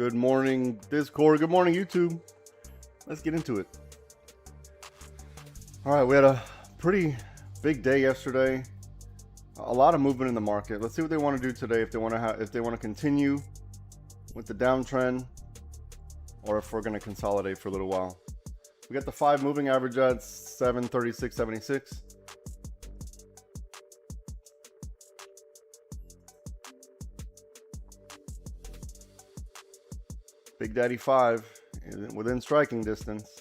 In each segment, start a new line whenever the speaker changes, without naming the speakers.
Good morning, Discord. Good morning, YouTube. Let's get into it. All right, we had a pretty big day yesterday. A lot of movement in the market. Let's see what they want to do today. If they want to continue with the downtrend, or if we're going to consolidate for a little while. We got the 5 moving average at 736.76. Big Daddy 5 within striking distance.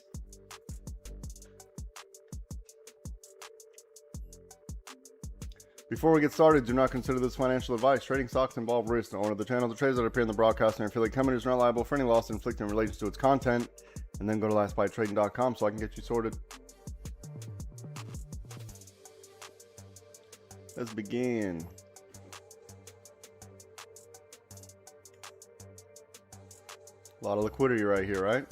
Before we get started, do not consider this financial advice. Trading stocks involve risk. The owner of the channel, the traders that appear in the broadcast and affiliate companies are not liable for any loss inflicted in relation to its content. And then go to lastbuytrading.com so I can get you sorted. Let's begin. A lot of liquidity right here, right?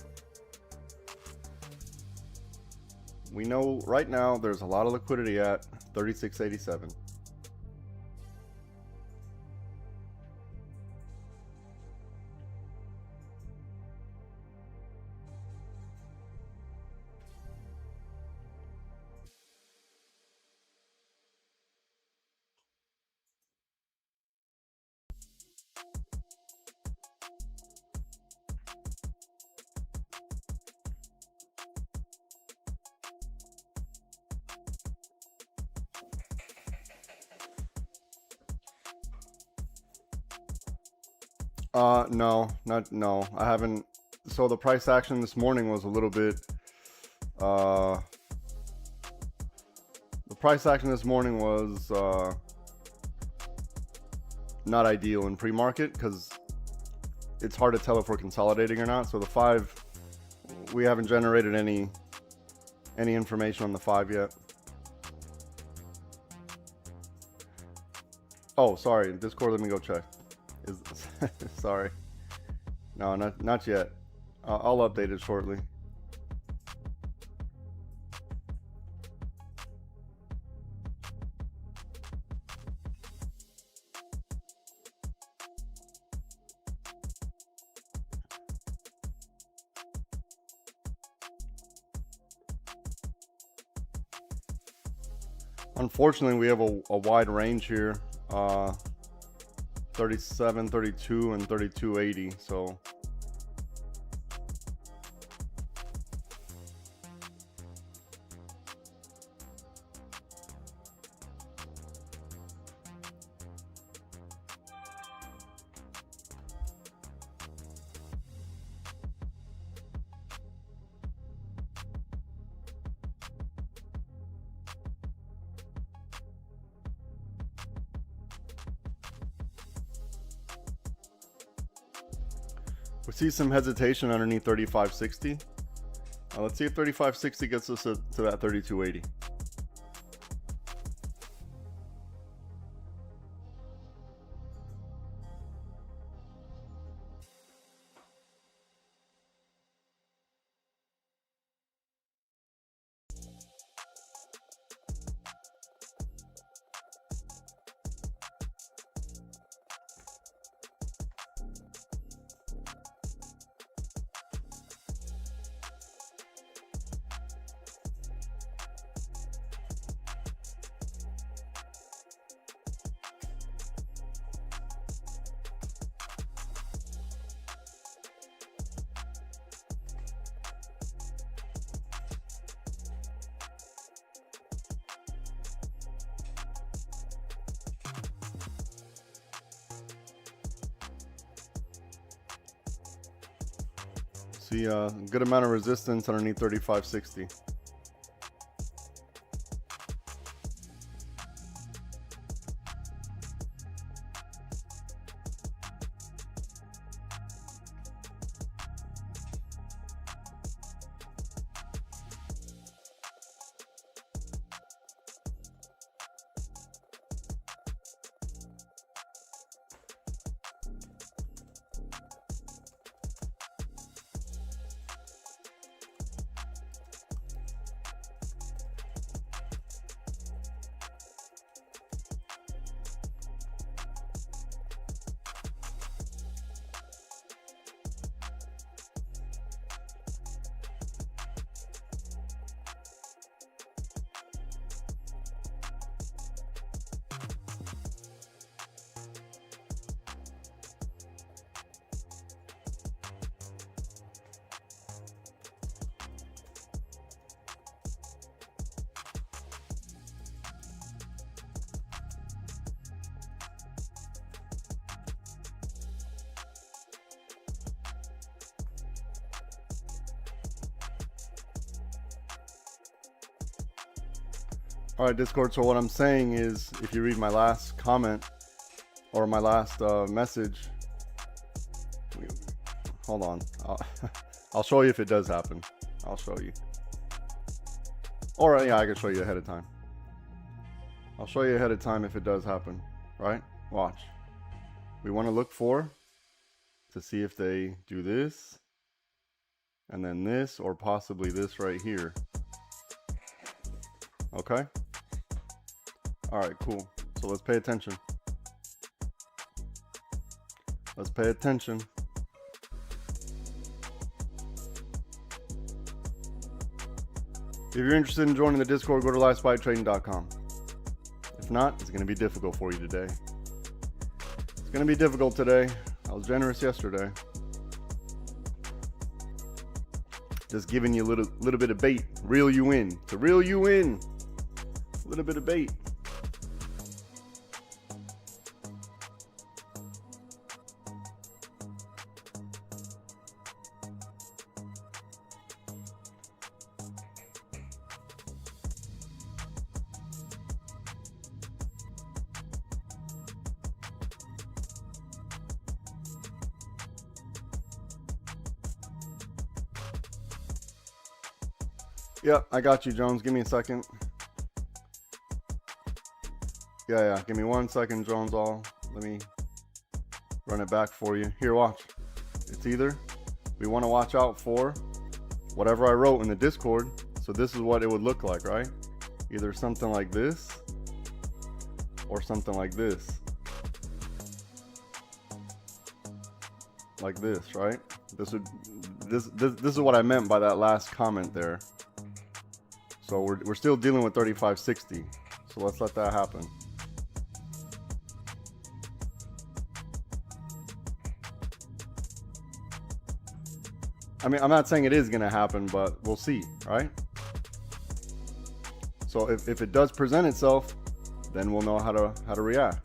We know right now there's a lot of liquidity at 36.87. No, I haven't. So the price action this morning was a little bit, the price action this morning was, not ideal in pre-market because it's hard to tell if we're consolidating or not. So the 5, we haven't generated any information on the 5 yet. Oh, sorry, Discord, let me go check. Sorry. No, not yet. I'll update it shortly. Unfortunately, we have a wide range here. 37, 32, and 32.80. So we see some hesitation underneath 35.60. Let's see if 35.60 gets us to that 32.80. See a good amount of resistance underneath 35.60. All right, Discord. So what I'm saying is, if you read my last comment or my last message, hold on. I'll show you if it does happen. I'll show you. Or yeah, I can show you ahead of time. I'll show you ahead of time if it does happen, right? Watch. We want to look for to see if they do this and then this, or possibly this right here. Okay? All right, cool. So let's pay attention. Let's pay attention. If you're interested in joining the Discord, go to livespytrading.com. If not, it's going to be difficult for you today. It's going to be difficult today. I was generous yesterday. Just giving you a little bit of bait. Reel you in. To reel you in. A little bit of bait. Yeah, I got you, Jones. Give me a second. Yeah. Give me 1 second, Jones. Let me run it back for you. Here, watch. It's either we want to watch out for whatever I wrote in the Discord. So this is what it would look like, right? Either something like this or something like this. Like this, right? This is what I meant by that last comment there. So we're still dealing with 3560. So let's let that happen. I mean, I'm not saying it is going to happen, but we'll see, right? So if it does present itself, then we'll know how to react.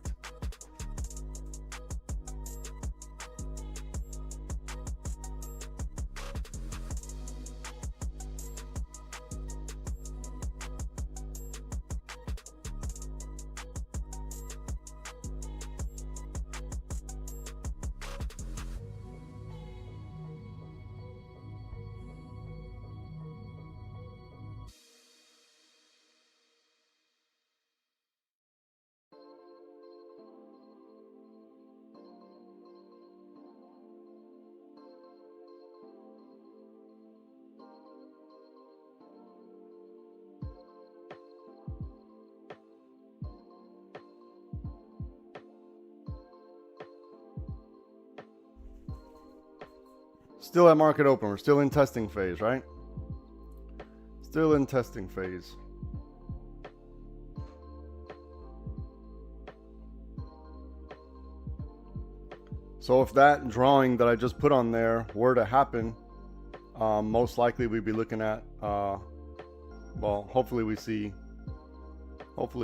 Still at market open. We're still in testing phase, right? Still in testing phase. So if that drawing that I just put on there were to happen, most likely we'd be looking at, well, hopefully we see what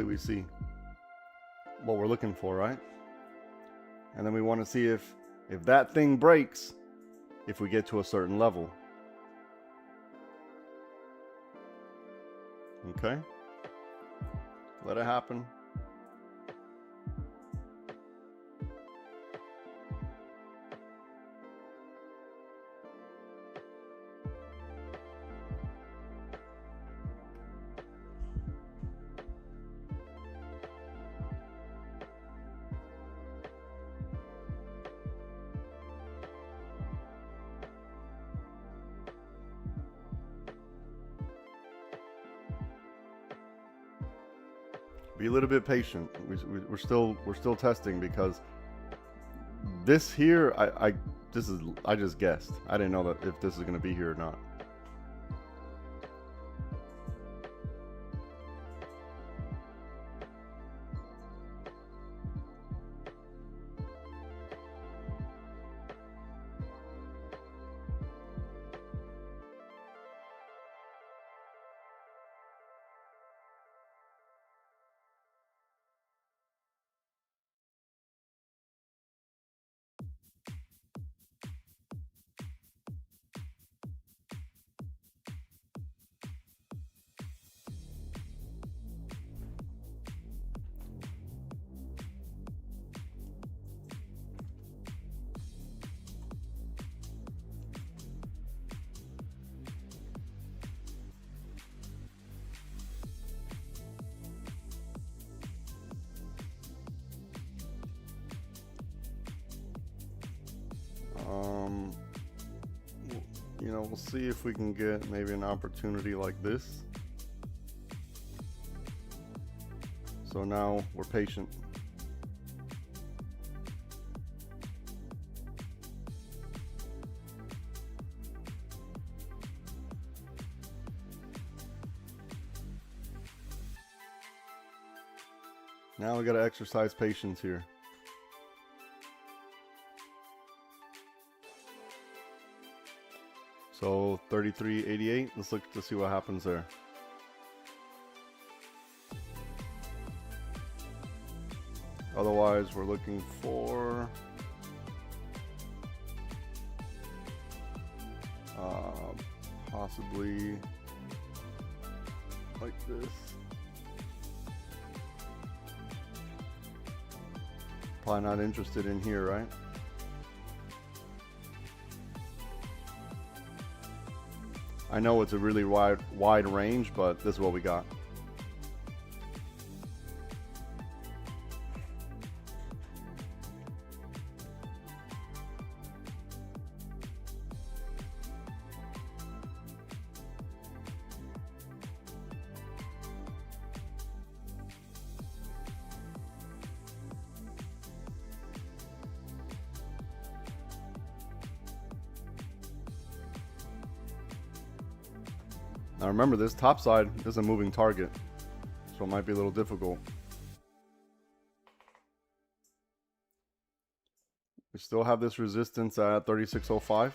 we're looking for, right? And then we want to see if that thing breaks, if we get to a certain level. Okay? Let it happen. Be a little bit patient. We're still testing, because this here, I just guessed. I didn't know that if this is going to be here or not. we'll see if we can get maybe an opportunity like this. So now we're patient. Now we got to exercise patience here. So 33.88. Let's look to see what happens there. Otherwise, we're looking for possibly like this. Probably not interested in here, right? I know it's a really wide range, but this is what we got. Now remember, this top side is a moving target, so it might be a little difficult. We still have this resistance at 36.05.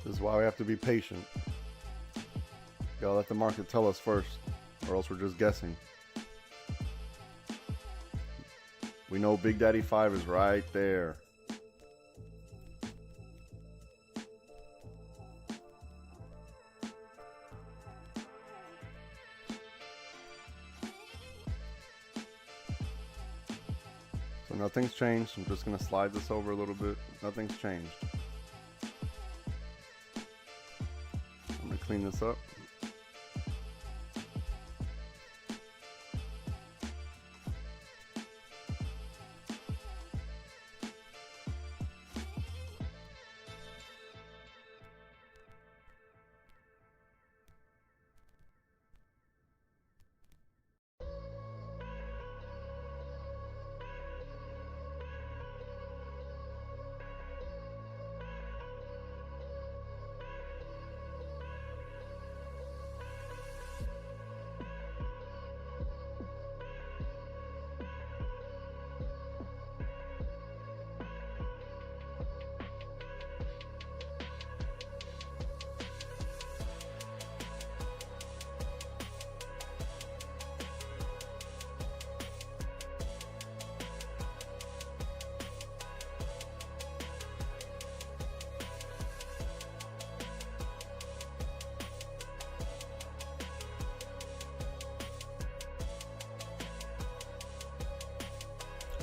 This is why we have to be patient. Gotta let the market tell us first, or else we're just guessing. We know Big Daddy 5 is right there. So nothing's changed. I'm just gonna slide this over a little bit. Nothing's changed. Clean this up.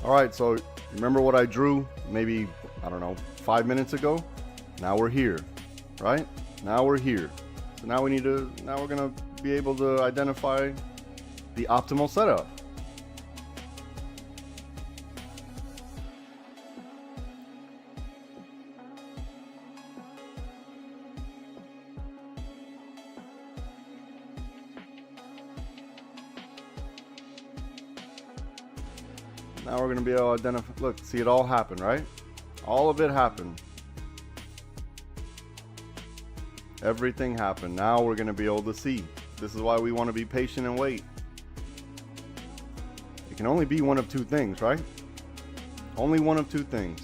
All right, so remember what I drew maybe, I don't know, 5 minutes ago? Now we're here, right? Now we're here. So now we're gonna be able to identify the optimal setup. Now we're going to be able to identify, look, see it all happen, right? All of it happened. Everything happened. Now we're going to be able to see. This is why we want to be patient and wait. It can only be one of two things, right? Only one of two things.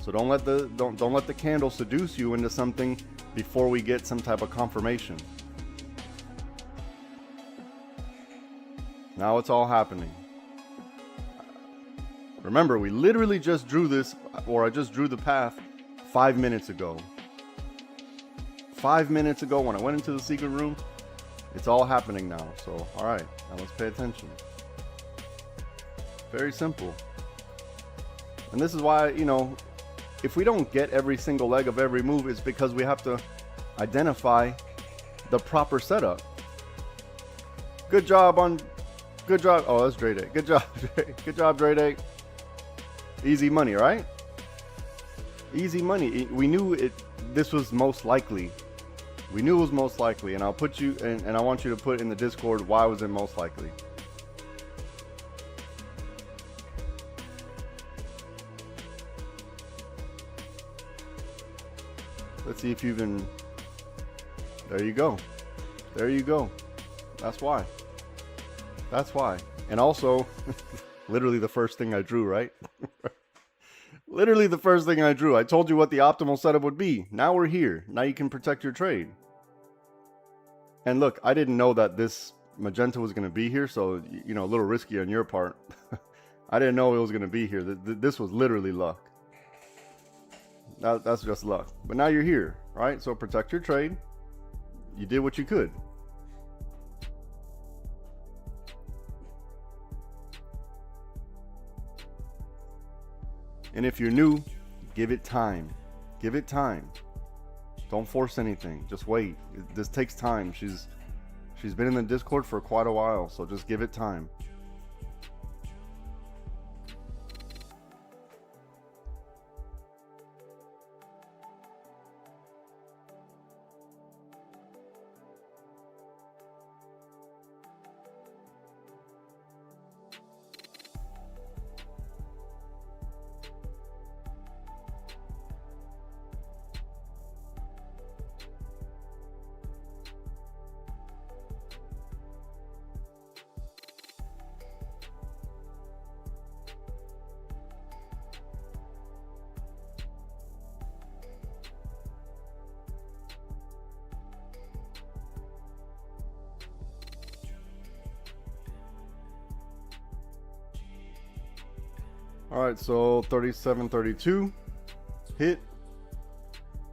So don't let the candle seduce you into something before we get some type of confirmation. Now it's all happening. Remember, we literally just drew this, or I just drew the path 5 minutes ago. 5 minutes ago when I went into the secret room. It's all happening now. So, all right, now let's pay attention. Very simple. And this is why, you know, if we don't get every single leg of every move, it's because we have to identify the proper setup. Good job. Oh, that's Dre Day. Good job, Dre. Good job, Dre Day. Easy money, right? Easy money. We knew it. This was most likely. We knew it was most likely, and I'll put you, and I want you to put in the Discord why was it most likely. Let's see if you've been. There you go. There you go. That's why. That's why. And also, literally the first thing I drew, right? Literally the first thing I drew. I told you what the optimal setup would be. Now we're here. Now you can protect your trade. And look, I didn't know that this magenta was going to be here, so, you know, a little risky on your part. I didn't know it was going to be here. This was literally luck. That's just luck. But now you're here, right? So protect your trade. You did what you could. And if you're new, give it time. Give it time. Don't force anything. Just wait. This takes time. She's been in the Discord for quite a while, so just give it time. All right, so 37.32 hit,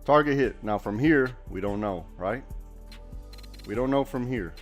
target hit. Now from here, we don't know, right? We don't know from here.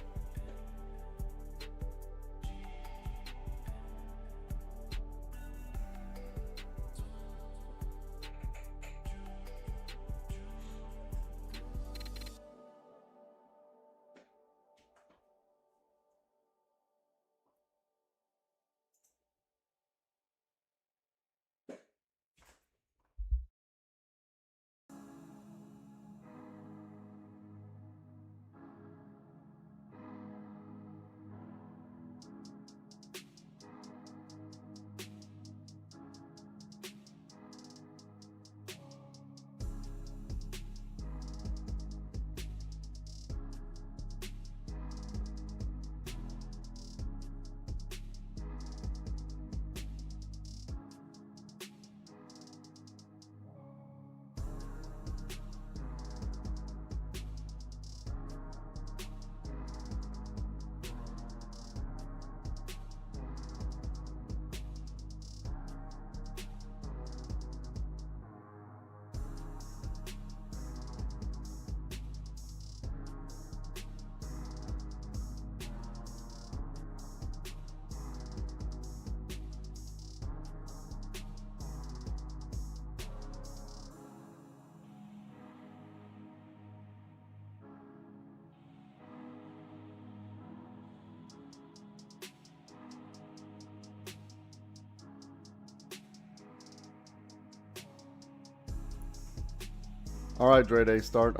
All right, Dre Day, start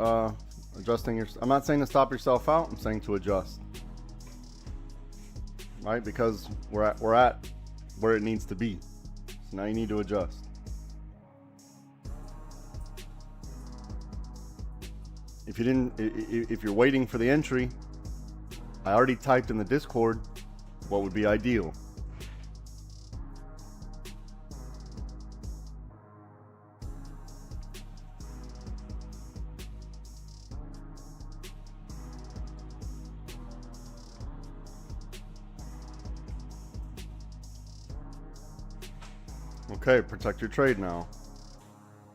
adjusting your. I'm not saying to stop yourself out. I'm saying to adjust. Right, because we're at where it needs to be. So now you need to adjust. If you didn't, if you're waiting for the entry, I already typed in the Discord what would be ideal. Okay, protect your trade now.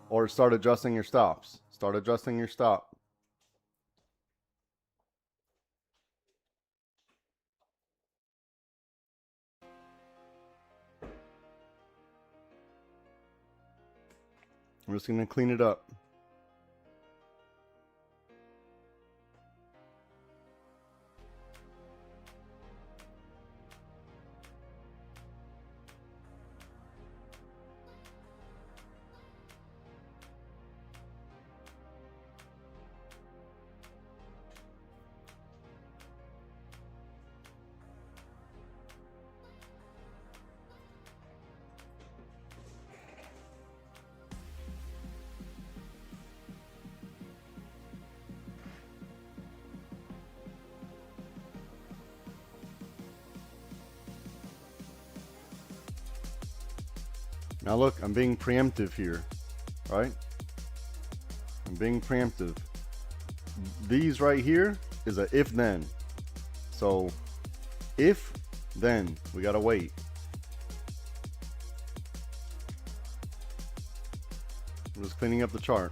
Or start adjusting your stops. Start adjusting your stop. I'm just going to clean it up. Now look, I'm being preemptive here, right? I'm being preemptive. These right here is a if then. So if then, we gotta wait. I'm just cleaning up the chart.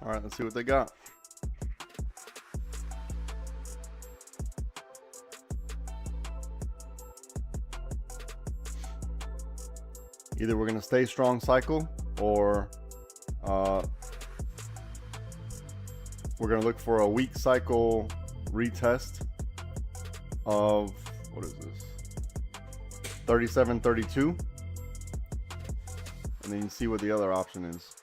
All right, let's see what they got. Either we're going to stay strong cycle, or we're going to look for a weak cycle retest of, what is this, 37.32, and then you see what the other option is.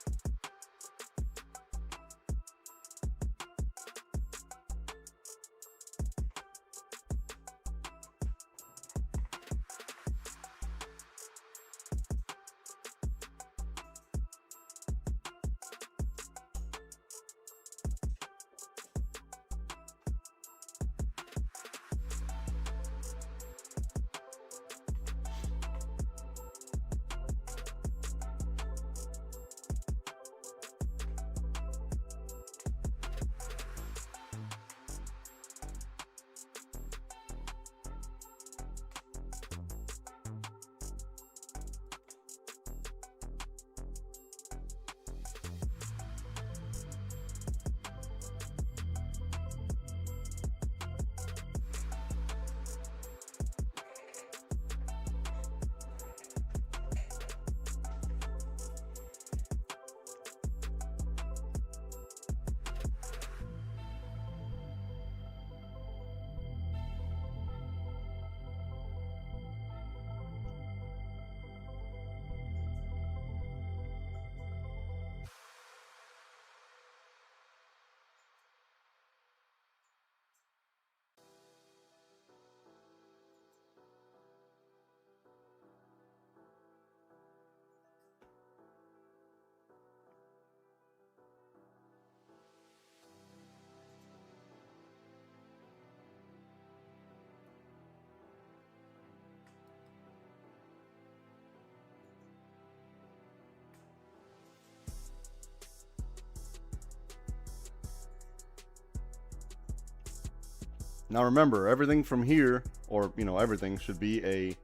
Now remember, everything from here, or everything should be a,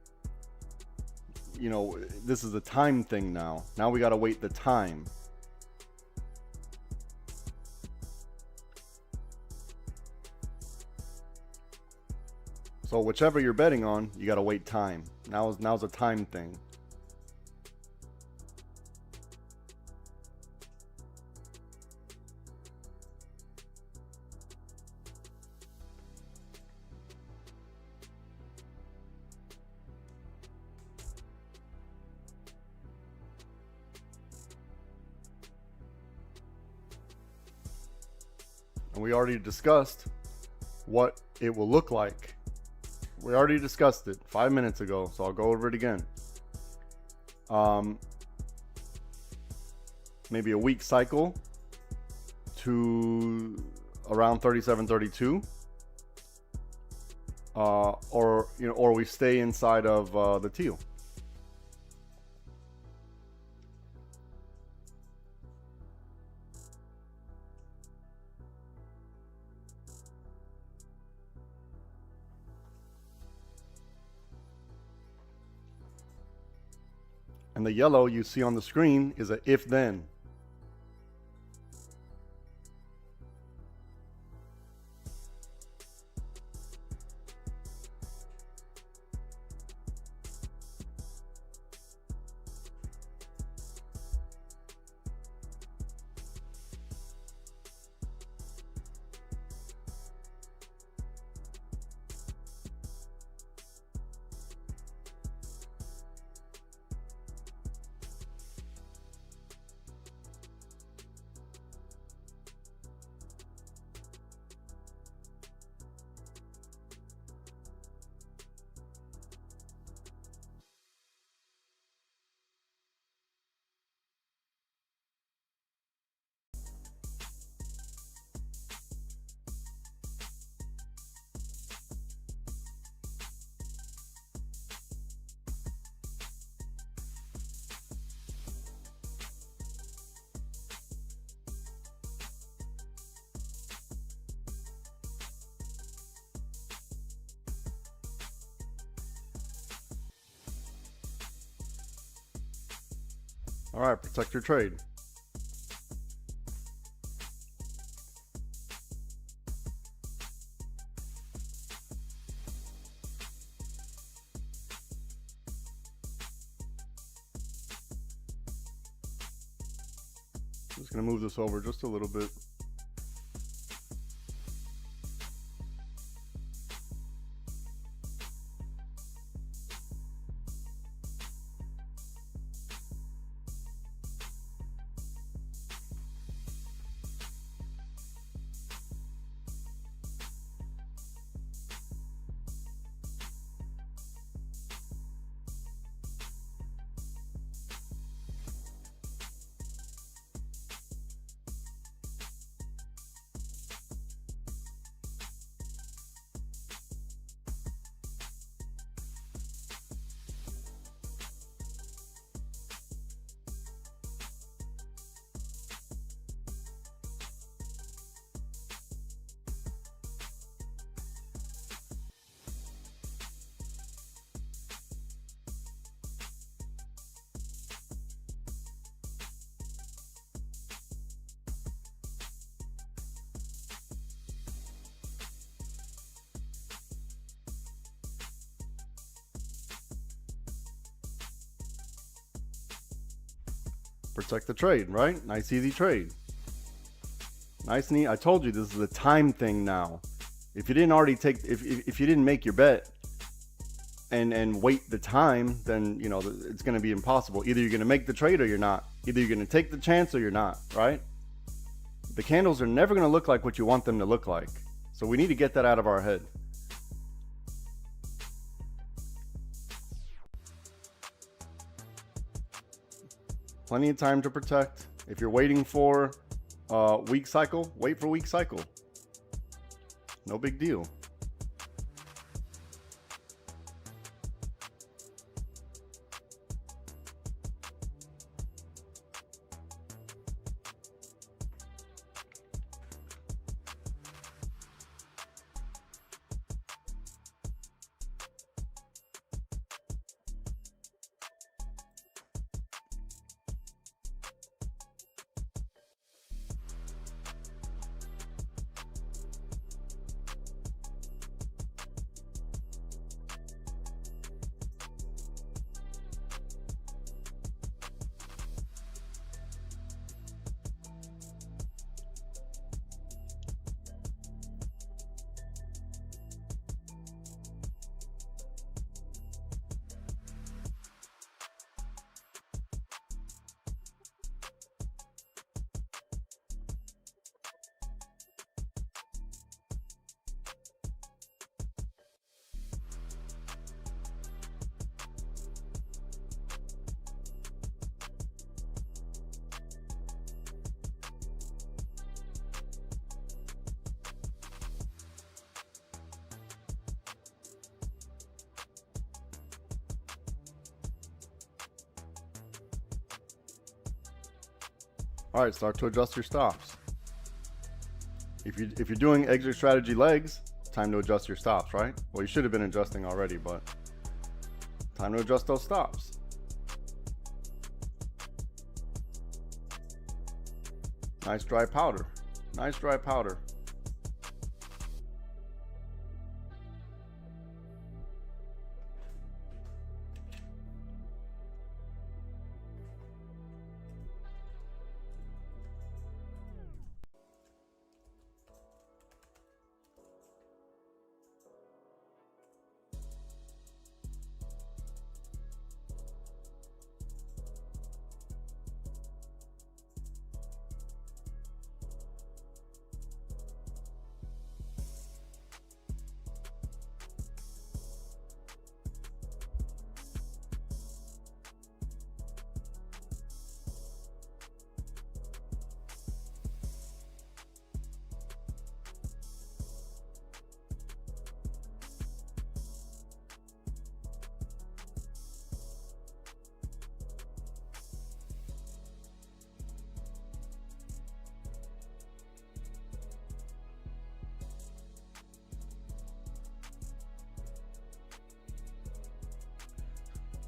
this is a time thing now. Now we got to wait the time. So whichever you're betting on, you got to wait time. Now's a time thing. And we already discussed what it will look like. We already discussed it 5 minutes ago, so I'll go over it again. Maybe a week cycle to around 37, 32. Or we stay inside of the teal. And the yellow you see on the screen is a if then. All right, protect your trade. Just going to move this over just a little bit. Protect the trade, right? Nice, easy trade. Nice and easy. I told you this is a time thing now. If you didn't already take, if you didn't make your bet and wait the time, then it's going to be impossible. Either you're going to make the trade or you're not. Either you're going to take the chance or you're not, right? The candles are never going to look like what you want them to look like. So we need to get that out of our head. Plenty of time to protect. If you're waiting for week cycle, wait for week cycle. No big deal. All right, start to adjust your stops. If you're doing exit strategy legs, time to adjust your stops, right? Well, you should have been adjusting already, but time to adjust those stops. Nice dry powder. Nice dry powder.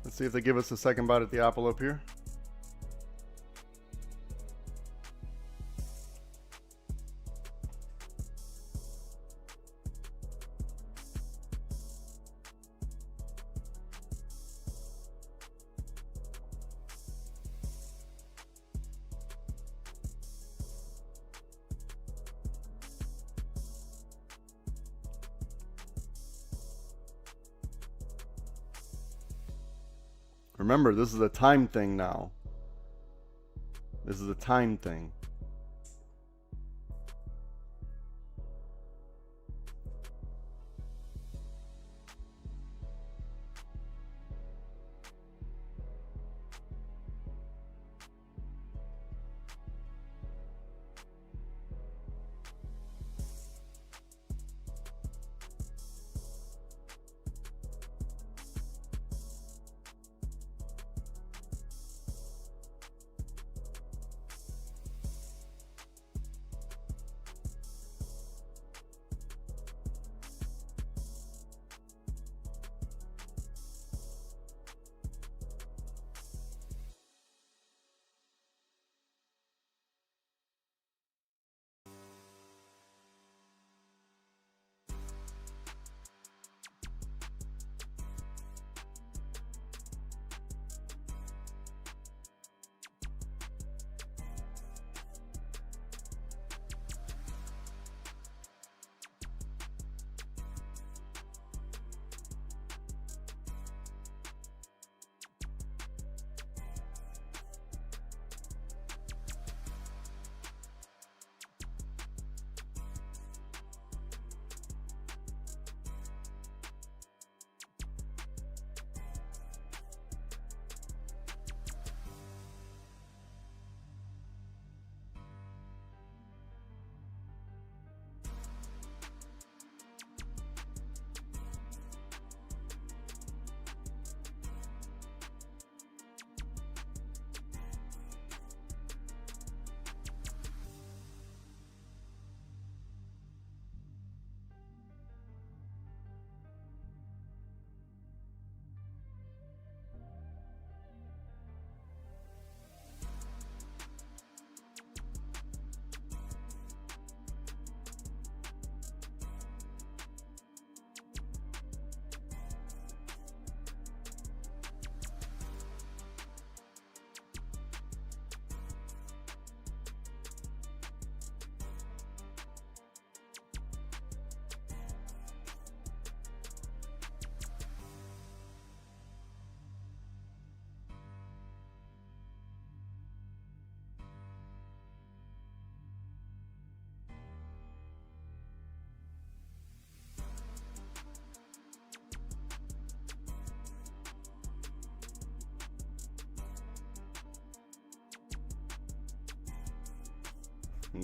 Let's see if they give us a second bite at the apple up here. Remember, this is a time thing now. This is a time thing.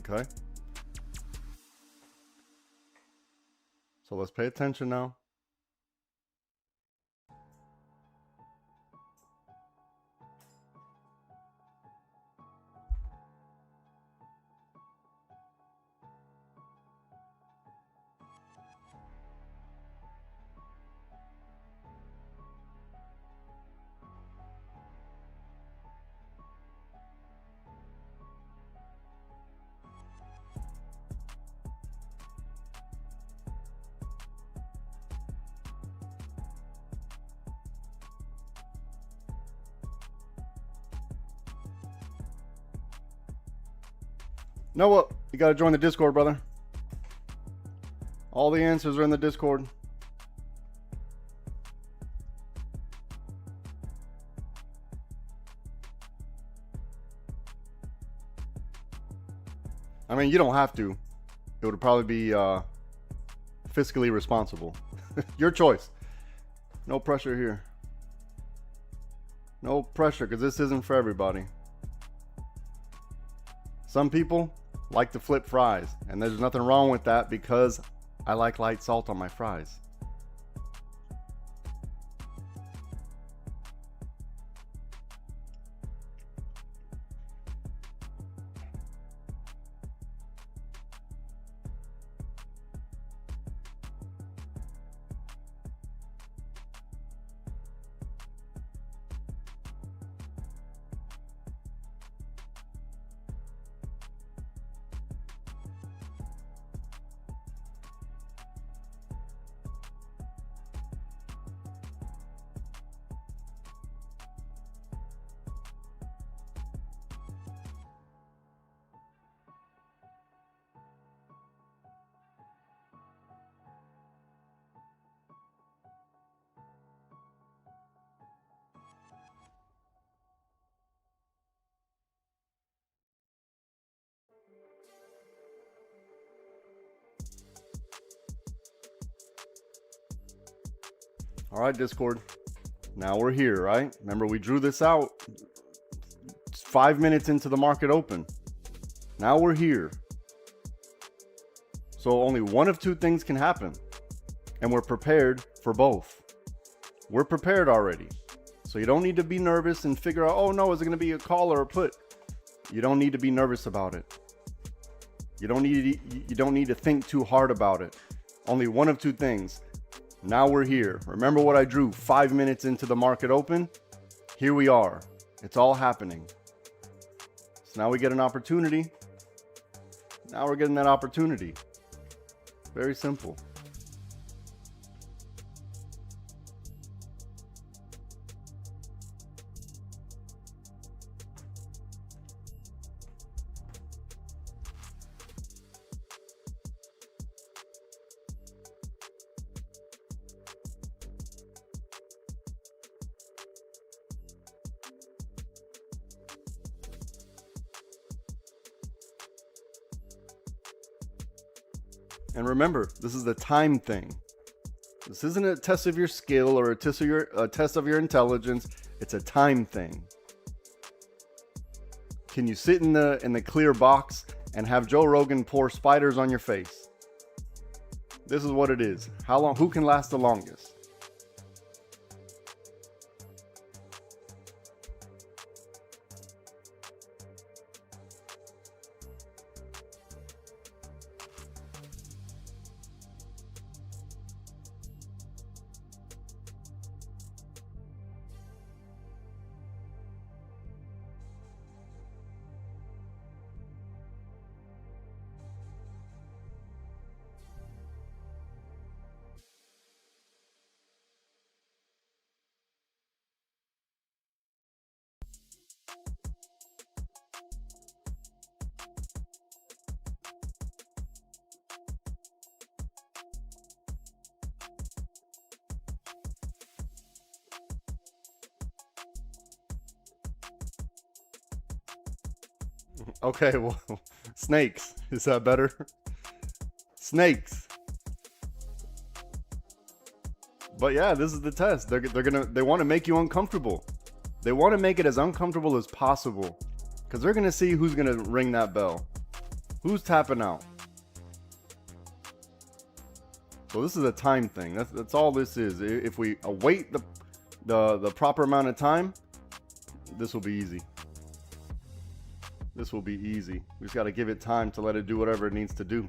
Okay. So let's pay attention now. Noah, you gotta join the Discord, brother. All the answers are in the Discord. I mean, you don't have to. It would probably be fiscally responsible. Your choice. No pressure here. No pressure, because this isn't for everybody. Some people like to flip fries, and there's nothing wrong with that because I like light salt on my fries. All right, Discord. Now we're here, right? Remember, we drew this out 5 minutes into the market open. Now we're here. So only one of two things can happen. And we're prepared for both. We're prepared already. So you don't need to be nervous and figure out, oh no, is it going to be a call or a put? You don't need to be nervous about it. You don't need to think too hard about it. Only one of two things. Now we're here. Remember what I drew 5 minutes into the market open? Here we are. It's all happening. So now we get an opportunity. Now we're getting that opportunity. Very simple. And remember, this is the time thing. This isn't a test of your skill or a test of your intelligence. It's a time thing. Can you sit in the clear box and have Joe Rogan pour spiders on your face? This is what it is. How long? Who can last the longest? Okay, well, snakes. Is that better? Snakes. But yeah, this is the test. They want to make you uncomfortable. They want to make it as uncomfortable as possible, because they're gonna see who's gonna ring that bell, who's tapping out. So this is a time thing. That's all this is. If we await the proper amount of time, this will be easy. This will be easy. We just got to give it time to let it do whatever it needs to do.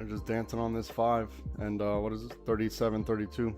They're just dancing on this 5 and what is it? 37, 32.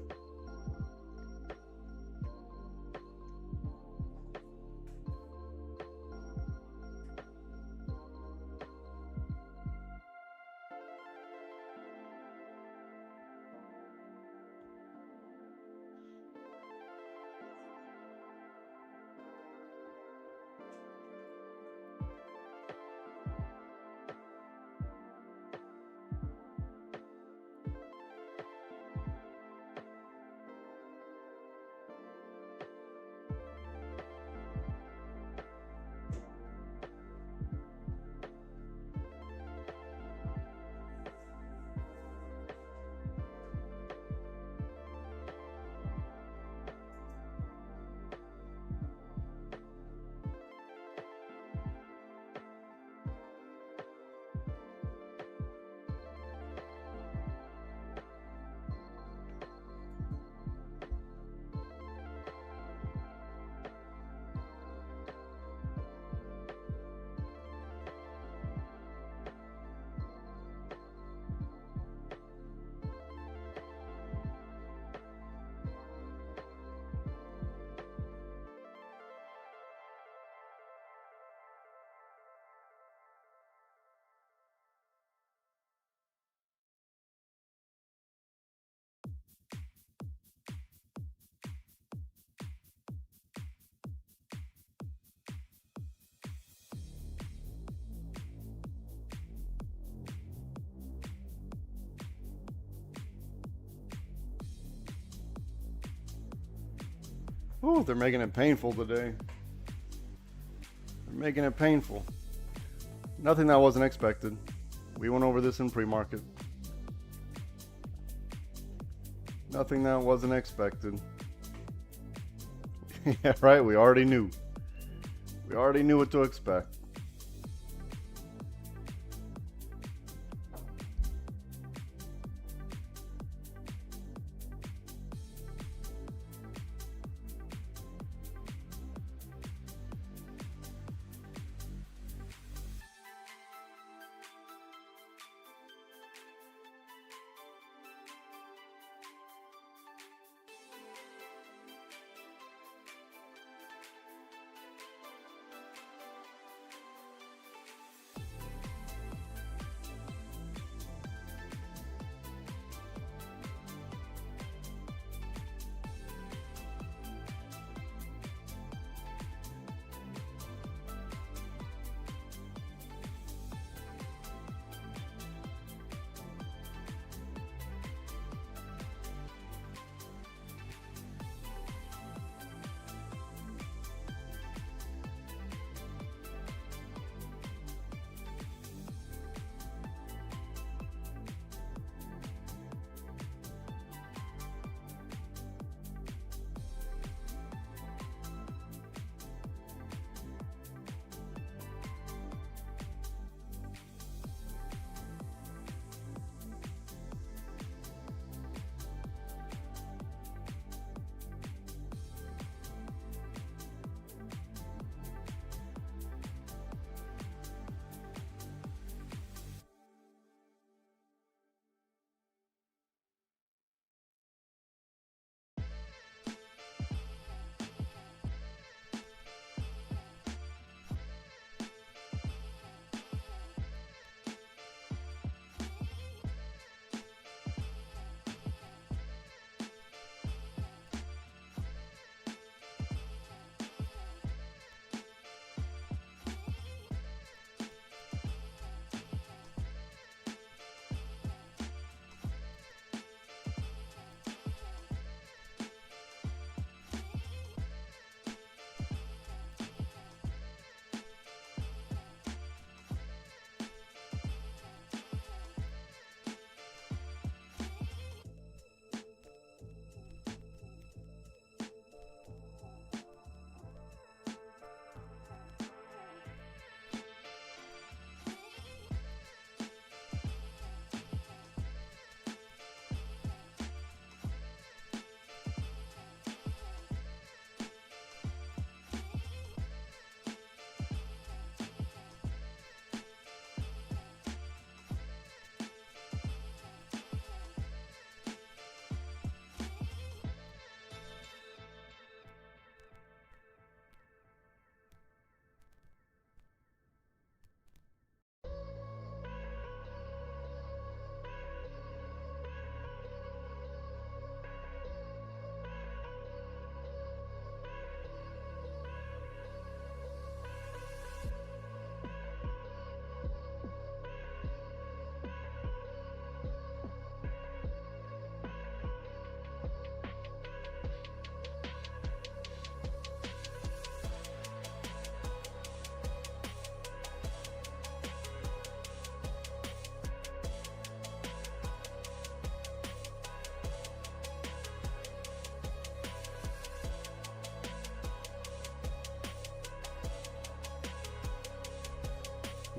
Ooh, they're making it painful today. They're making it painful. Nothing that wasn't expected. We went over this in pre-market. Nothing that wasn't expected. Yeah, right, we already knew. We already knew what to expect.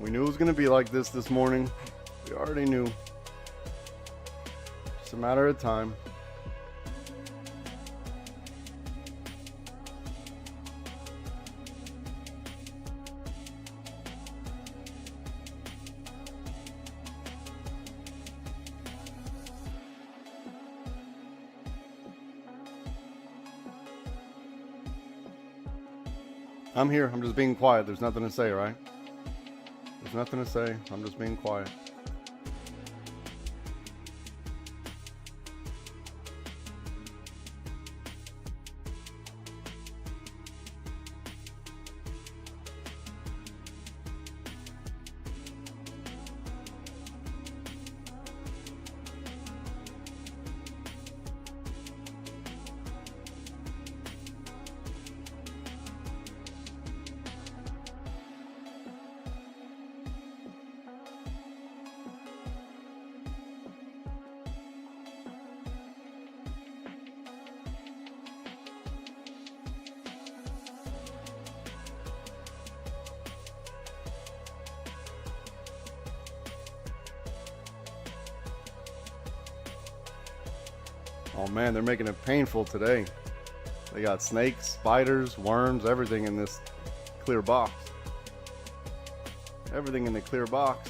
We knew it was going to be like this morning. We already knew. Just a matter of time. I'm here. I'm just being quiet. There's nothing to say, right? There's nothing to say. I'm just being quiet. Oh man, they're making it painful today. They got snakes, spiders, worms, everything in this clear box. Everything in the clear box.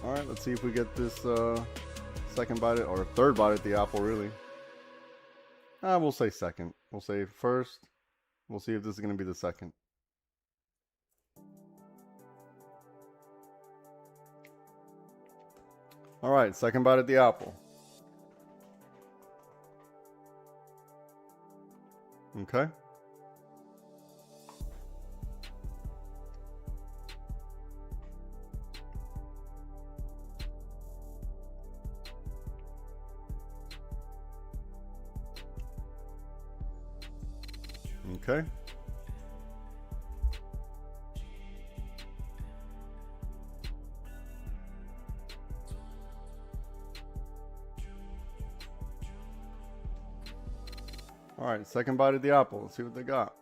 All right, let's see if we get this second bite or third bite at the apple, really. We'll say second. We'll say first. We'll see if this is going to be the second. All right, second bite at the apple. Okay. Okay. All right, second bite of the apple. Let's see what they got.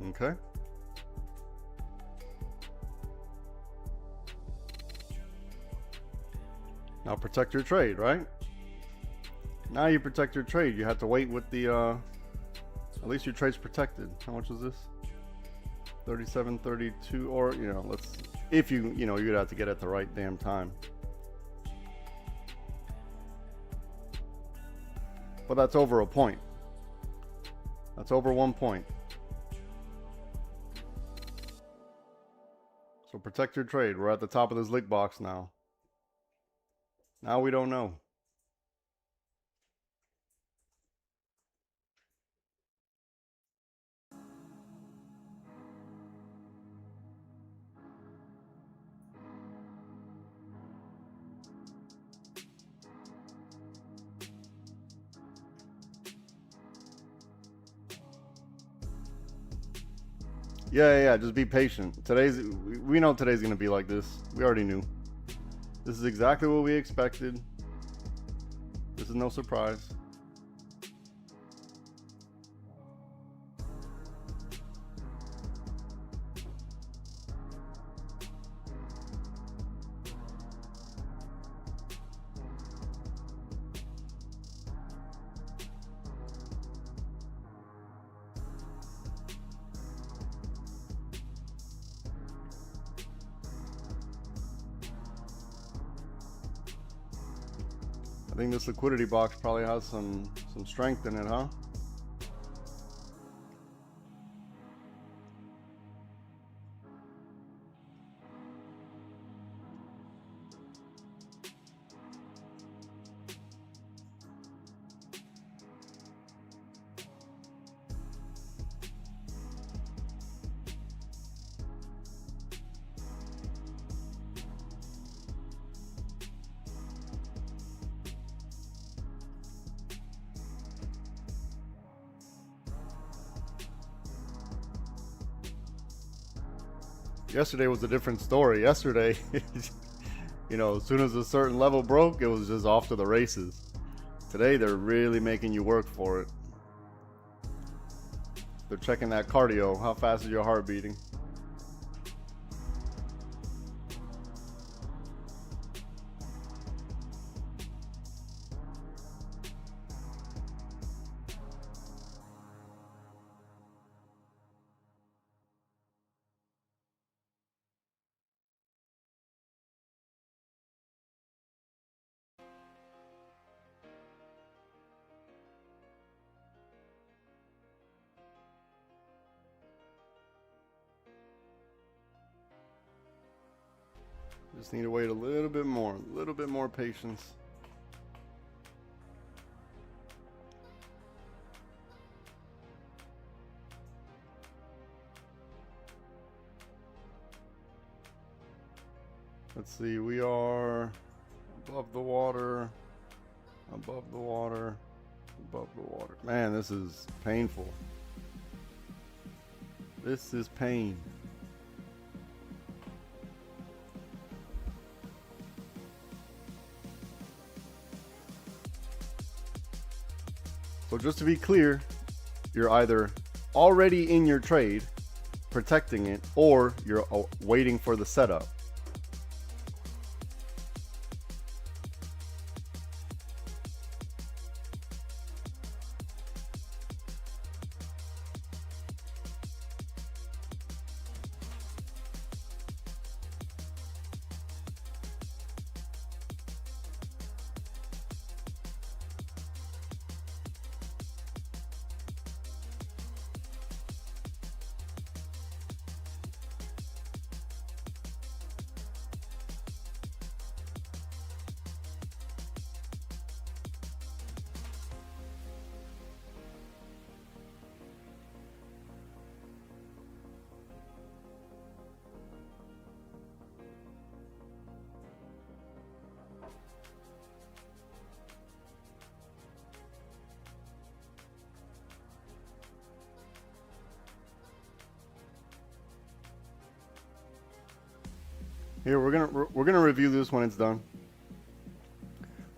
Okay. Now protect your trade, right? Now you protect your trade. You have to wait with the, at least your trade's protected. How much was this? 37.32, or, you know, let's, if you know, you'd have to get it at the right damn time. But that's over a point. That's over 1 point. So protect your trade. We're at the top of this lick box now. Now we don't know. Yeah, just be patient. We know today's gonna be like this. We already knew. This is exactly what we expected. This is no surprise. I think this liquidity box probably has some strength in it, huh? Yesterday was a different story. Yesterday, you know, as soon as a certain level broke, it was just off to the races. Today, they're really making you work for it. They're checking that cardio. How fast is your heart beating? Just need to wait a little bit more patience. Let's see, we are above the water, above the water, above the water. Man, this is painful. This is pain. So just to be clear, you're either already in your trade, protecting it, or you're waiting for the setup. Here, we're gonna review this when it's done.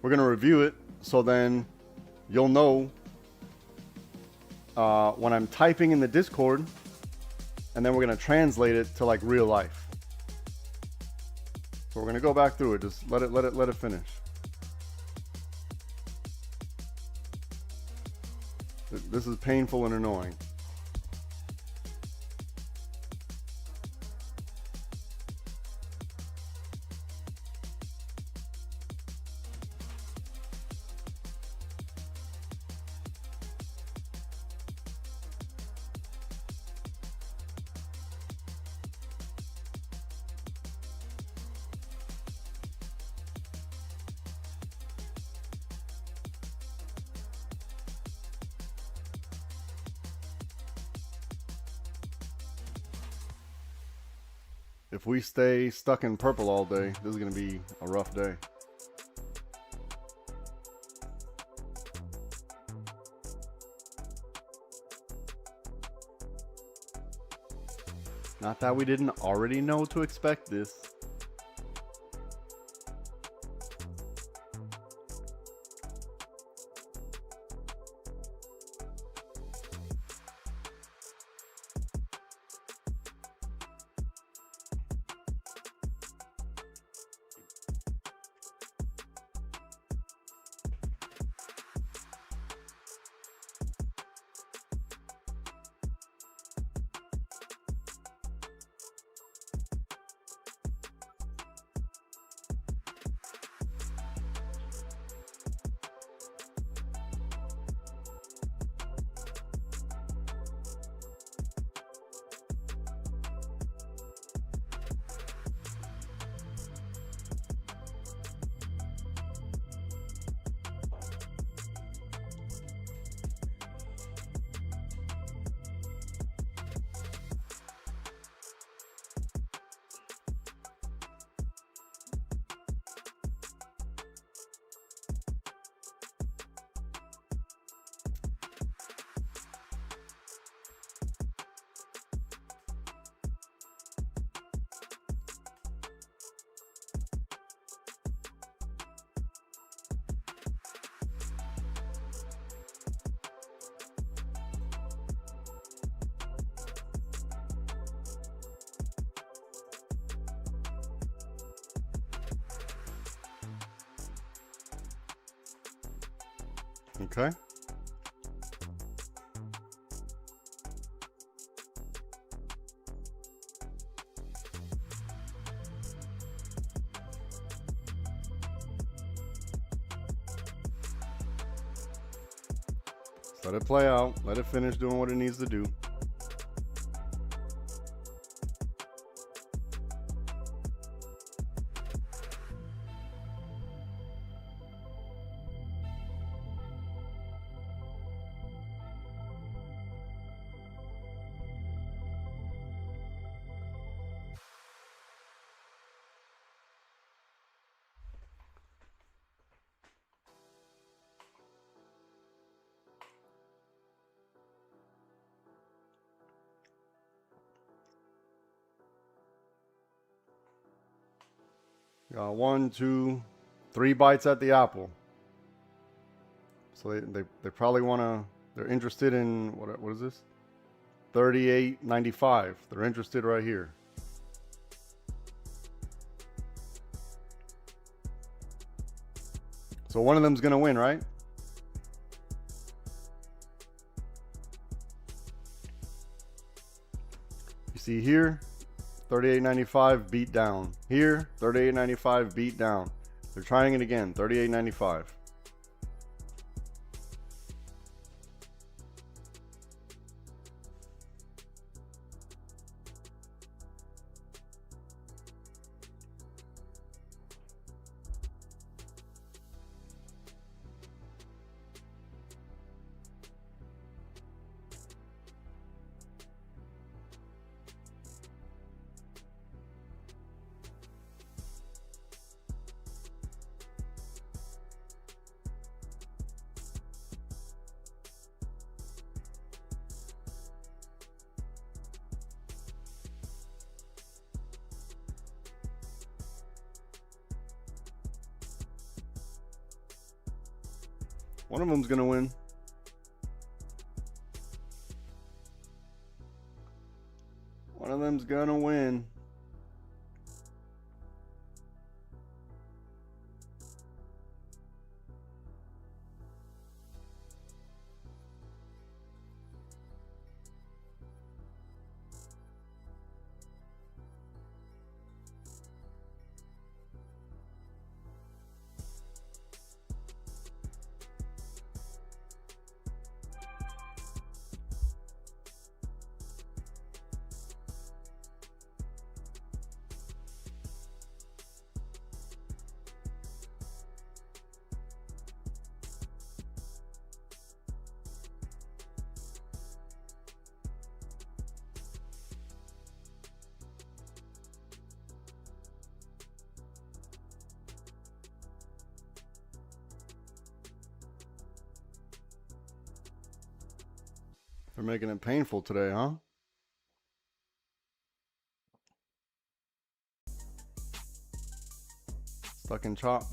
We're gonna review it so then you'll know when I'm typing in the Discord, and then we're gonna translate it to like real life. So we're gonna go back through it. Just let it finish. This is painful and annoying. If we stay stuck in purple all day, this is going to be a rough day. Not that we didn't already know to expect this. Okay. Let it play out. Let it finish doing what it needs to do. Got 1, 2, 3 bites at the apple. So they probably want to, they're interested in, what is this? 38.95. They're interested right here. So one of them's going to win, right? You see here, 38.95 beat down. Here, 38.95 beat down. They're trying it again, 38.95. One of them's going to win. One of them's going to win. They're making it painful today, huh? Stuck in chop.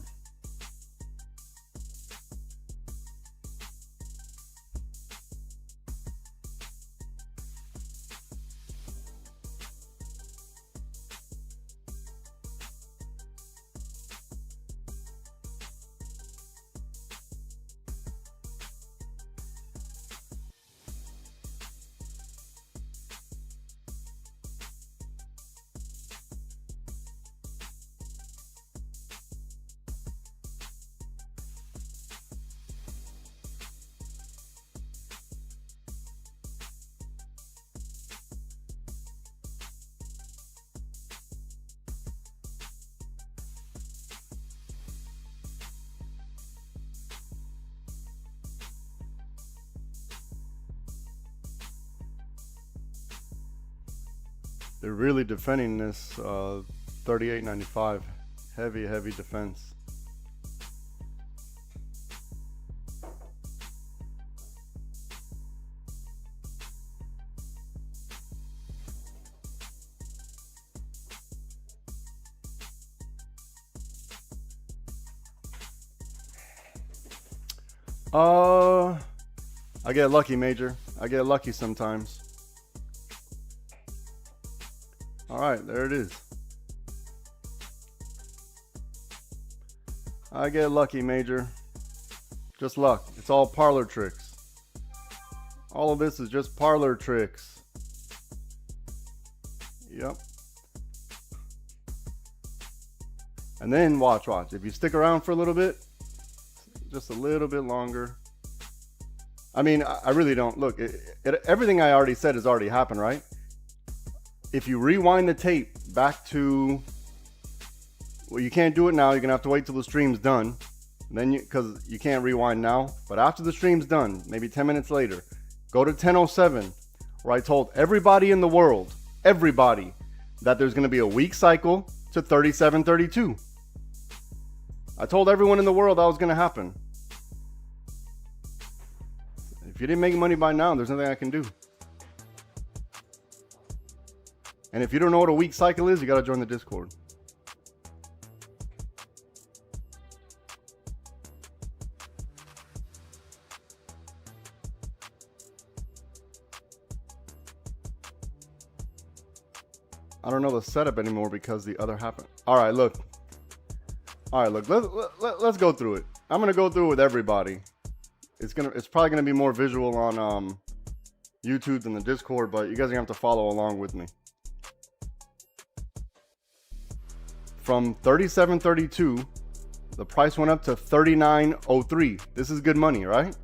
They're really defending this 38.95. Heavy defense. I get lucky, Major. I get lucky sometimes. All right, there it is. I get lucky, Major. Just luck. It's all parlor tricks. All of this is just parlor tricks. Yep. And then watch. If you stick around for a little bit, just a little bit longer. I mean, I really don't look. Everything I already said has already happened, right? If you rewind the tape back to, well, you can't do it now. You're gonna have to wait till the stream's done. Then because you can't rewind now. But after the stream's done, maybe 10 minutes later, go to 10:07, where I told everybody in the world, everybody, that there's gonna be a week cycle to 37.32. I told everyone in the world that was gonna happen. If you didn't make money by now, there's nothing I can do. And if you don't know what a week cycle is, you gotta join the Discord. I don't know the setup anymore because the other happened. All right, look. Let's go through it. I'm gonna go through it with everybody. It's probably gonna be more visual on YouTube than the Discord, but you guys are gonna have to follow along with me. From 37.32, the price went up to 39.03. This is good money, right?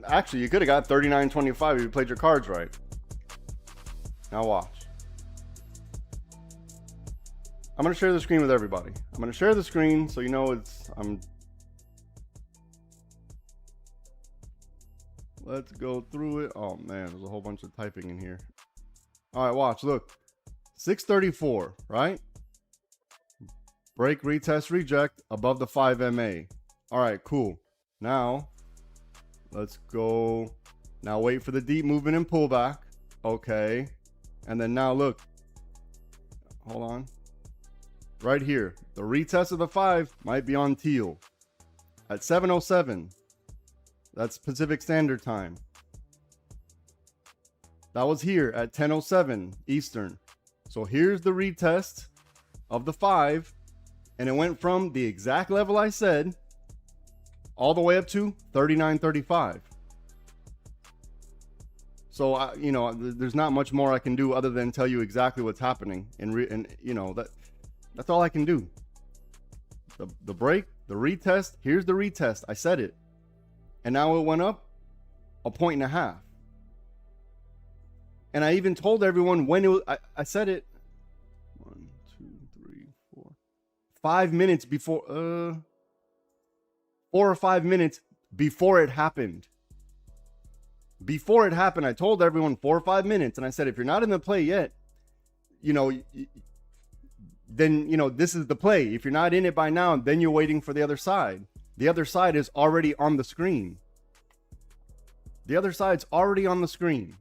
Actually, you could have got 39.25 if you played your cards right. Now watch. I'm gonna share the screen with everybody. I'm gonna share the screen so you know Let's go through it. Oh man, there's a whole bunch of typing in here. All right, watch. Look, 634, right? Break, retest, reject above the 5 MA. All right, cool. Now, let's go. Now wait for the deep movement and pullback. Okay, and then now look. Hold on. Right here, the retest of the 5 might be on teal at 7:07. That's Pacific Standard Time. That was here at 10:07 Eastern. So here's the retest of the 5, and it went from the exact level I said all the way up to 39.35. So there's not much more I can do other than tell you exactly what's happening, and that's all I can do. The break, the retest. Here's the retest. I said it. And now it went up 1.5 points. And I even told everyone when it was, I said it 1, 2, 3, 4, 5 minutes before, 4 or 5 minutes before it happened. Before it happened, I told everyone 4 or 5 minutes. And I said, if you're not in the play yet, then this is the play. If you're not in it by now, then you're waiting for the other side. The other side is already on the screen. The other side's already on the screen.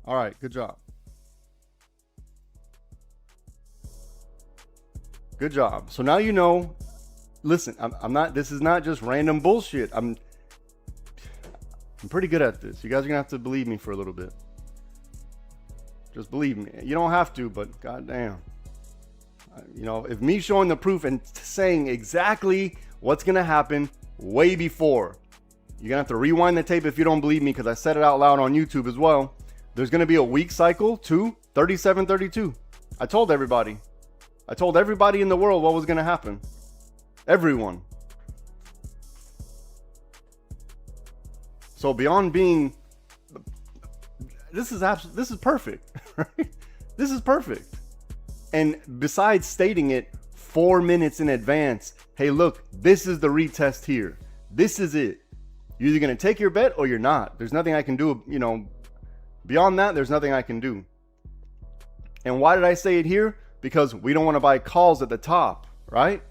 All right, good job. Good job. So now you know. Listen, I'm not. This is not just random bullshit. I'm pretty good at this. You guys are gonna have to believe me for a little bit. Just believe me. You don't have to, but goddamn. If me showing the proof and saying exactly what's going to happen way before, you're going to have to rewind the tape if you don't believe me, because I said it out loud on YouTube as well. There's going to be a week cycle to 37.32. I told everybody. I told everybody in the world what was going to happen. Everyone. So beyond being, this is perfect. Right? This is perfect. And besides stating it 4 minutes in advance, hey, look, this is the retest here. This is it. You're either going to take your bet or you're not. There's nothing I can do, beyond that, there's nothing I can do. And why did I say it here? Because we don't want to buy calls at the top, right?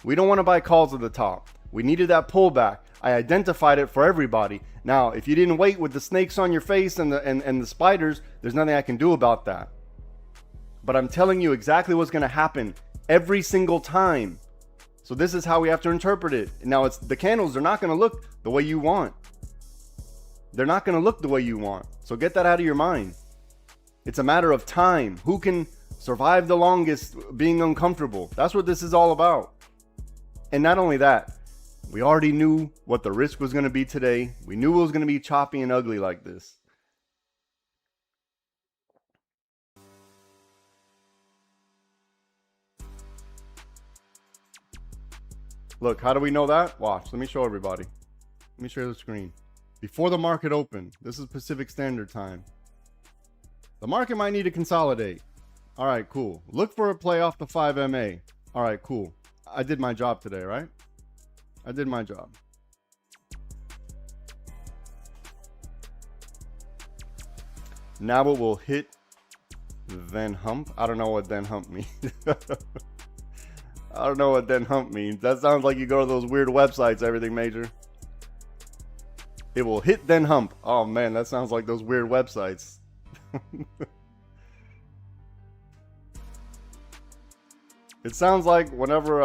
We don't want to buy calls at the top. We needed that pullback. I identified it for everybody. Now, if you didn't wait with the snakes on your face and the spiders, there's nothing I can do about that. But I'm telling you exactly what's going to happen every single time. So this is how we have to interpret it. Now, the candles are not going to look the way you want. They're not going to look the way you want. So get that out of your mind. It's a matter of time. Survive the longest being uncomfortable. That's what this is all about. And not only that, we already knew what the risk was going to be today. We knew it was going to be choppy and ugly like this. Look, how do we know that? Watch, let me show everybody. Let me share the screen. Before the market opened, this is Pacific Standard Time. The market might need to consolidate. All right, cool. Look for a play off the 5 MA. All right, cool. I did my job today, right? I did my job. Now it will hit, then hump. I don't know what then hump means. I don't know what then hump means. That sounds like you go to those weird websites, everything major. It will hit then hump. Oh man, that sounds like those weird websites. It sounds like whenever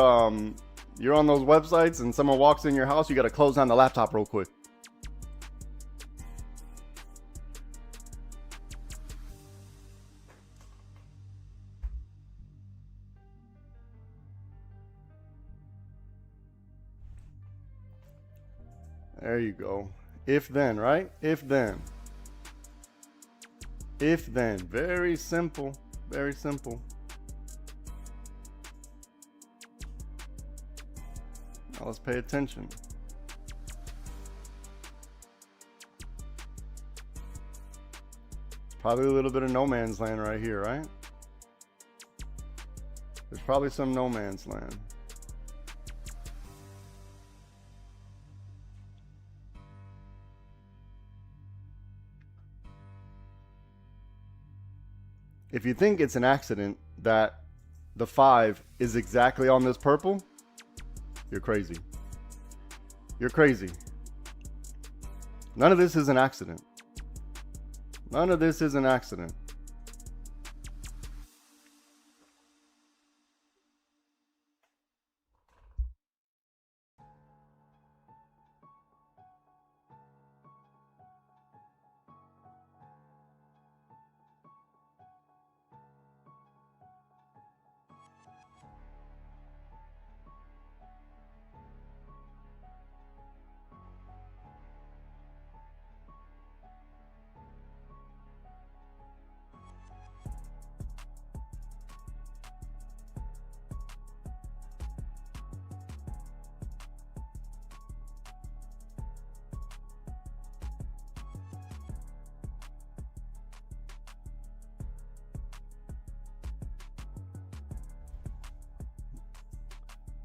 you're on those websites and someone walks in your house, you got to close down the laptop real quick. There you go. If then, right? If then. If then. Very simple. Very simple. Now let's pay attention. Probably a little bit of no man's land right here, right? There's probably some no man's land. If you think it's an accident that the 5 is exactly on this purple, you're crazy. You're crazy. None of this is an accident. None of this is an accident.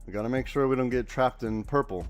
We gotta make sure we don't get trapped in purple.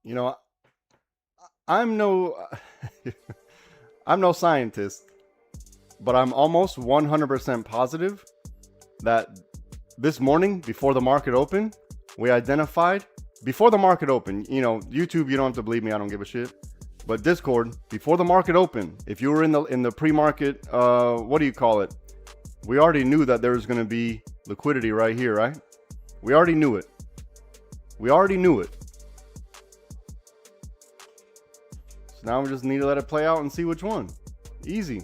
You know, I'm no I'm no scientist, but I'm almost 100% positive that this morning before the market opened, we identified before the market opened, you know, YouTube, you don't have to believe me, I don't give a shit. But Discord, before the market opened, if you were in the pre-market, what do you call it? We already knew that there was going to be liquidity right here, right? We already knew it. We already knew it. So now we just need to let it play out and see which one. Easy.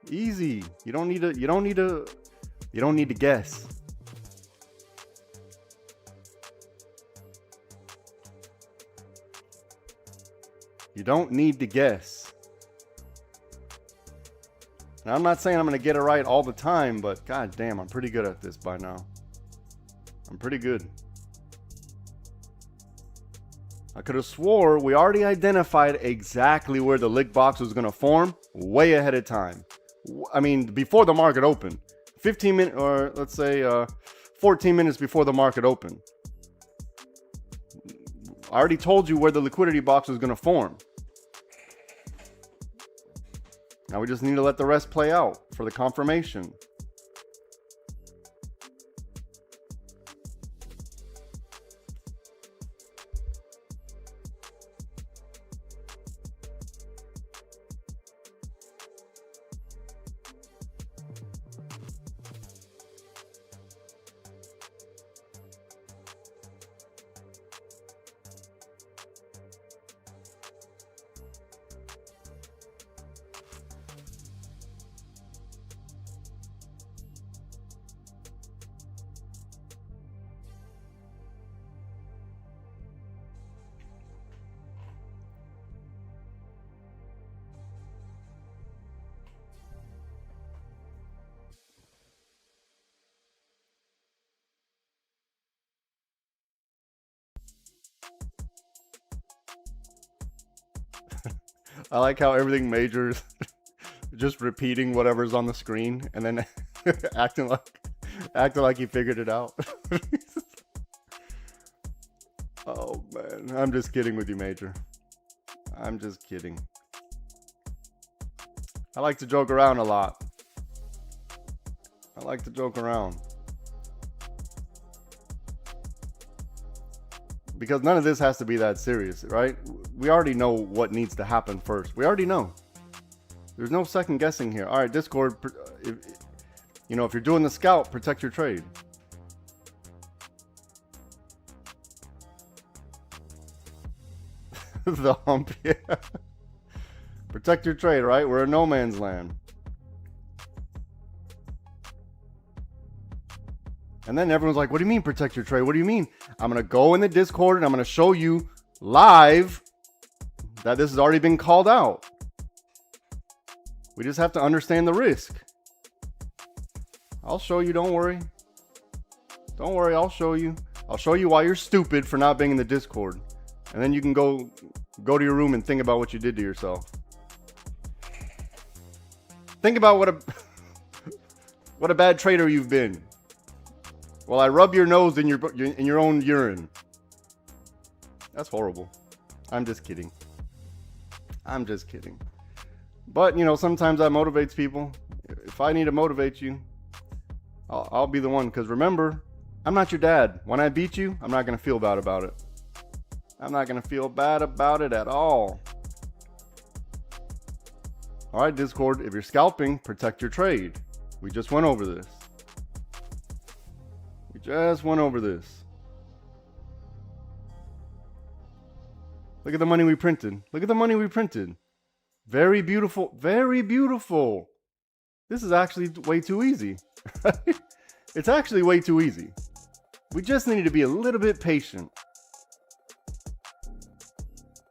Easy. You don't need to guess. You don't need to guess. Now, I'm not saying I'm going to get it right all the time, but god damn, I'm pretty good at this by now. I'm pretty good. I could have swore we already identified exactly where the lick box was going to form way ahead of time. I mean, before the market opened. 15 minutes, or let's say 14 minutes before the market opened. I already told you where the liquidity box was going to form. Now we just need to let the rest play out for the confirmation. I like how everything majors just repeating whatever's on the screen and then acting like he figured it out. Oh man, I'm just kidding with you, Major. I'm just kidding. I like to joke around a lot. I like to joke around. Because none of this has to be that serious, right? We already know what needs to happen first. We already know. There's no second guessing here. All right, Discord, if you're doing the scalp, protect your trade. The hump, yeah. Protect your trade, right? We're in no man's land. And then everyone's like, what do you mean protect your trade? What do you mean? I'm going to go in the Discord and I'm going to show you live that this has already been called out. We just have to understand the risk. I'll show you, don't worry. Don't worry, I'll show you. I'll show you why you're stupid for not being in the Discord. And then you can go to your room and think about what you did to yourself. Think about what a bad trader you've been. Well, I rub your nose in your own urine. That's horrible. I'm just kidding. I'm just kidding. But, sometimes that motivates people. If I need to motivate you, I'll be the one. Because remember, I'm not your dad. When I beat you, I'm not going to feel bad about it. I'm not going to feel bad about it at all. All right, Discord, if you're scalping, protect your trade. We just went over this. Just went over this. Look at the money we printed. Look at the money we printed. Very beautiful. Very beautiful. This is actually way too easy. It's actually way too easy. We just need to be a little bit patient.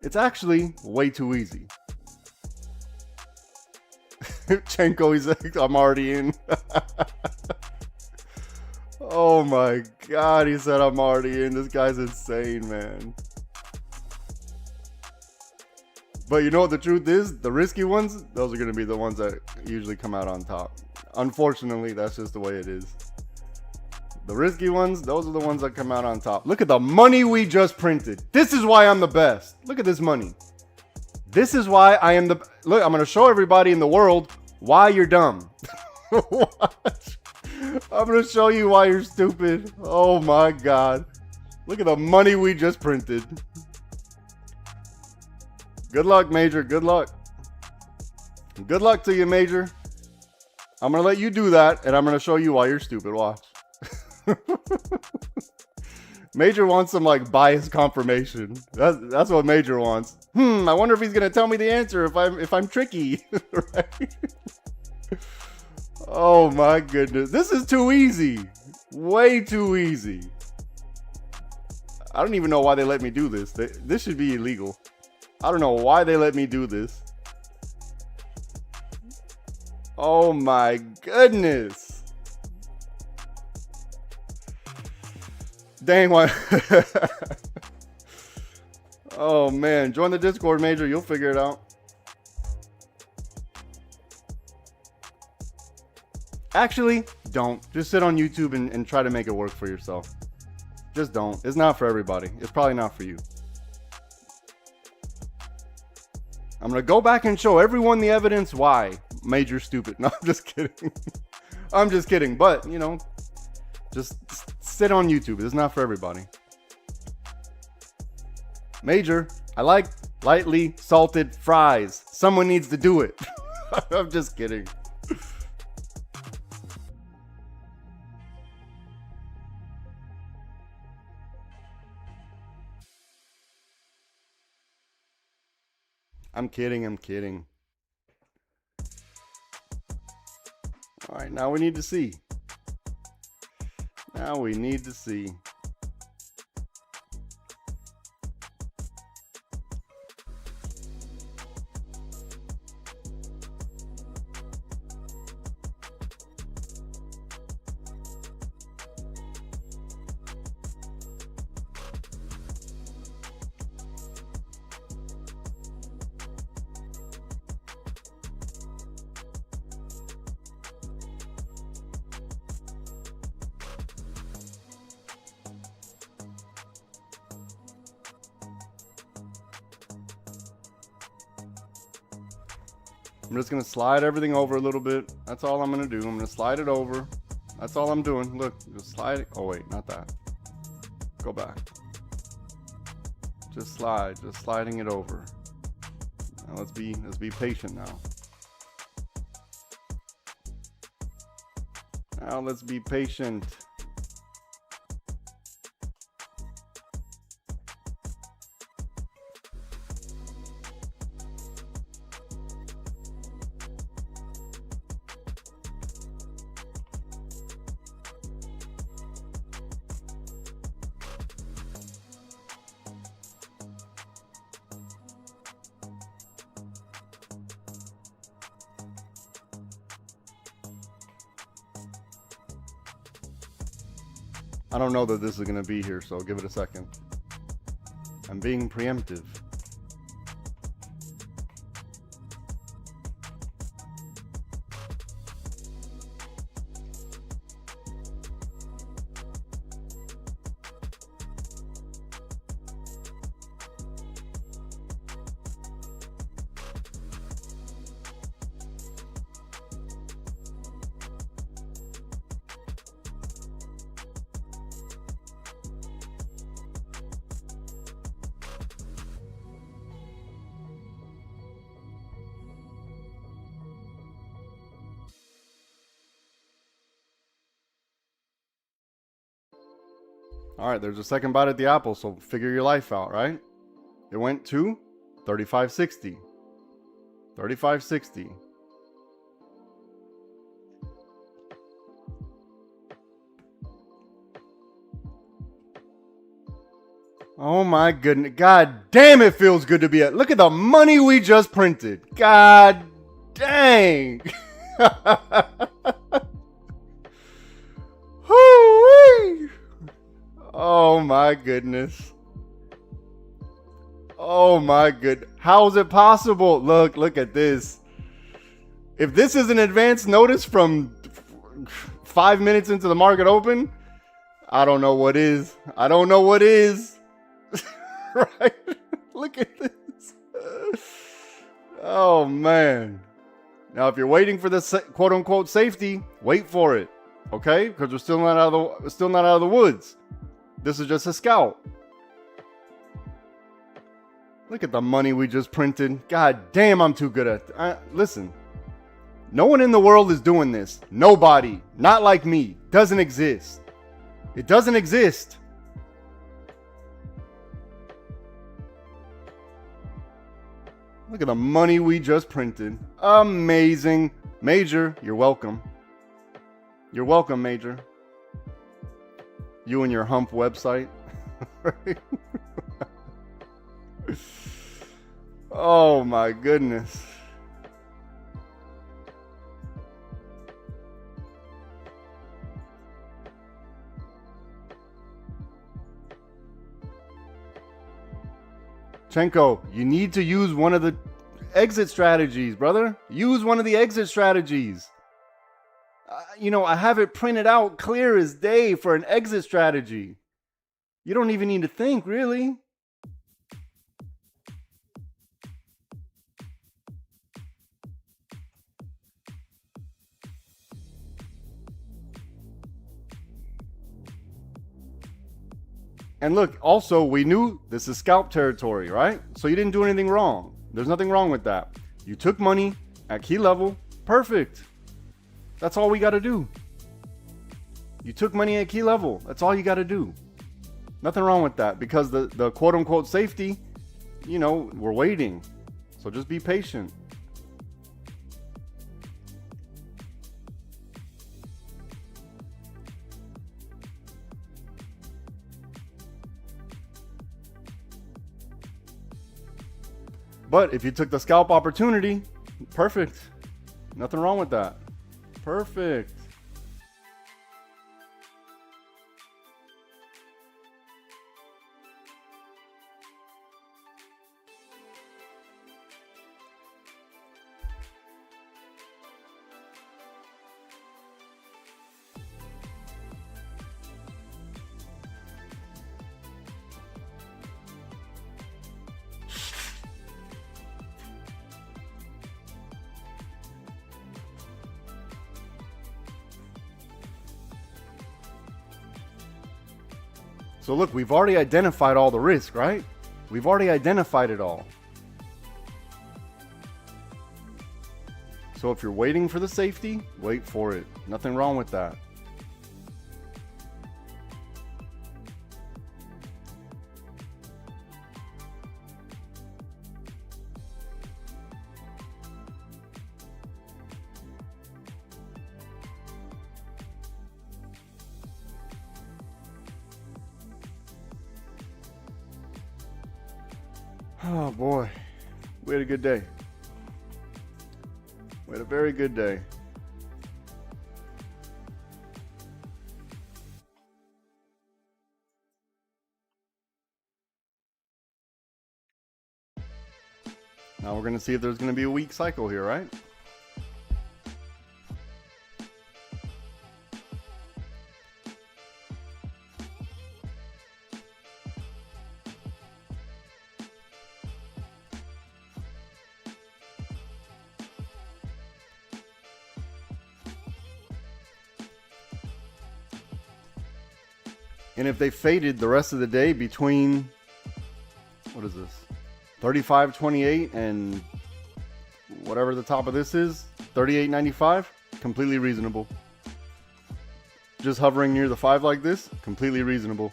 It's actually way too easy. Chenko, he's like, I'm already in. Oh my god, he said I'm already in. This guy's insane, man. But you know what the truth is? The risky ones, those are going to be the ones that usually come out on top. Unfortunately, that's just the way it is. The risky ones, those are the ones that come out on top. Look at the money we just printed. This is why I'm the best. Look at this money. This is why I am the... Look, I'm going to show everybody in the world why you're dumb. Watch. I'm going to show you why you're stupid. Oh my god. Look at the money we just printed. Good luck, Major. Good luck. Good luck to you, Major. I'm going to let you do that, and I'm going to show you why you're stupid. Watch. Major wants some, bias confirmation. That's what Major wants. I wonder if he's going to tell me the answer if I'm tricky. Right? Oh my goodness. This is too easy. Way too easy. I don't even know why they let me do this. This should be illegal. I don't know why they let me do this. Oh my goodness. Dang, why? Oh man, join the Discord, Major. You'll figure it out. Actually, don't. Just sit on YouTube and try to make it work for yourself. Just don't. It's not for everybody. It's probably not for you. I'm going to go back and show everyone the evidence why Major's stupid. No, I'm just kidding. I'm just kidding. But, you know, just sit on YouTube. It's not for everybody. Major, I like lightly salted fries. Someone needs to do it. I'm just kidding. I'm kidding. I'm kidding. All right, now we need to see. Now we need to see. I'm just going to slide everything over a little bit. That's all I'm going to do. I'm going to slide it over. That's all I'm doing. Look, just slide it. Oh, wait, not that. Go back. Just slide. Just sliding it over. Now let's be patient now. Now let's be patient. I don't know that this is going to be here, so give it a second. I'm being preemptive. All right, there's a second bite at the apple, so figure your life out, right? It went to 35.60. 35.60. Oh my goodness. God damn, it feels good to be at. Look at the money we just printed. God dang. Oh my goodness. Oh my good. How is it possible? Look at this. If this is an advance notice from 5 minutes into the market open, I don't know what is. I don't know what is. Right? Look at this. Oh man. Now, if you're waiting for the quote unquote safety, wait for it. Okay? Because we're still not out of the woods. This is just a scout. Look at the money we just printed. God damn, I'm too good at listen. No one in the world is doing this. Nobody. Not like me. Doesn't exist. It doesn't exist. Look at the money we just printed. Amazing. Major, you're welcome. You're welcome, Major. You and your hump website. Oh my goodness. Chenko, you need to use one of the exit strategies, brother. Use one of the exit strategies. I have it printed out clear as day for an exit strategy. You don't even need to think, really. And look, also, we knew this is scalp territory, right? So you didn't do anything wrong. There's nothing wrong with that. You took money at key level. Perfect. That's all we got to do. You took money at key level. That's all you got to do. Nothing wrong with that, because the quote unquote safety, we're waiting. So just be patient. But if you took the scalp opportunity, perfect. Nothing wrong with that. Perfect. So look, we've already identified all the risk, right? We've already identified it all. So if you're waiting for the safety, wait for it. Nothing wrong with that. Oh boy, we had a good day. We had a very good day. Now we're going to see if there's going to be a weak cycle here, right? And if they faded the rest of the day between, what is this, 35.28 and whatever the top of this is, 38.95, completely reasonable. Just hovering near the 5 like this, completely reasonable.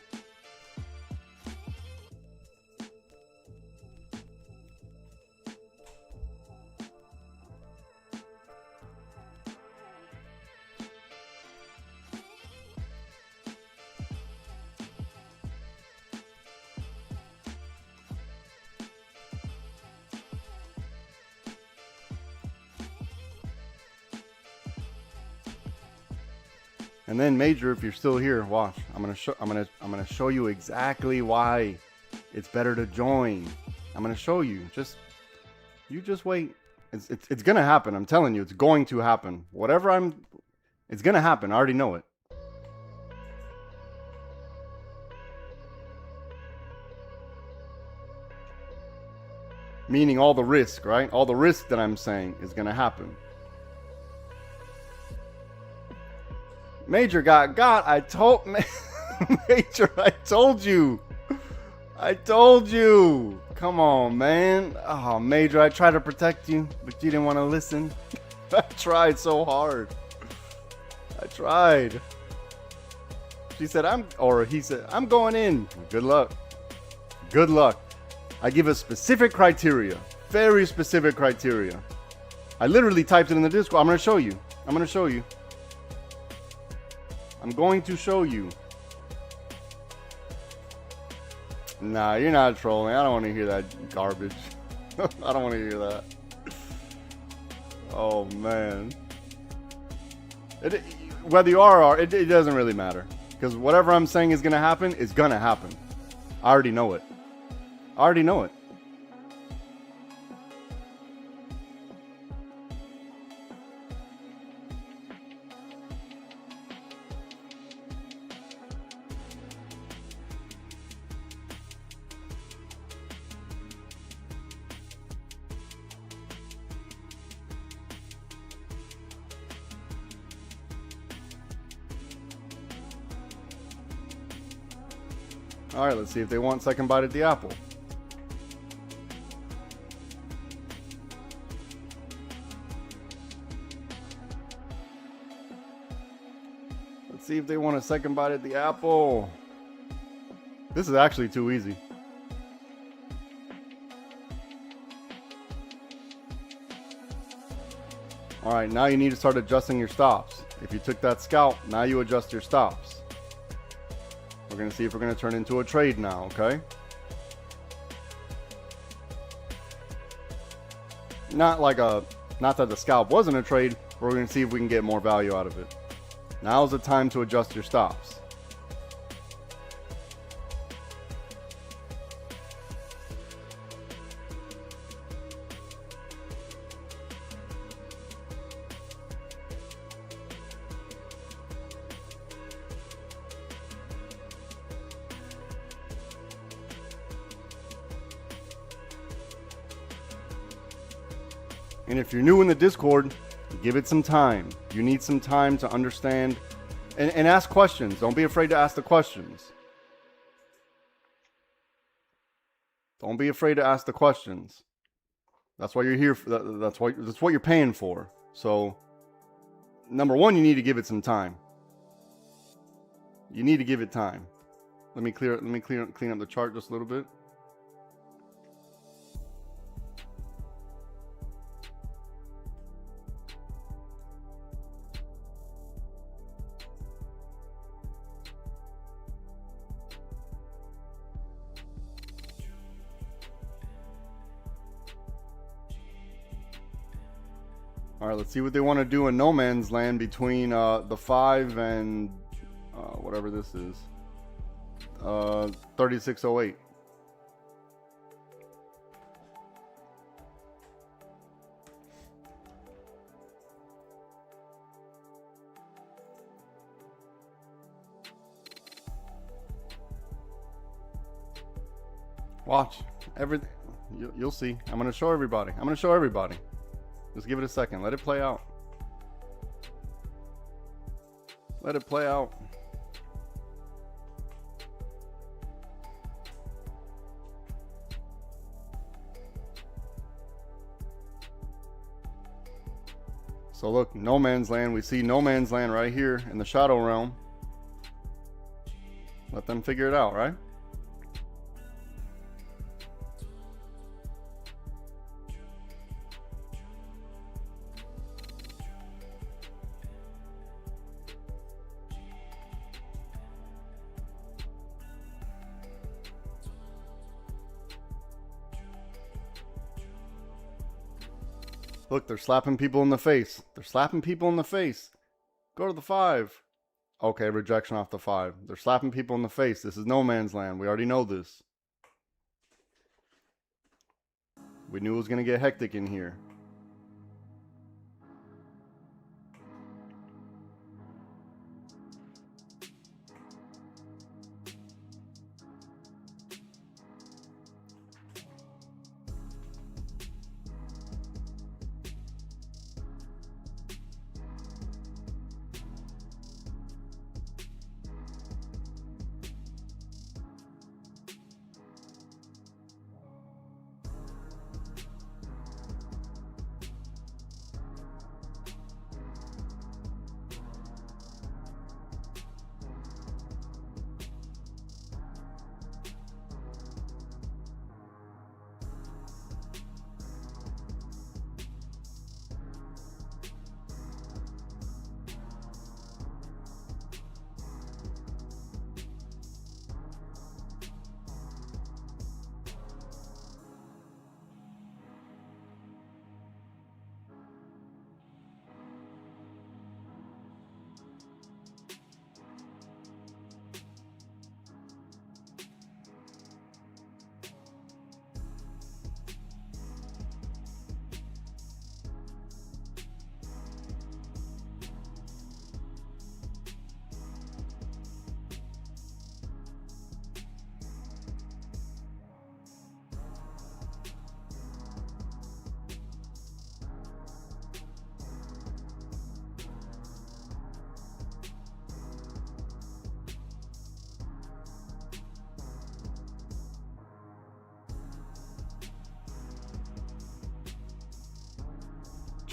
And then Major, if you're still here, watch. I'm gonna show you exactly why it's better to join. I'm gonna show you. You just wait. It's gonna happen. I'm telling you, it's going to happen. It's gonna happen. I already know it. Meaning all the risk, right? All the risk that I'm saying is gonna happen. Major got. I told Major, I told you. Come on, man. Oh, Major, I tried to protect you, but you didn't want to listen. I tried so hard. I tried. He said, I'm going in. Good luck. Good luck. I give a specific criteria, very specific criteria. I literally typed it in the Discord. I'm going to show you. I'm going to show you. I'm going to show you. Nah, you're not trolling. I don't want to hear that garbage. I don't want to hear that. Oh, man. Whether you are or it doesn't really matter. Because whatever I'm saying is going to happen, is going to happen. I already know it. I already know it. All right, let's see if they want second bite at the apple. Let's see if they want a second bite at the apple. This is actually too easy. All right, now you need to start adjusting your stops. If you took that scalp, now you adjust your stops. We're going to see if we're going to turn into a trade now, okay? Not that the scalp wasn't a trade, but we're going to see if we can get more value out of it. Now's the time to adjust your stops. And if you're new in the Discord, give it some time. You need some time to understand and ask questions. Don't be afraid to ask the questions. Don't be afraid to ask the questions. That's why you're here. That's what you're paying for. So, number one, you need to give it some time. You need to give it time. Let me clean up the chart just a little bit. All right, let's see what they want to do in no man's land between the 5 and whatever this is, 3608. Watch everything. You'll see. I'm going to show everybody. I'm going to show everybody. Just give it a second. Let it play out. Let it play out. So look, no man's land. We see no man's land right here in the shadow realm. Let them figure it out, right? Look, they're slapping people in the face. They're slapping people in the face. Go to the 5. Okay, rejection off the 5. They're slapping people in the face. This is no man's land. We already know this. We knew it was going to get hectic in here.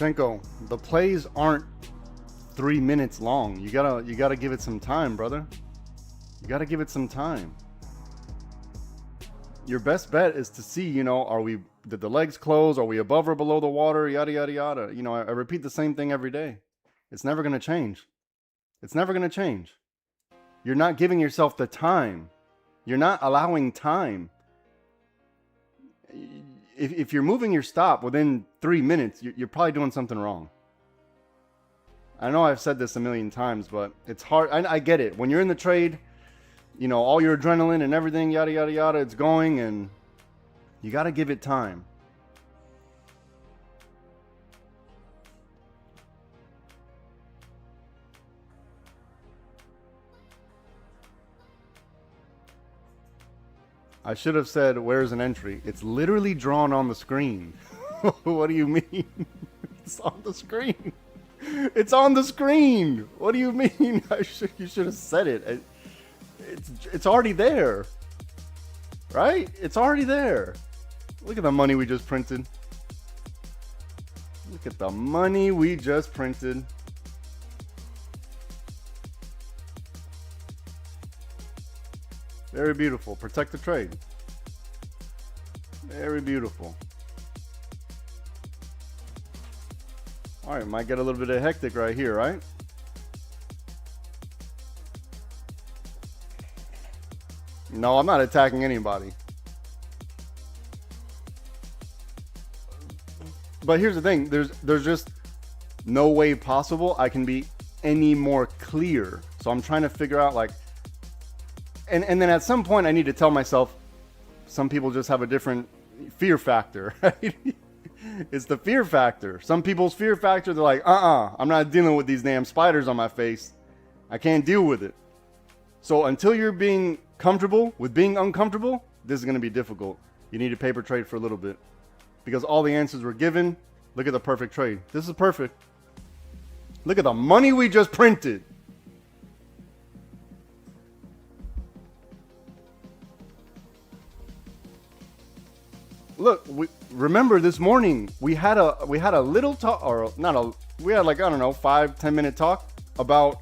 Chenko, the plays aren't 3 minutes long. You gotta give it some time, brother. You gotta give it some time. Your best bet is to see, did the legs close? Are we above or below the water? Yada, yada, yada. I repeat the same thing every day. It's never going to change. It's never going to change. You're not giving yourself the time. You're not allowing time. If you're moving your stop within 3 minutes, you're probably doing something wrong. I know I've said this a million times, but it's hard. I get it. When you're in the trade, all your adrenaline and everything, yada, yada, yada, it's going, and you got to give it time. I should have said, where's an entry? It's literally drawn on the screen. What do you mean? It's on the screen. It's on the screen. What do you mean? You should have said it. It's already there. Right? It's already there. Look at the money we just printed. Look at the money we just printed. Very beautiful. Protect the trade. Very beautiful. All right, might get a little bit of hectic right here, right? No, I'm not attacking anybody. But here's the thing, there's just no way possible I can be any more clear. So I'm trying to figure out and then at some point I need to tell myself some people just have a different fear factor, right? It's the fear factor. Some people's fear factor, they're like, I'm not dealing with these damn spiders on my face. I can't deal with it. So until you're being comfortable with being uncomfortable, this is going to be difficult. You need a paper trade for a little bit because all the answers were given. Look at the perfect trade. This is perfect. Look at the money we just printed. Look, remember this morning we had a little talk, or not a, we had 5-10 minute talk about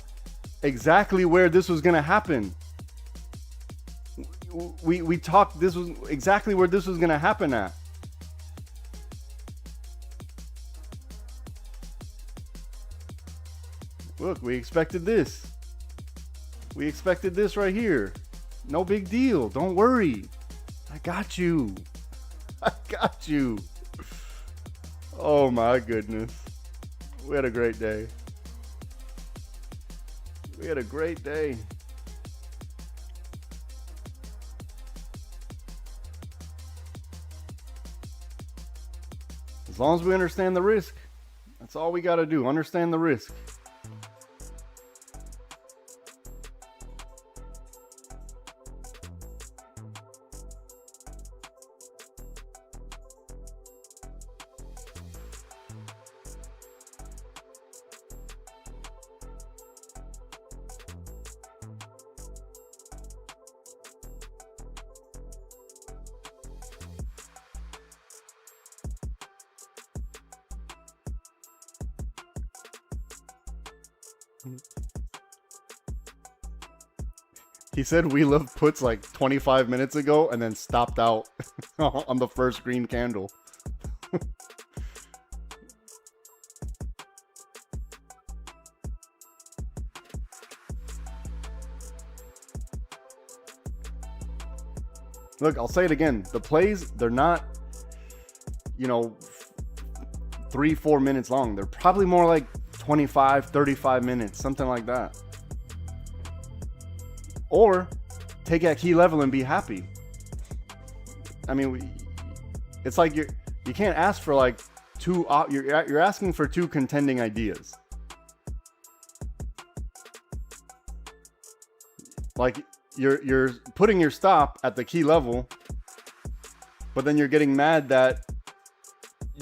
exactly where this was going to happen. We talked, this was exactly where this was going to happen at. Look, we expected this. We expected this right here. No big deal. Don't worry. I got you. I got you. Oh my goodness. We had a great day. We had a great day. As long as we understand the risk, that's all we got to do. Understand the risk. He said we love puts 25 minutes ago and then stopped out on the first green candle. Look, I'll say it again. The plays, they're not, 3-4 minutes long. They're probably more like 25, 35 minutes, something like that. Or take at key level and be happy. I mean, it's like you can't ask for two. You're asking for two contending ideas. You're putting your stop at the key level, but then you're getting mad that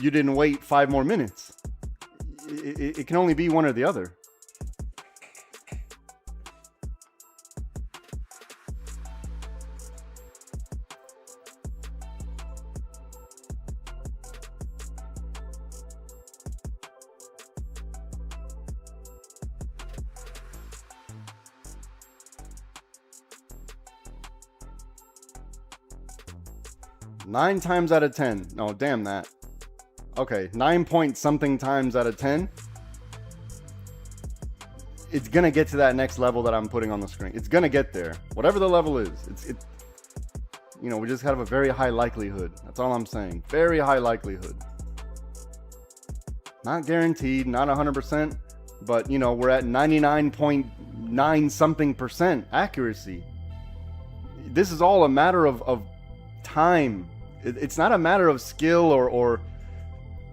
you didn't wait 5 more minutes. It can only be one or the other. 9 times out of 10. No, damn that. Okay, 9 point something times out of 10. It's gonna get to that next level that I'm putting on the screen. It's gonna get there, whatever the level is. You know, we just have a very high likelihood. That's all I'm saying. Very high likelihood. Not guaranteed, not 100%, but you know, we're at 99.9 something percent accuracy. This is all a matter of time. It's not a matter of skill or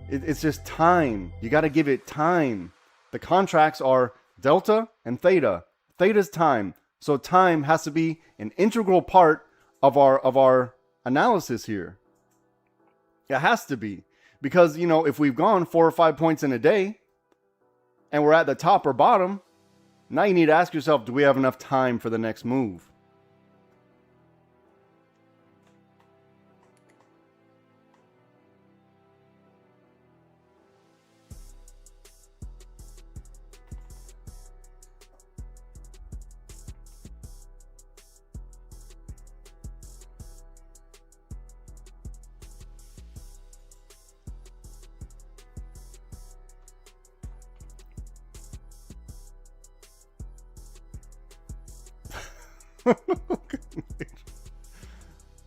it's just time. You got to give it time. The contracts are delta and theta. Theta's time. So time has to be an integral part of our analysis here. It has to be. Because, you know, if we've gone 4 or 5 points in a day and we're at the top or bottom, now you need to ask yourself, do we have enough time for the next move?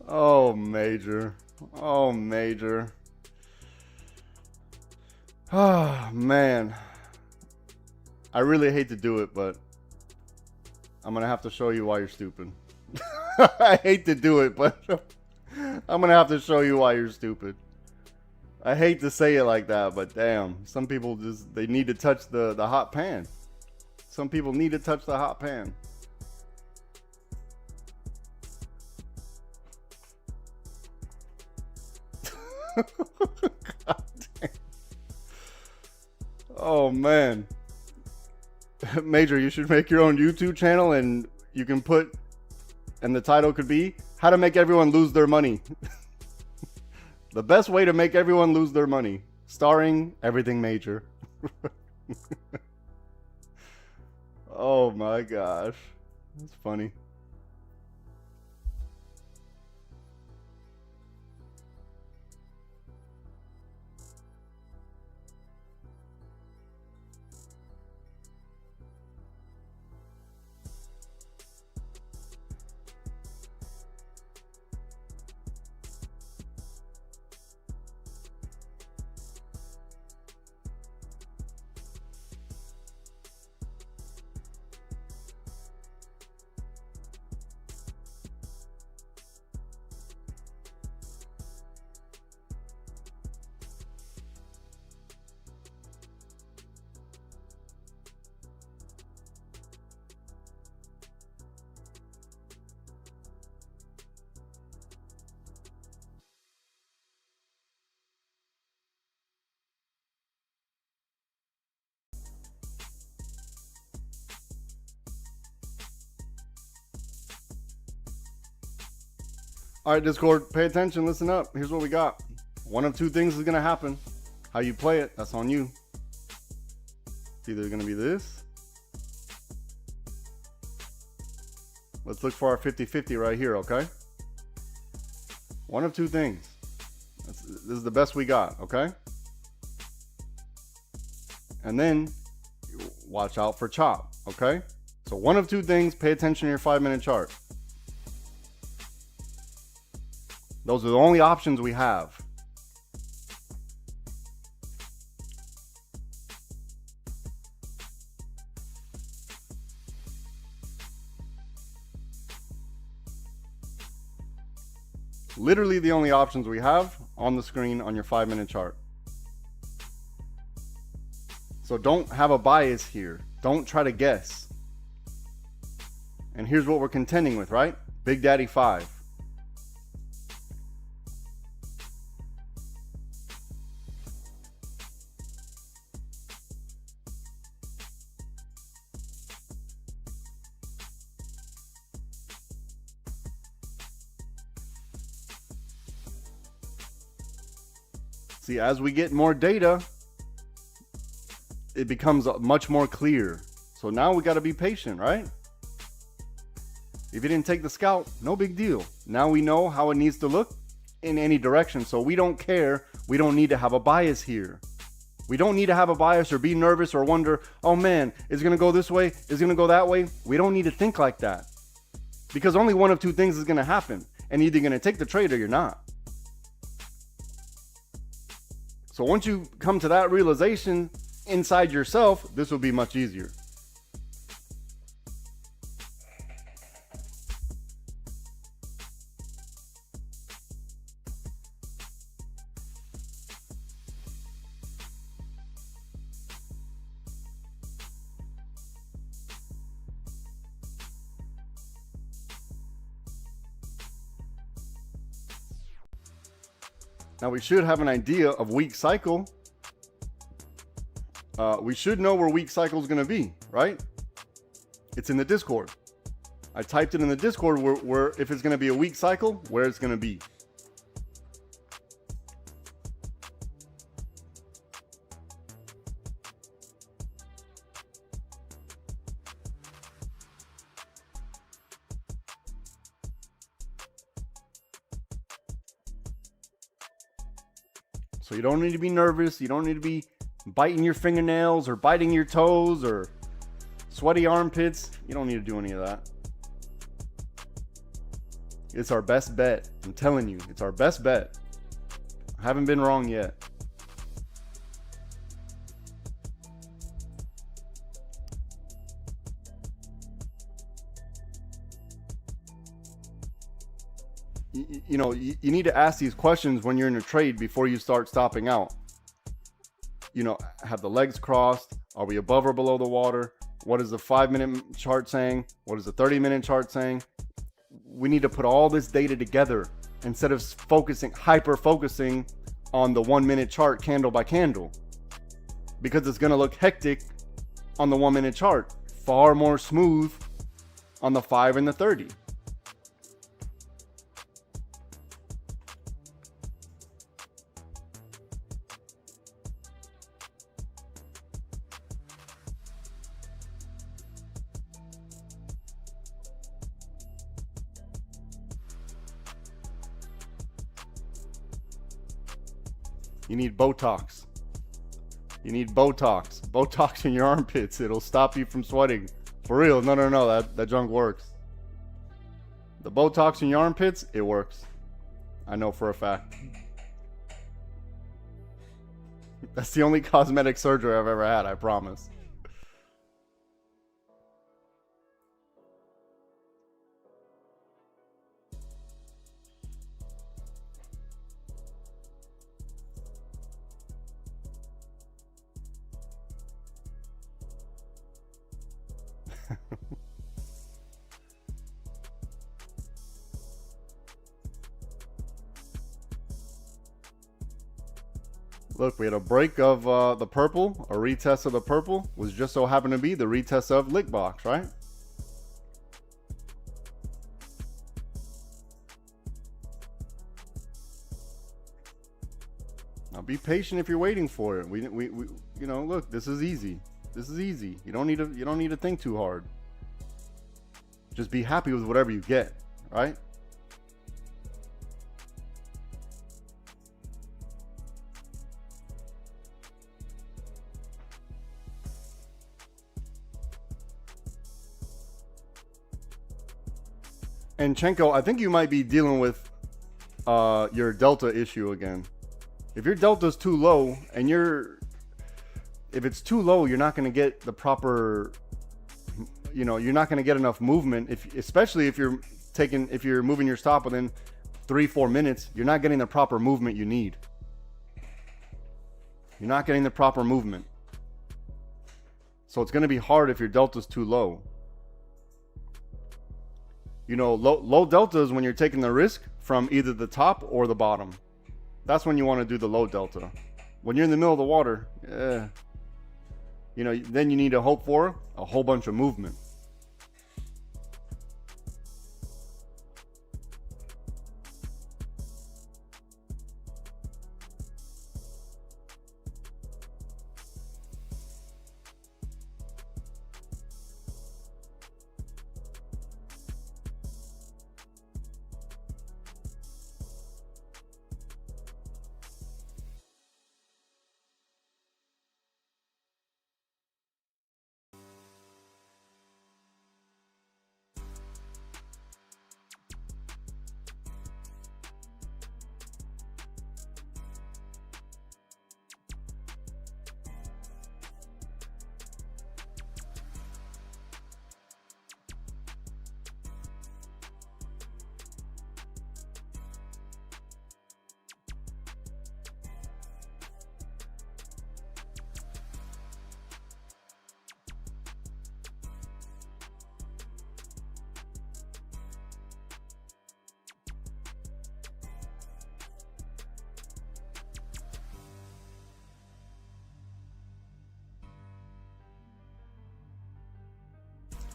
Oh, major. Oh, major. Oh, man. I really hate to do it, but I'm going to have to show you why you're stupid. I hate to do it, but I'm going to have to show you why you're stupid. I hate to say it like that, but damn. Some people just, they need to touch the hot pan. Some people need to touch the hot pan. God damn. Oh man. Major, you should make your own YouTube channel and you can put, and the title could be how to make everyone lose their money. The best way to make everyone lose their money, starring Everything Major. Oh my gosh. That's funny. All right, Discord, pay attention, listen up. Here's what we got. One of two things is going to happen. How you play it, that's on you. It's either going to be this. Let's look for our 50-50 right here, okay? One of two things. This is the best we got, okay? And then watch out for chop, okay? So one of two things, pay attention to your 5-minute chart. Those are the only options we have. Literally the only options we have on the screen on your 5-minute chart. So don't have a bias here. Don't try to guess. And here's what we're contending with, right? Big Daddy 5. See, as we get more data, it becomes much more clear. So now we got to be patient, right? If you didn't take the scalp, no big deal. Now we know how it needs to look. in any direction. So we don't care. We don't need to have a bias here. We don't need to have a bias or be nervous or wonder, oh man, is it going to go this way? Is it going to go that way? We don't need to think like that, because only one of two things is going to happen, and either you're going to take the trade or you're not. So once you come to that realization inside yourself, this will be much easier. Now we should have an idea of week cycle. We should know where week cycle is going to be, right? It's in the Discord. I typed it in the Discord where if it's going to be a week cycle, where it's going to be. So you don't need to be nervous. You don't need to be biting your fingernails or biting your toes or sweaty armpits. You don't need to do any of that. It's our best bet. I'm telling you, it's our best bet. I haven't been wrong yet. You know, you need to ask these questions when you're in a trade before you start stopping out. You know, have the legs crossed? Are we above or below the water? What is the 5-minute chart saying? What is the 30-minute chart saying? We need to put all this data together instead of hyper focusing on the 1-minute chart candle by candle, because it's going to look hectic on the 1-minute chart, far more smooth on the 5 and the 30. You need Botox. You need Botox. Botox in your armpits. It'll stop you from sweating. For real. No. That junk works. The Botox in your armpits, it works. I know for a fact. That's the only cosmetic surgery I've ever had, I promise. Look, we had a break of the purple. A retest of the purple was just so happened to be the retest of lick box, right? Now be patient if you're waiting for it. We you know, look, this is easy. This is easy. You don't need to think too hard. Just be happy with whatever you get, right? And Chenko, I think you might be dealing with your delta issue again. If your delta is too low, and if it's too low, you're not going to get the proper, you know, you're not going to get enough movement. Especially if you're moving your stop within 3-4 minutes, you're not getting the proper movement you need. You're not getting the proper movement. So it's going to be hard if your delta's too low. You know, low delta is when you're taking the risk from either the top or the bottom. That's when you want to do the low delta. When you're in the middle of the water, you know, then you need to hope for a whole bunch of movement.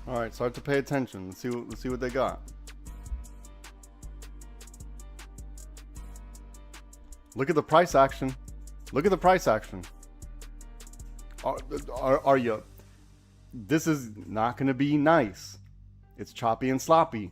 All right, start to pay attention. Let's see what they got. Look at the price action. Look at the price action. Are you? This is not going to be nice. It's choppy and sloppy.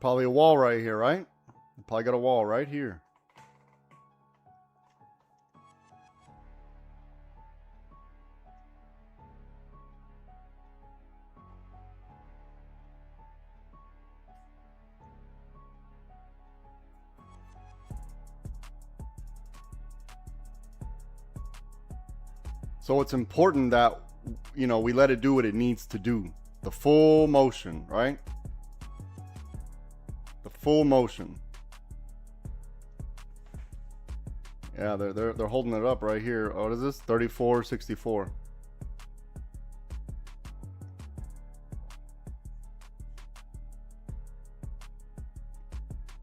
Probably a wall right here, right? Probably got a wall right here. So it's important that, you know, we let it do what it needs to do. The full motion, right? The full motion. Yeah, they're holding it up right here. Oh, what is this? 34.64.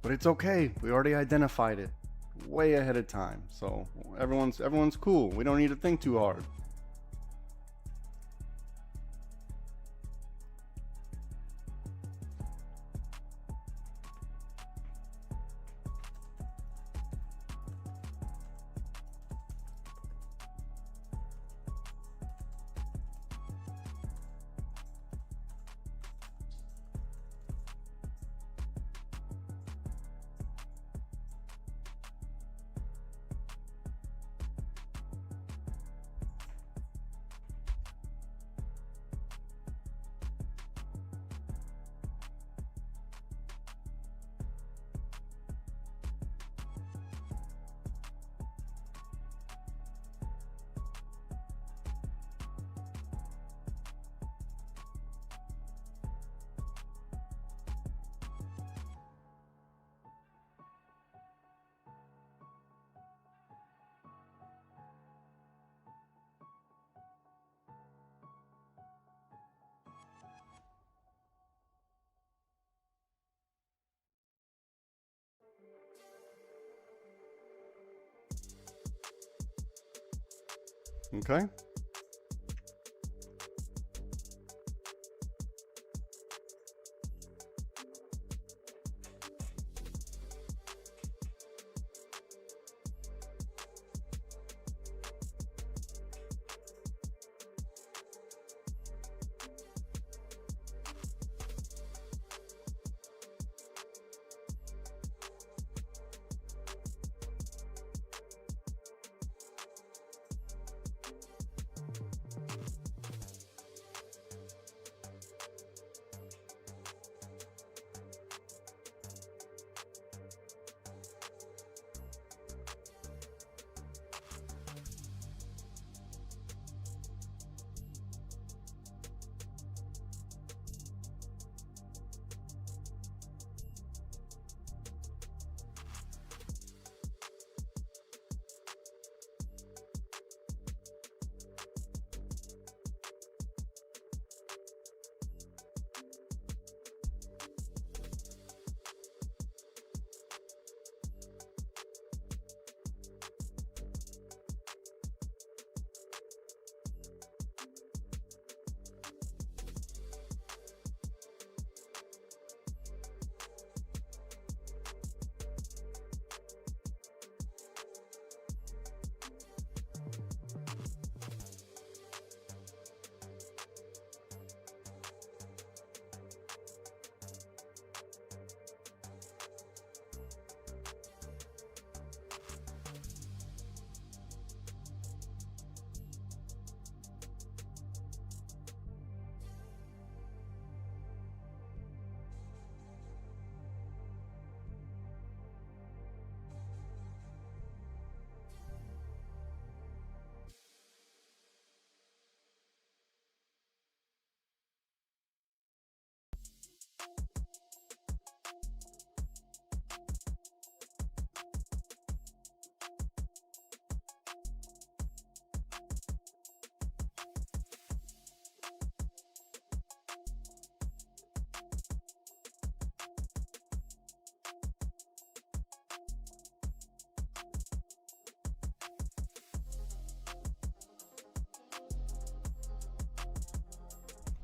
But it's okay. We already identified it way ahead of time. So everyone's cool. We don't need to think too hard. Okay.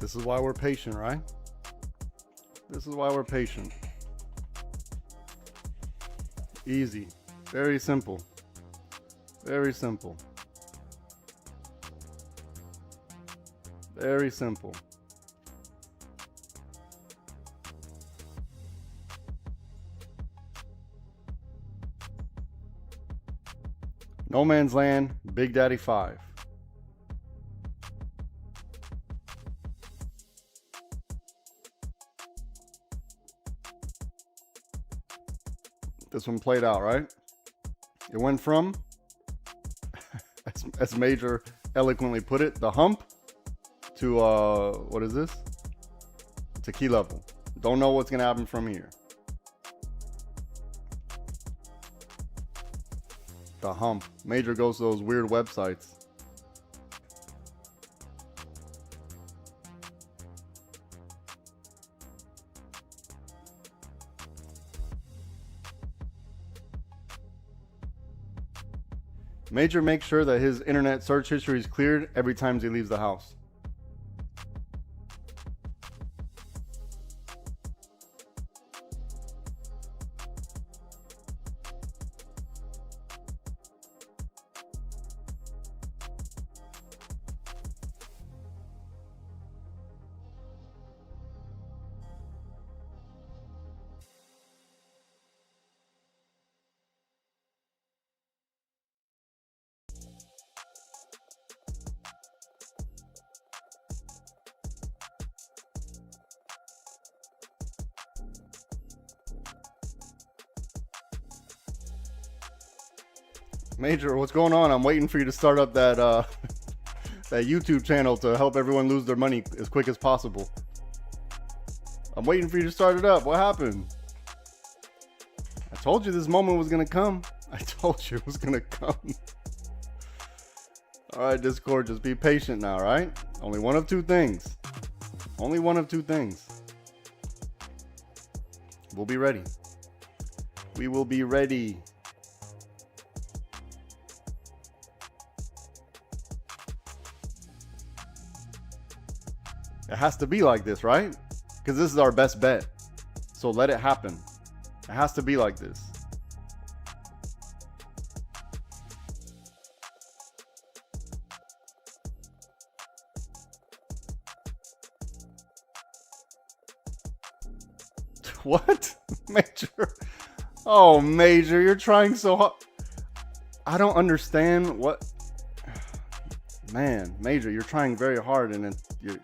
This is why we're patient, right? This is why we're patient. Easy. Very simple. Very simple. Very simple. No Man's Land, Big Daddy 5. This one played out, right? It went from, as Major eloquently put it, the hump to, what is this? To key level. Don't know what's going to happen from here. The hump. Major goes to those weird websites. Major makes sure that his internet search history is cleared every time he leaves the house. Major, what's going on? I'm waiting for you to start up that that YouTube channel to help everyone lose their money as quick as possible. I'm waiting for you to start it up. What happened? I told you this moment was gonna come. I told you it was gonna come. All right, Discord, just be patient now, right? Only one of two things. Only one of two things. We'll be ready. We will be ready. It has to be like this, right? Because this is our best bet. So let it happen. It has to be like this. What? Major? Oh, Major, you're trying so hard. I don't understand what. Man, Major, you're trying very hard, and you're.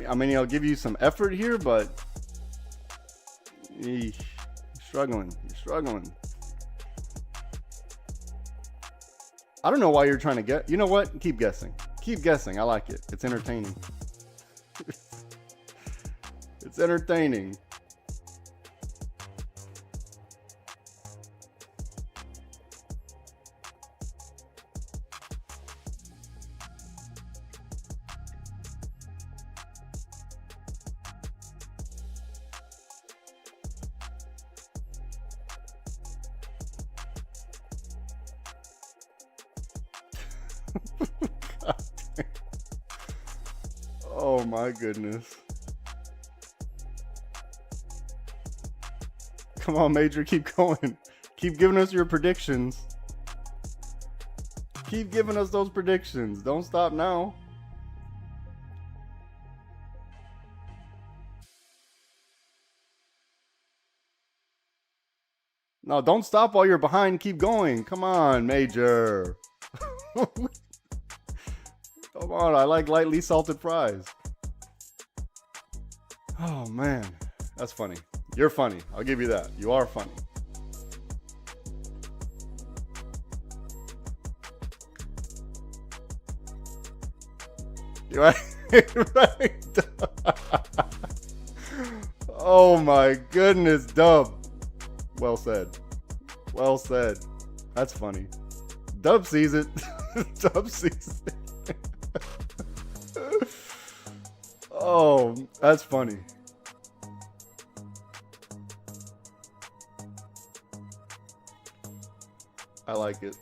I mean, I'll give you some effort here, but you're struggling. You're struggling. I don't know why you're trying to get. You know what? Keep guessing. Keep guessing. I like it. It's entertaining. It's entertaining. Oh my goodness. Come on, Major, keep going. Keep giving us your predictions. Keep giving us those predictions. Don't stop now. No, don't stop while you're behind. Keep going. Come on, Major. Come on, I like lightly salted fries. Oh, man. That's funny. You're funny. I'll give you that. You are funny. You're right. Right. Oh, my goodness, Dub. Well said. Well said. That's funny. Dub sees it. Dub sees it. Oh, that's funny. I like it.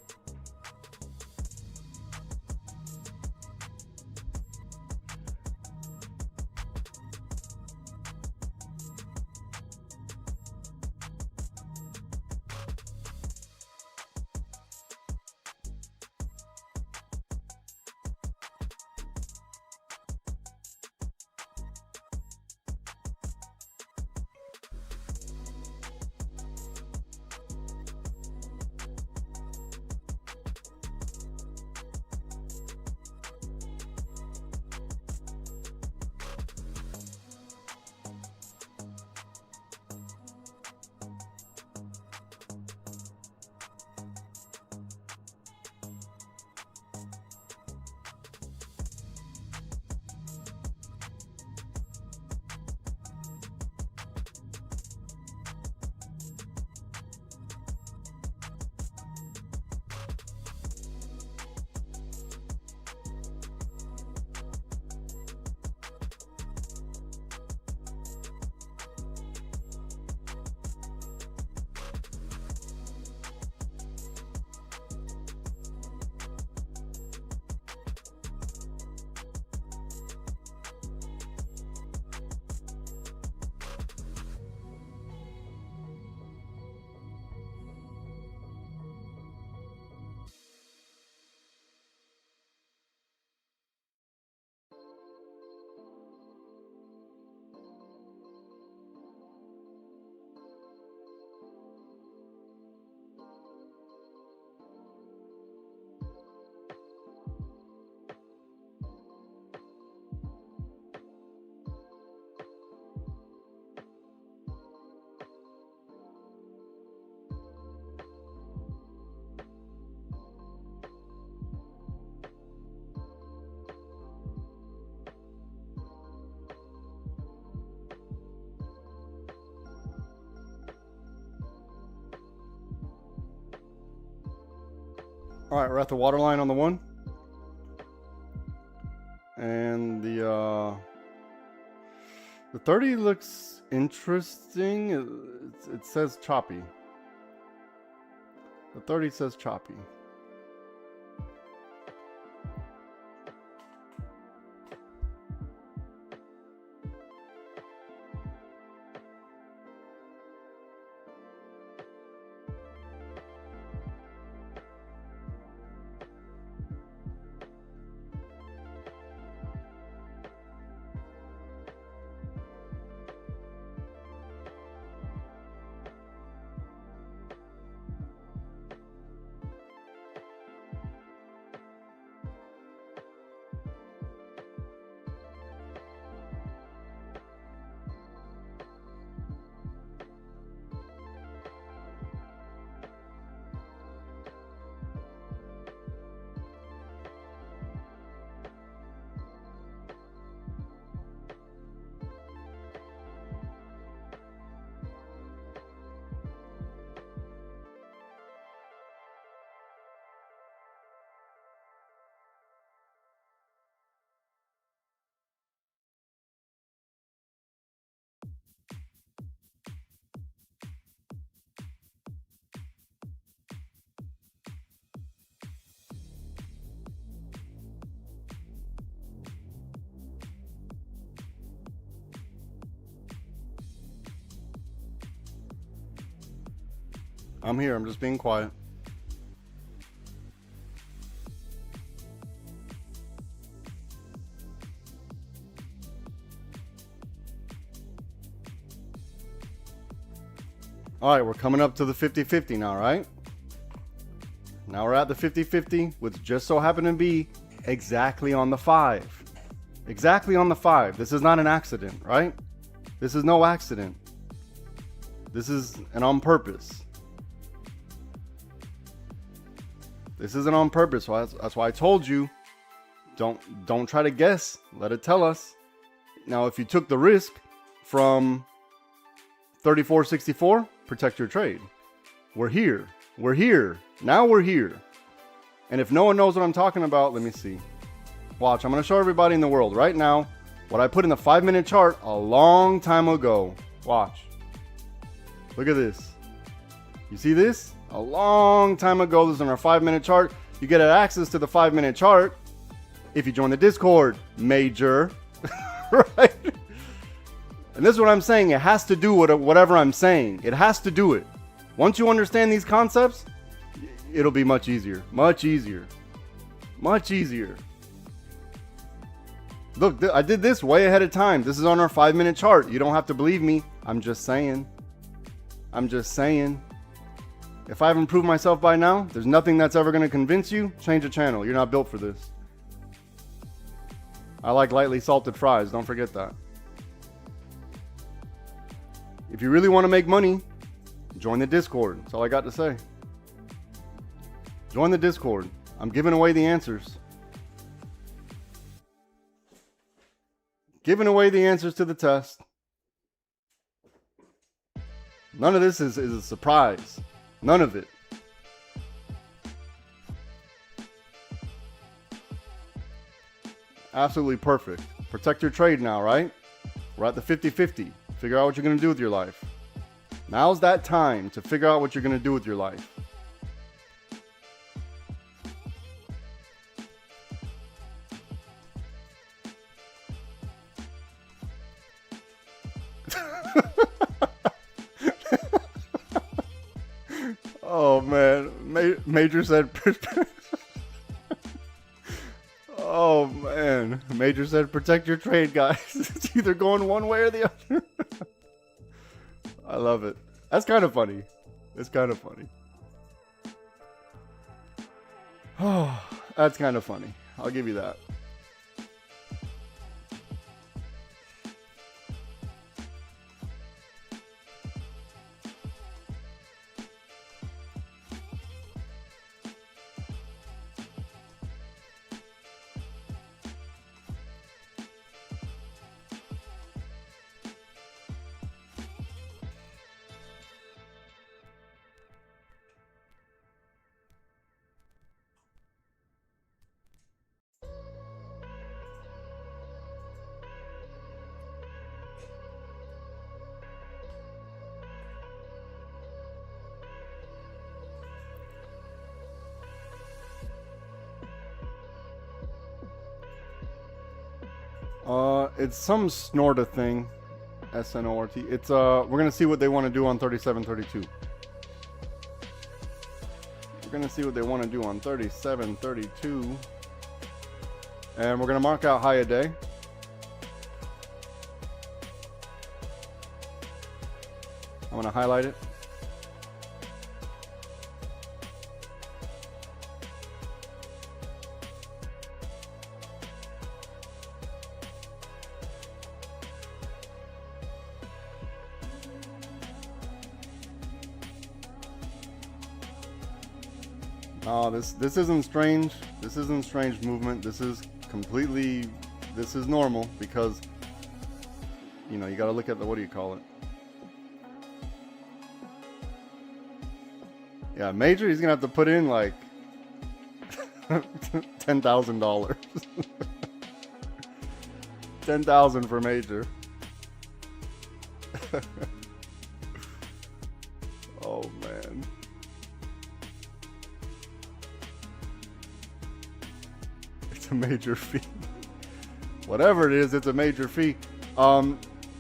All right, we're at the water line on the 1. And the 30 looks interesting. It says choppy. The 30 says choppy. I'm here. I'm just being quiet. All right, we're coming up to the 50-50 now, right? Now we're at the 50-50, which just so happened to be exactly on the 5. Exactly on the 5. This is not an accident, right? This is no accident. This is an on purpose. This isn't on purpose. So that's why I told you, don't try to guess. Let it tell us. Now, if you took the risk from 34.64, protect your trade. We're here. We're here. Now we're here. And if no one knows what I'm talking about, let me see. Watch, I'm going to show everybody in the world right now what I put in the 5-minute chart a long time ago. Watch. Look at this. You see this? A long time ago, this is on our 5-minute chart. You get access to the 5-minute chart if you join the Discord, Major. Right? And this is what I'm saying. It has to do with whatever I'm saying. It has to do it. Once you understand these concepts, it'll be much easier. Much easier. Much easier. Look, I did this way ahead of time. This is on our 5-minute chart. You don't have to believe me. I'm just saying. I'm just saying. If I haven't proved myself by now, there's nothing that's ever going to convince you. Change the channel. You're not built for this. I like lightly salted fries. Don't forget that. If you really want to make money, join the Discord. That's all I got to say. Join the Discord. I'm giving away the answers. Giving away the answers to the test. None of this is a surprise. None of it. Absolutely perfect. Protect your trade now, right? We're at the 50-50. Figure out what you're going to do with your life. Now's that time to figure out what you're going to do with your life. Oh man, Major said. Oh man, Major said protect your trade, guys. It's either going one way or the other. I love it. That's kind of funny. It's kind of funny. Oh, that's kind of funny. I'll give you that. It's some snorta thing. SNORT. It's we're gonna see what they want to do on 3732. We're gonna see what they want to do on 3732. And we're gonna mark out high a day. I'm gonna highlight it. Oh, this isn't strange. This isn't strange movement. This is completely, this is normal because, you know, you got to look at the, what do you call it? Yeah, major, he's going to have to put in like $10,000. 10,000 for major. Oh, man. It's a major fee. Whatever it is, it's a major fee.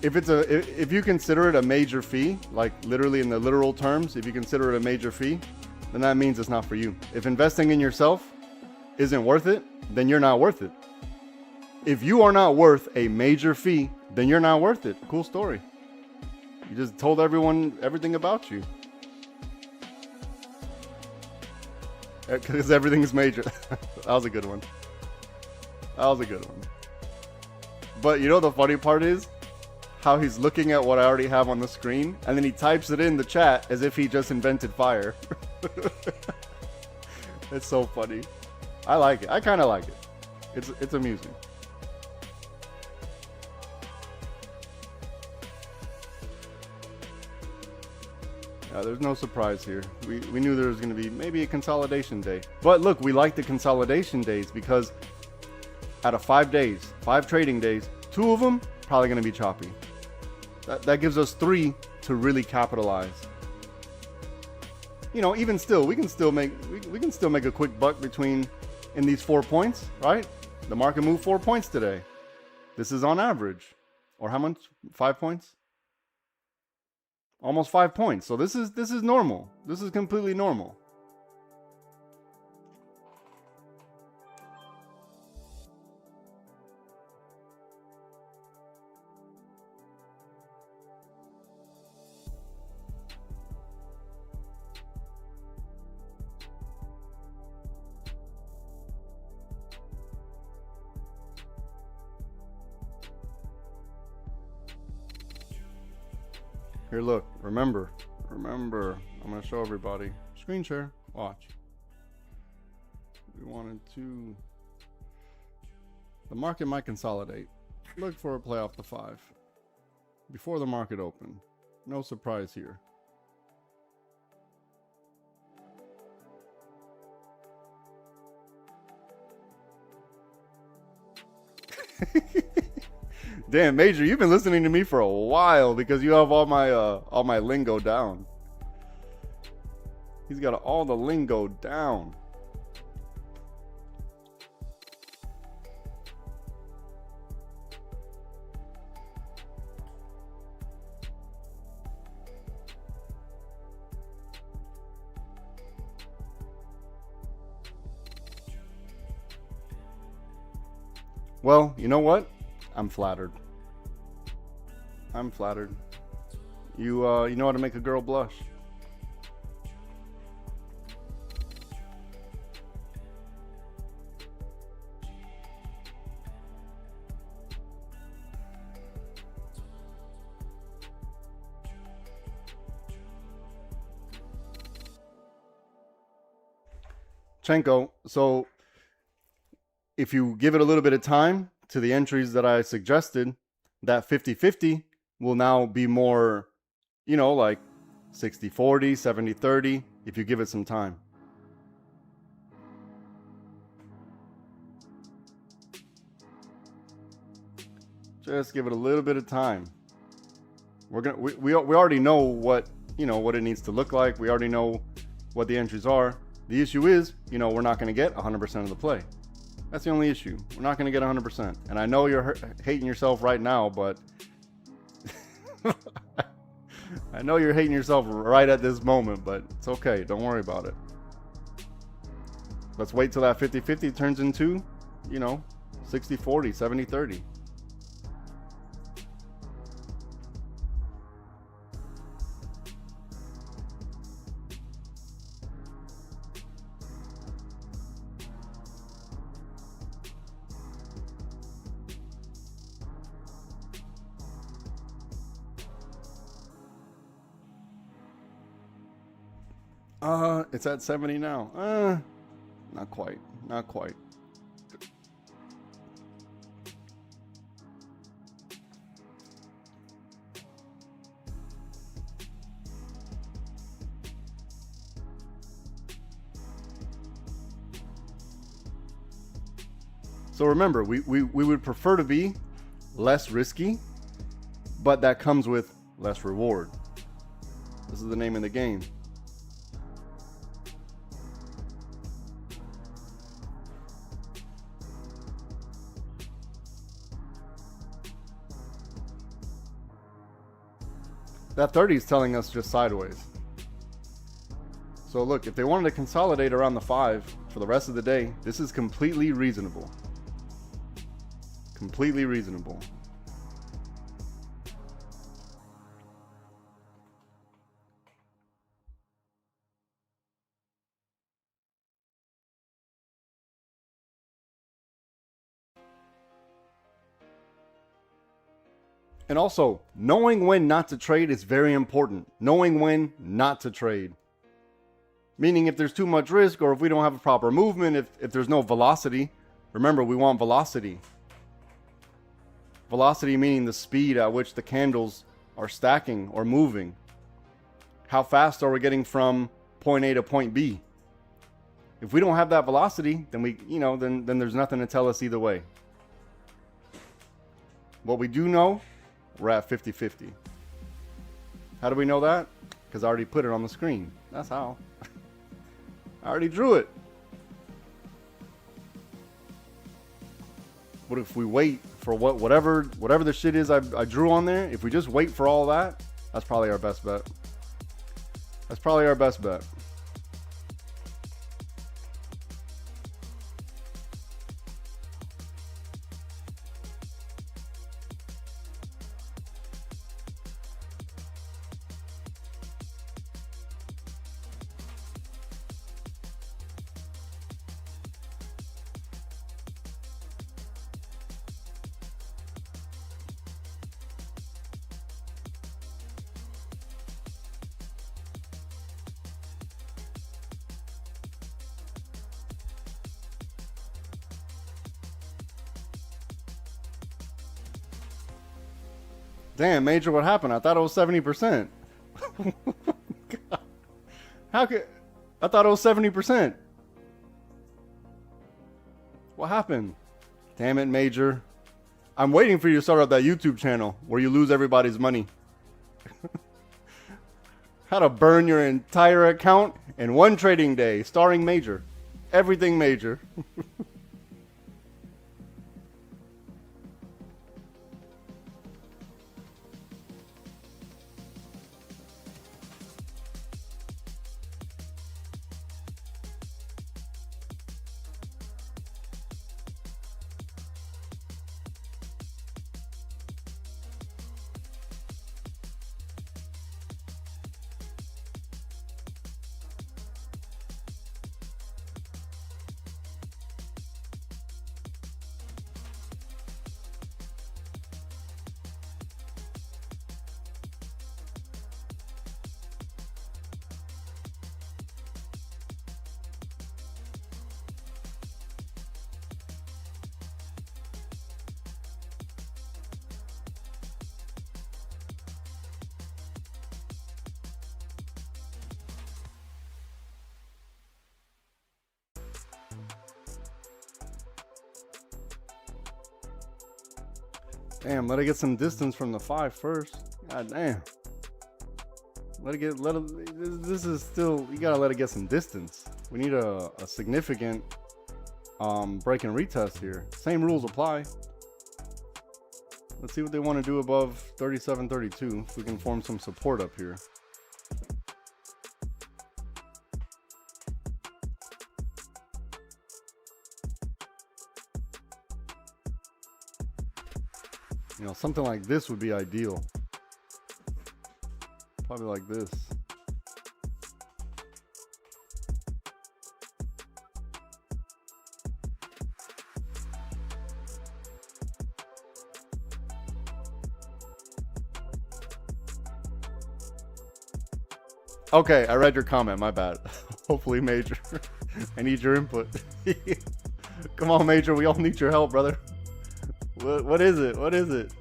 If you consider it a major fee, like literally in the literal terms, if you consider it a major fee, then that means it's not for you. If investing in yourself isn't worth it, then you're not worth it. If you are not worth a major fee, then you're not worth it. Cool story. You just told everyone everything about you. Because everything's major. That was a good one. That was a good one. But you know the funny part is how he's looking at what I already have on the screen and then he types it in the chat as if he just invented fire. It's so funny. I like it. I kind of like it. It's amusing. There's no surprise here. We knew there was going to be maybe a consolidation day. But look, we like the consolidation days because out of 5 days, 5 trading days, 2 of them probably going to be choppy. That gives us 3 to really capitalize. You know, even still, we can still make a quick buck between in these 4 points, right? The market moved 4 points today. This is on average. Or how much? 5 points? Almost 5 points. So this is normal. This is completely normal. Here, look, remember, I'm going to show everybody. Screen share, watch. We wanted to, the market might consolidate. Look for a play off the 5 before the market opened. No surprise here. Damn, Major, you've been listening to me for a while because you have all my lingo down. He's got all the lingo down. Well, you know what? I'm flattered. I'm flattered. You know how to make a girl blush. Chenko, so if you give it a little bit of time to the entries that I suggested, that 50-50 will now be more, you know, like 60-40, 70-30, if you give it some time. Just give it a little bit of time. We already know what, you know, what it needs to look like. We already know what the entries are. The issue is, you know, we're not going to get 100% of the play. That's the only issue. We're not going to get 100%. And I know you're hating yourself right now, but I know you're hating yourself right at this moment, but it's okay. Don't worry about it. Let's wait till that 50-50 turns into, you know, 60-40, 70-30. It's at 70 now. Not quite. Not quite. So remember, we would prefer to be less risky, but that comes with less reward. This is the name of the game. That 30 is telling us just sideways. So look, if they wanted to consolidate around the 5 for the rest of the day, this is completely reasonable. Completely reasonable. And also, knowing when not to trade is very important. Knowing when not to trade. Meaning if there's too much risk, or if we don't have a proper movement, if there's no velocity. Remember, we want velocity. Velocity meaning the speed at which the candles are stacking or moving. How fast are we getting from point A to point B? If we don't have that velocity, then then there's nothing to tell us either way. What we do know, we're at 50-50. How do we know that? Because I already put it on the screen. That's how. I already drew it. What if we wait for whatever the shit is I drew on there? If we just wait for all that, that's probably our best bet. That's probably our best bet. Damn, Major, what happened? I thought it was 70%. How could... I thought it was 70%. What happened? Damn it, Major. I'm waiting for you to start up that YouTube channel where you lose everybody's money. How to burn your entire account in one trading day, starring Major. Everything Major. Damn, let it get some distance from the 5 first. God damn. This is still, you gotta let it get some distance. We need a significant break and retest here. Same rules apply. Let's see what they want to do above 37.32. If we can form some support up here. You know, something like this would be ideal. Probably like this. Okay, I read your comment, my bad. Hopefully, Major. I need your input. Come on, Major, we all need your help, brother. What is it? What is it?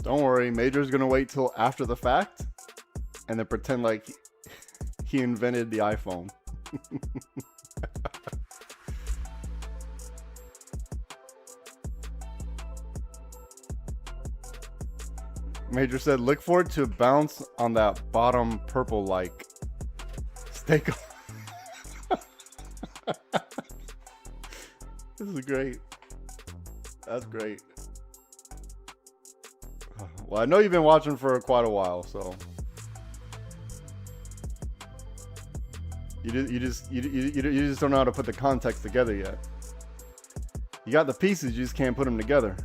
Don't worry, Major's gonna wait till after the fact and then pretend like he invented the iPhone. Major said, look forward to bounce on that bottom purple like. Stay calm. This is great. That's great. Well, I know you've been watching for quite a while, so you just don't know how to put the context together yet. You got the pieces, you just can't put them together.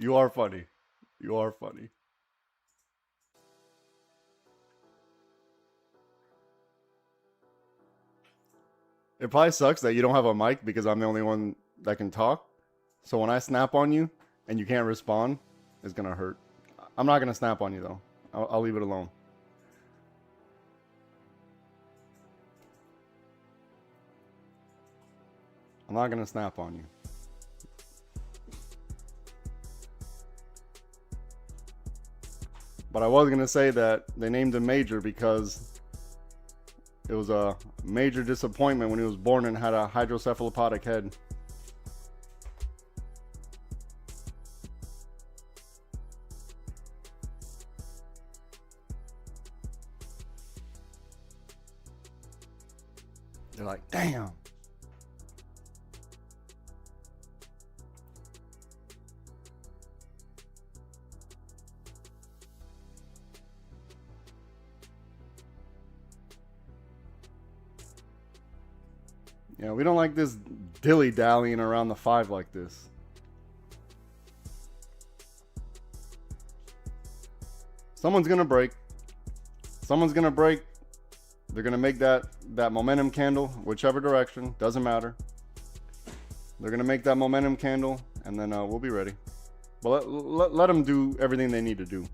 You are funny. You are funny. It probably sucks that you don't have a mic because I'm the only one that can talk. So when I snap on you and you can't respond, it's gonna hurt. I'm not gonna snap on you though. I'll leave it alone. I'm not gonna snap on you. But I was gonna say that they named him Major because it was a major disappointment when he was born and had a hydrocephalopodic head. They're like, damn. Yeah, we don't like this dilly-dallying around the 5 like this. Someone's gonna break. Someone's gonna break. They're gonna make that momentum candle, whichever direction, doesn't matter. They're gonna make that momentum candle, and then we'll be ready. But let them do everything they need to do.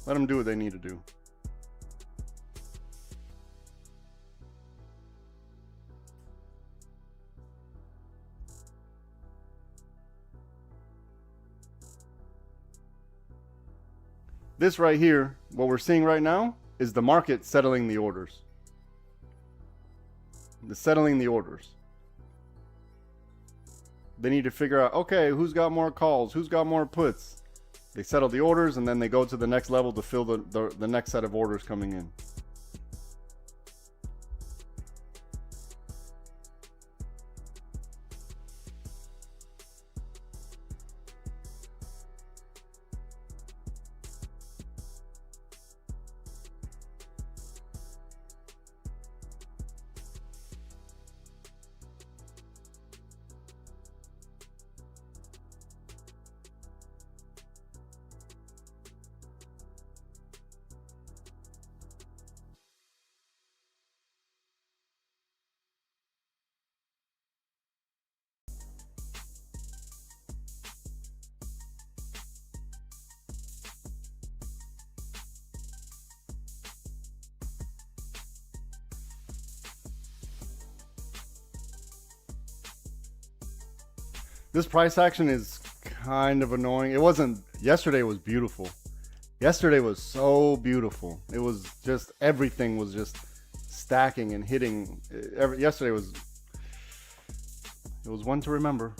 Let them do what they need to do. This right here, what we're seeing right now, is the market settling the orders. Settling the orders. They need to figure out, okay, who's got more calls? Who's got more puts? They settle the orders, and then they go to the next level to fill the next set of orders coming in. This price action is kind of annoying. It wasn't, yesterday was beautiful. Yesterday was so beautiful. It was just, everything was just stacking and hitting. Yesterday was, it was one to remember.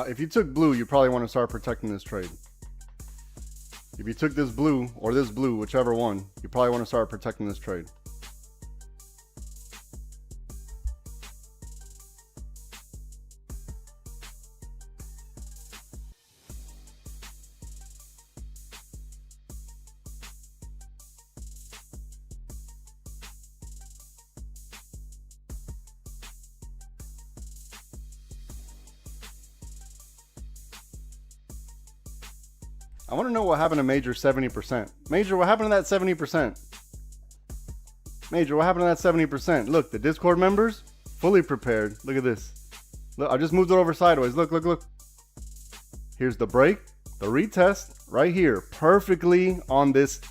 If you took blue, you probably want to start protecting this trade. If you took this blue or this blue, whichever one, you probably want to start protecting this trade. I want to know what happened to Major 70%. Major, what happened to that 70%? Major, what happened to that 70%? Look, the Discord members, fully prepared. Look at this. Look, I just moved it over sideways. Look, look, look. Here's the break, the retest right here. Perfectly on this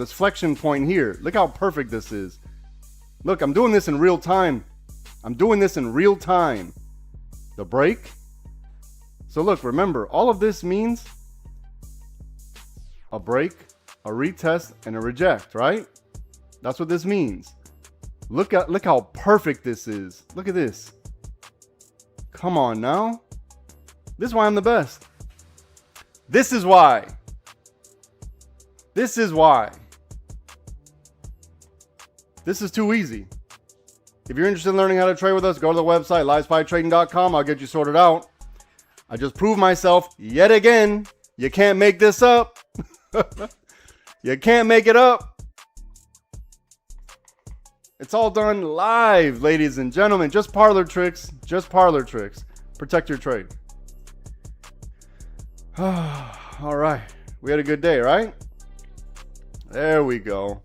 flexion point here. Look how perfect this is. Look, I'm doing this in real time. I'm doing this in real time. The break. So look, remember, all of this means a break, a retest, and a reject, right? That's what this means. Look how perfect this is. Look at this. Come on now. This is why I'm the best. This is why. This is why. This is too easy. If you're interested in learning how to trade with us, go to the website, livespytrading.com. I'll get you sorted out. I just proved myself yet again. You can't make this up. You can't make it up. It's all done live, ladies and gentlemen. Just parlor tricks. Just parlor tricks. Protect your trade. All right. We had a good day, right? There we go.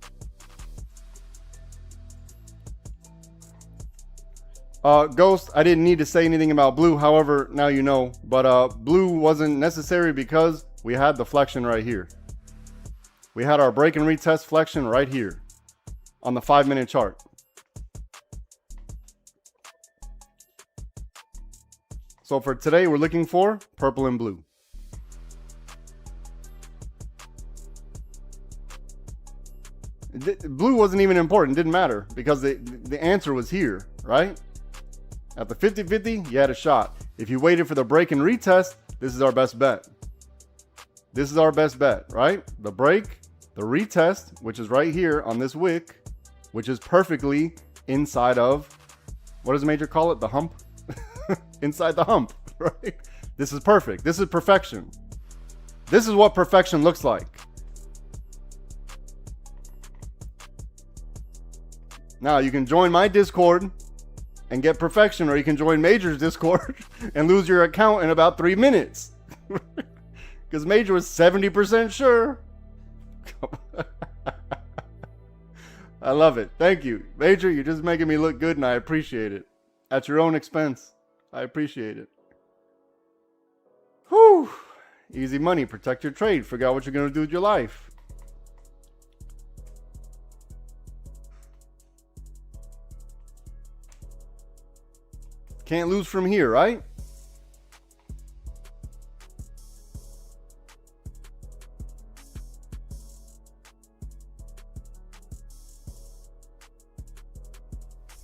Ghost, I didn't need to say anything about blue. However, now you know. But blue wasn't necessary because we had the flexion right here. We had our break and retest flexion right here on the 5-minute chart. So for today, we're looking for purple and blue. Blue wasn't even important. Didn't matter because the answer was here, right? At the 50-50, you had a shot. If you waited for the break and retest, this is our best bet. This is our best bet, right? The break, the retest, which is right here on this wick, which is perfectly inside of, what does Major call it? The hump? Inside the hump, right? This is perfect. This is perfection. This is what perfection looks like. Now you can join my Discord and get perfection, or you can join Major's Discord and lose your account in about 3 minutes. Because Major was 70% sure. I love it. Thank you. Major, you're just making me look good and I appreciate it. At your own expense. I appreciate it. Whew. Easy money. Protect your trade. Figure out what you're going to do with your life. Can't lose from here, right?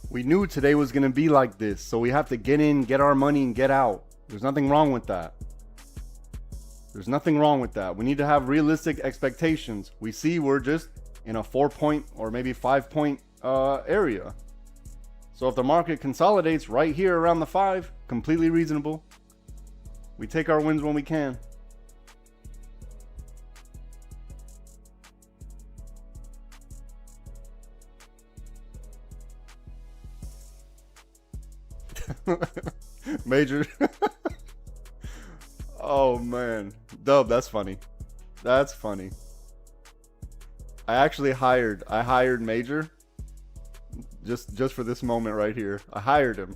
We knew today was going to be like this, so we have to get in, get our money, and get out. There's nothing wrong with that. There's nothing wrong with that. We need to have realistic expectations. We see we're just in a 4-point or maybe 5-point area. So if the market consolidates right here around the 5, completely reasonable. We take our wins when we can. Major. Oh man, Dub, that's funny. That's funny. I hired Major just for this moment right here. I hired him.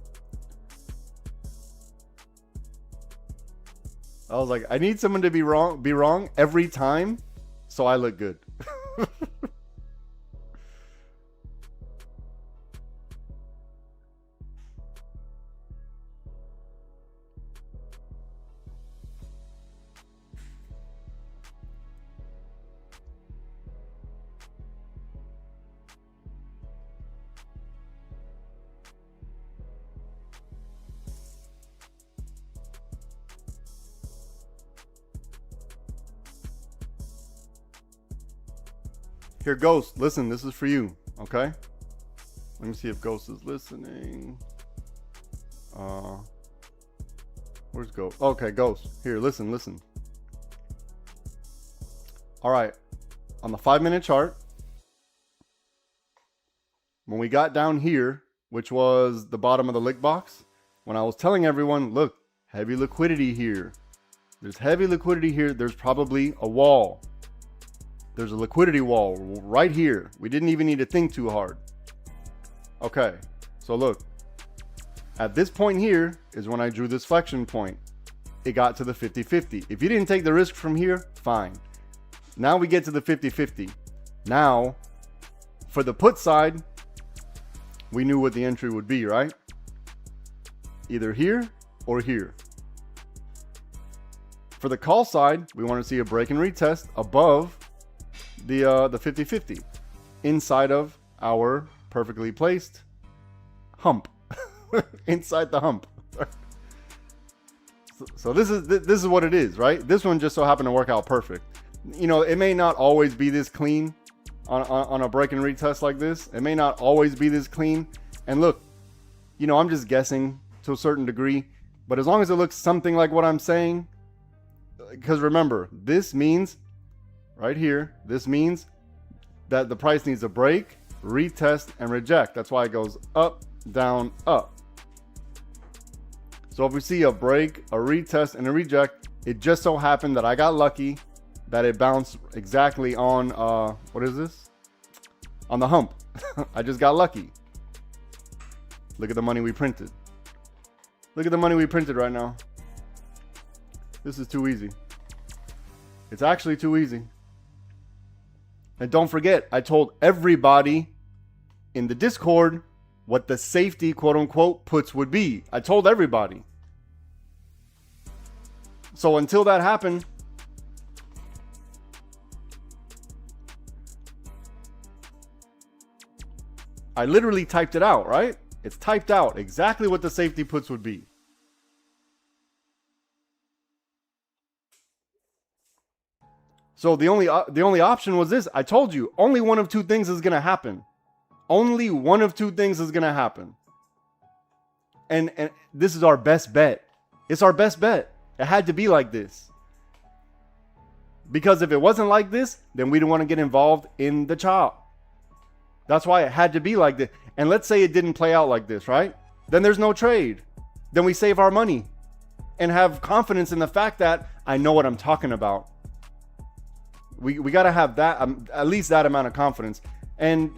I was like, I need someone to be wrong every time so I look good. Here, Ghost, listen, this is for you, okay? Let me see if Ghost is listening. Where's Ghost? Okay, Ghost. Here, listen. All right, on the 5-minute chart, when we got down here, which was the bottom of the lick box, when I was telling everyone, look, heavy liquidity here. There's heavy liquidity here. There's probably a wall. There's a liquidity wall right here. We didn't even need to think too hard. Okay, so look. At this point here is when I drew this flexion point. It got to the 50-50. If you didn't take the risk from here, fine. Now we get to the 50-50. Now, for the put side, we knew what the entry would be, right? Either here or here. For the call side, we want to see a break and retest above the 50-50 inside of our perfectly placed hump. Inside the hump. So this is what it is, right? This one just so happened to work out perfect. You know, it may not always be this clean on a break and retest like this. It may not always be this clean. And look, you know, I'm just guessing to a certain degree, but as long as it looks something like what I'm saying, because remember, this means right here, this means that the price needs a break, retest, and reject. That's why it goes up, down, up. So if we see a break, a retest, and a reject, it just so happened that I got lucky that it bounced exactly on, what is this? On the hump. I just got lucky. Look at the money we printed. Look at the money we printed right now. This is too easy. It's actually too easy. And don't forget, I told everybody in the Discord what the safety quote unquote puts would be. I told everybody. So until that happened, I literally typed it out, right? It's typed out exactly what the safety puts would be. So the only option was this. I told you, only one of two things is going to happen. Only one of two things is going to happen. And this is our best bet. It's our best bet. It had to be like this. Because if it wasn't like this, then we don't want to get involved in the chop. That's why it had to be like this. And let's say it didn't play out like this, right? Then there's no trade. Then we save our money and have confidence in the fact that I know what I'm talking about. We got to have that, at least that amount of confidence. And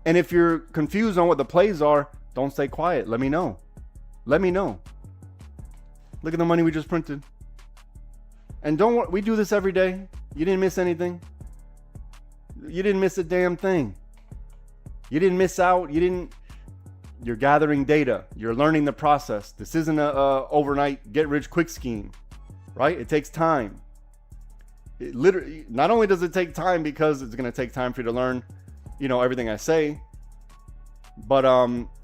if you're confused on what the plays are, don't stay quiet. Let me know. Let me know. Look at the money we just printed. And we do this every day. You didn't miss anything. You didn't miss a damn thing. You didn't miss out. You're gathering data. You're learning the process. This isn't a overnight get rich quick scheme, right? It takes time. It literally, not only does it take time because it's going to take time for you to learn, you know, everything I say, but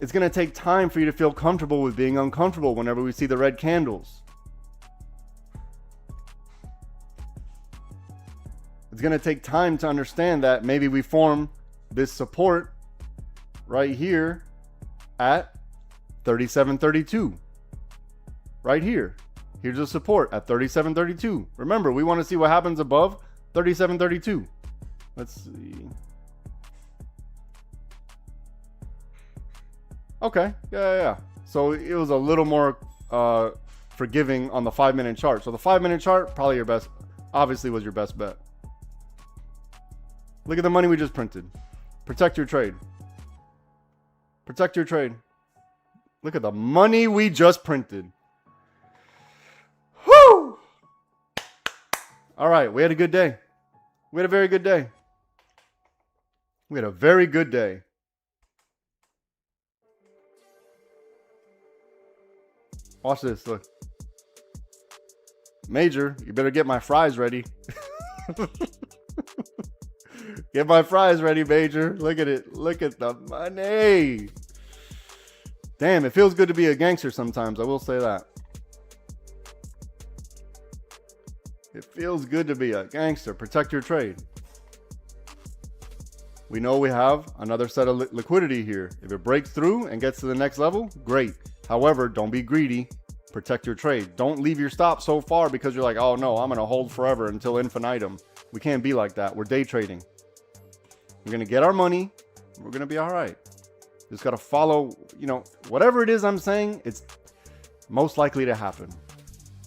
it's going to take time for you to feel comfortable with being uncomfortable whenever we see the red candles. It's going to take time to understand that maybe we form this support right here at 37.32. Right here. Here's a support at 37.32. Remember, we want to see what happens above 37.32. Let's see. Okay. Yeah. So it was a little more forgiving on the 5-minute chart. So the 5-minute chart, probably your best, obviously was your best bet. Look at the money we just printed. Protect your trade. Protect your trade. Look at the money we just printed. Whoo! All right, we had a good day. We had a very good day. We had a very good day. Watch this, look. Major, you better get my fries ready. Get my fries ready, Major. Look at it. Look at the money. Damn, it feels good to be a gangster sometimes. I will say that. It feels good to be a gangster. Protect your trade. We know we have another set of liquidity here. If it breaks through and gets to the next level, great. However, don't be greedy. Protect your trade. Don't leave your stop so far because you're like, oh no, I'm going to hold forever until infinitum. We can't be like that. We're day trading. We're going to get our money. We're going to be all right. Just got to follow, whatever it is I'm saying, it's most likely to happen.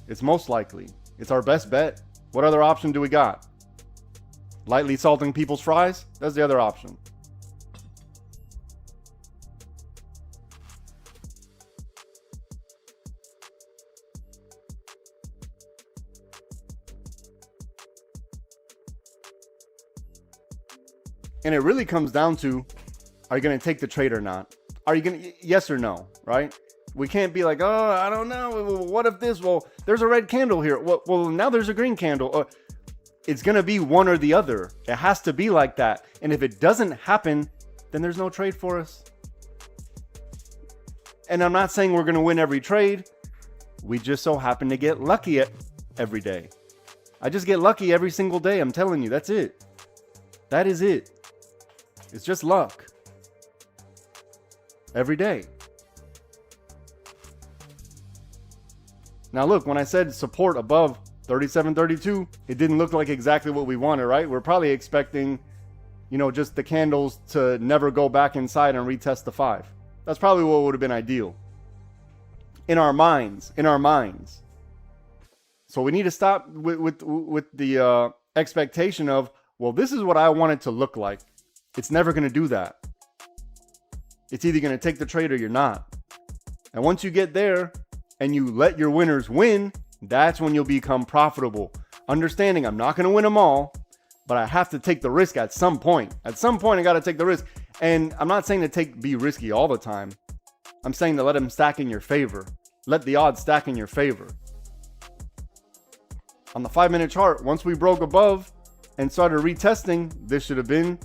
It's most likely. It's our best bet. What other option do we got? Lightly salting people's fries? That's the other option. And it really comes down to, are you going to take the trade or not? Are you going to, yes or no, right? We can't be like, oh, I don't know. What if this? Well, there's a red candle here. Well, now there's a green candle. It's going to be one or the other. It has to be like that. And if it doesn't happen, then there's no trade for us. And I'm not saying we're going to win every trade. We just so happen to get lucky every day. I just get lucky every single day. I'm telling you, that's it. That is it. It's just luck. Every day. Now look, when I said support above 37.32, it didn't look like exactly what we wanted, right? We're probably expecting, just the candles to never go back inside and retest the 5. That's probably what would have been ideal. In our minds. So we need to stop with the expectation of, well, this is what I want it to look like. It's never going to do that. It's either going to take the trade or you're not. And once you get there and you let your winners win, that's when you'll become profitable. Understanding I'm not going to win them all, but I have to take the risk at some point. At some point, I got to take the risk. And I'm not saying to be risky all the time. I'm saying to let them stack in your favor. Let the odds stack in your favor. On the 5-minute chart, once we broke above and started retesting, this should have been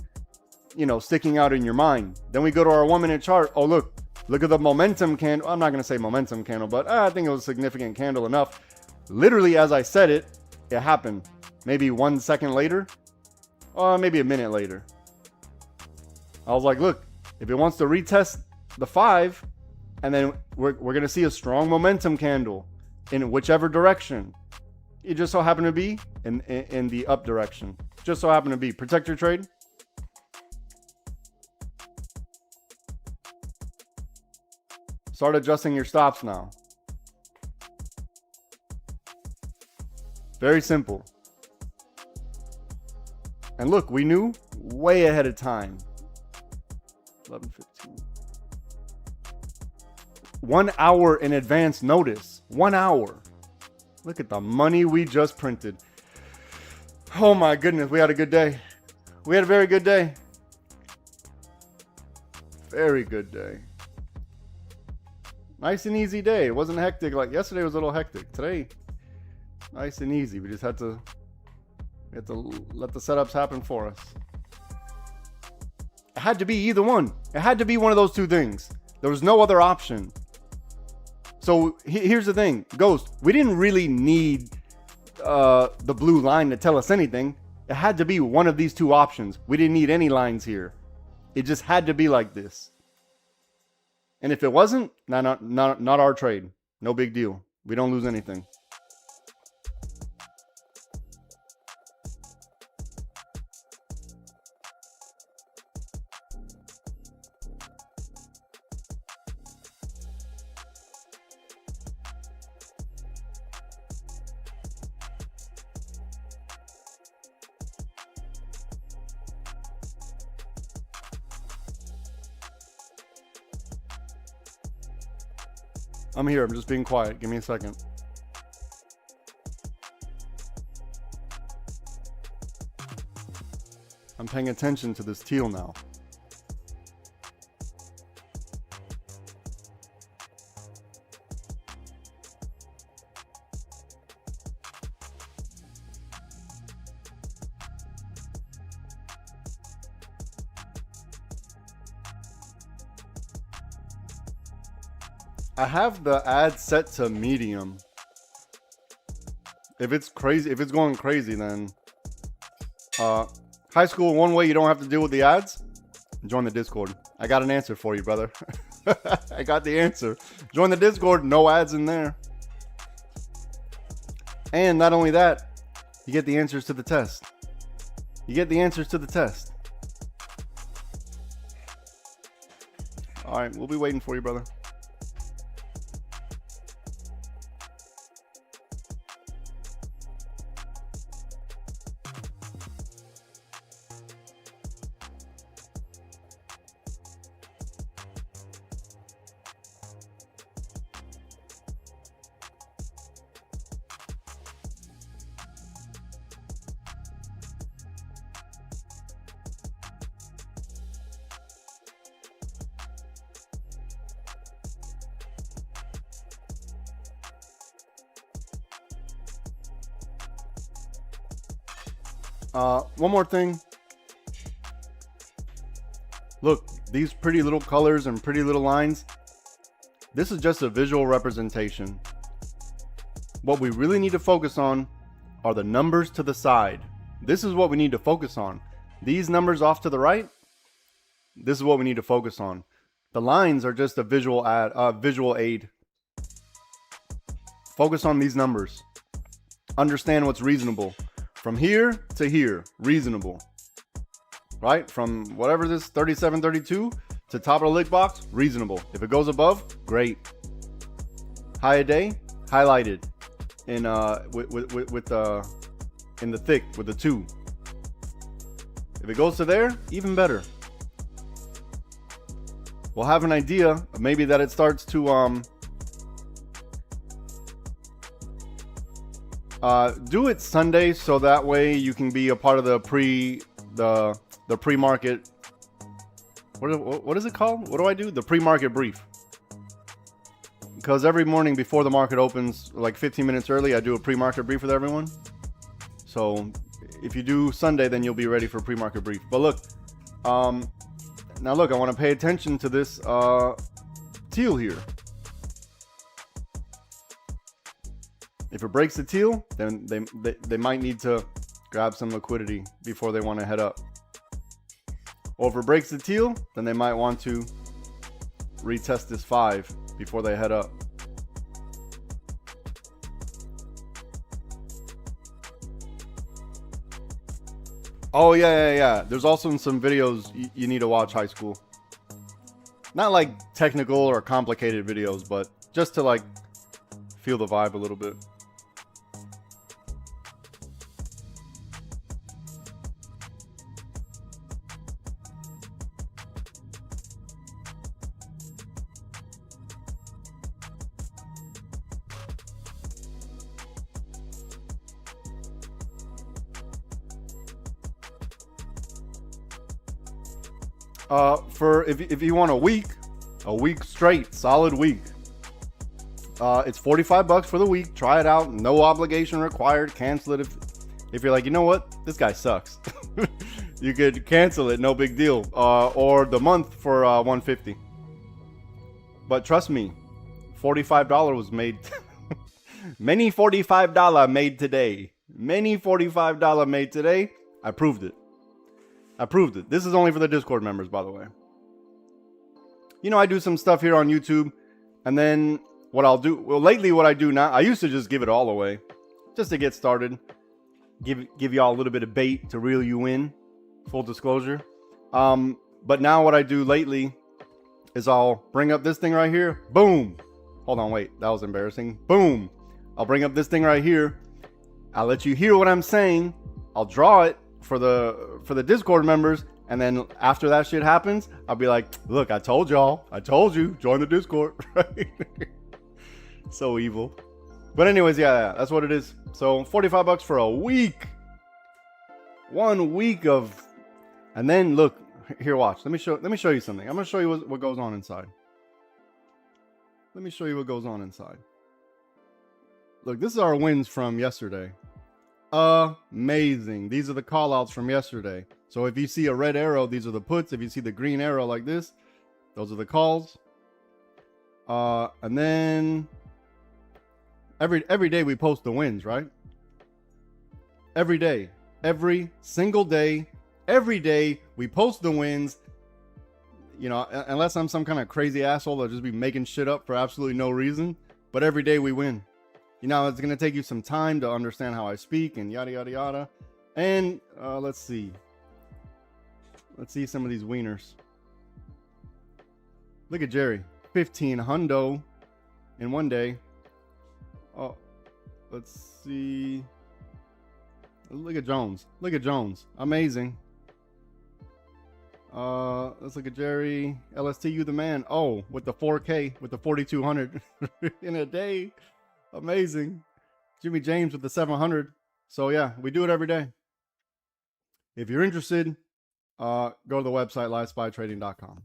sticking out in your mind. Then we go to our 1-minute chart. Oh, look at the momentum candle. I'm not going to say momentum candle, but I think it was a significant candle enough. Literally, as I said it happened. Maybe 1 second later, or maybe a minute later. I was like, look, if it wants to retest the 5, and then we're going to see a strong momentum candle in whichever direction. It just so happened to be in the up direction. Just so happened to be. Protect your trade. Start adjusting your stops now. Very simple. And look, we knew way ahead of time. 11:15. 1 hour in advance notice. 1 hour. Look at the money we just printed. Oh my goodness, we had a good day. We had a very good day. Very good day. Nice and easy day. It wasn't hectic. Like yesterday was a little hectic. Today, nice and easy. We just had to let the setups happen for us. It had to be either one. It had to be one of those two things. There was no other option. So here's the thing, Ghost, we didn't really need the blue line to tell us anything. It had to be one of these two options. We didn't need any lines here. It just had to be like this. And if it wasn't, not our trade. No big deal. We don't lose anything. I'm here. I'm just being quiet. Give me a second. I'm paying attention to this teal now. I have the ad set to medium. If it's crazy, if it's going crazy, then high school, one way you don't have to deal with the ads, join the Discord. I got an answer for you, brother. I got the answer. Join the Discord, no ads in there. And not only that, you get the answers to the test. You get the answers to the test. All right, we'll be waiting for you, brother. One more thing. Look, these pretty little colors and pretty little lines. This is just a visual representation. What we really need to focus on are the numbers to the side. This is what we need to focus on. These numbers off to the right, this is what we need to focus on. The lines are just a visual aid. Focus on these numbers. Understand what's reasonable. From here to here, reasonable. Right? From whatever this 3732 to top of the lick box, reasonable. If it goes above, great. High a day, highlighted in in the thick with the 2. If it goes to there, even better. We'll have an idea of maybe that it starts to do it Sunday, so that way you can be a part of the pre-market. What is it called? What do I do? The pre-market brief. Because every morning before the market opens, like 15 minutes early, I do a pre-market brief with everyone. So if you do Sunday, then you'll be ready for pre-market brief. But look, now look, I want to pay attention to this teal here. If it breaks the teal, then they might need to grab some liquidity before they want to head up. Or if it breaks the teal, then they might want to retest this 5 before they head up. Oh yeah. There's also some videos you need to watch, high school. Not like technical or complicated videos, but just to like feel the vibe a little bit. For if you want a week straight, solid week, it's $45 for the week. Try it out, no obligation required. Cancel it if you're like, you know what, this guy sucks. You could cancel it, no big deal. Or the month for $150. But trust me, $45 was made. Many $45 made today. Many $45 made today. I proved it. This is only for the Discord members, by the way. you know, I do some stuff here on YouTube, and then what I'll do, well, lately what I do now, I used to just give it all away, just to get started, give y'all a little bit of bait to reel you in, full disclosure. But now what I do lately is I'll bring up this thing right here, boom. Hold on, wait, that was embarrassing. Boom. I'll bring up this thing right here. I'll let you hear what I'm saying. I'll draw it for the Discord members, and then after that shit happens, I'll be like, look, I told y'all. I told you, join the Discord. Right? So evil. But anyways, yeah, that's what it is. So $45 for a week. 1 week of, and then look, here, watch. Let me show you something. I'm gonna show you what goes on inside. Let me show you what goes on inside. Look, this is our wins from yesterday. Amazing. These are the call outs from yesterday. So if you see a red arrow, these are the puts. If you see the green arrow like this, those are the calls. And then every day we post the wins, right? Every day, every single day, every day we post the wins. You know, unless I'm some kind of crazy asshole that'll just be making shit up for absolutely no reason. But every day we win. You know, it's going to take you some time to understand how I speak and yada, yada, yada. And let's see. Let's see some of these wieners. Look at Jerry. 15 hundo in one day. Oh, let's see. Look at Jones. Look at Jones. Amazing. Let's look at Jerry. LST, you the man. Oh, with the 4K, with the 4,200 in a day. Amazing. Jimmy James with the 700. So yeah, we do it every day. If you're interested, go to the website livespytrading.com.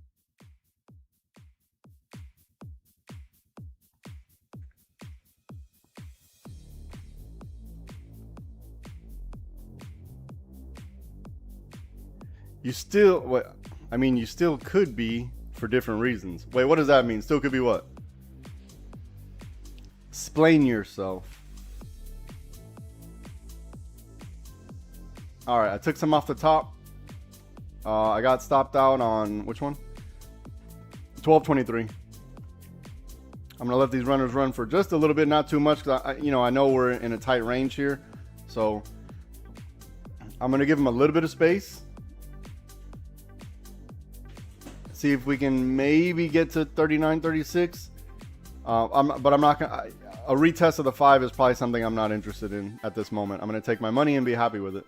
You still, what? I mean, you still could be for different reasons. Wait, what does that mean? Still could be what? Explain yourself. All right, I took some off the top. I got stopped out on which one? 1223. I'm gonna let these runners run for just a little bit, not too much, because I know we're in a tight range here. So I'm gonna give them a little bit of space. See if we can maybe get to 39, 36. But I'm not gonna. A retest of the 5 is probably something I'm not interested in at this moment. I'm gonna take my money and be happy with it.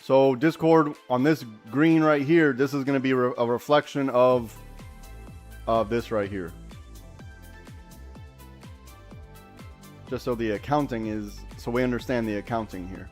So Discord, on this green right here, this is gonna be a reflection of this right here. Just so the accounting is, so we understand the accounting here.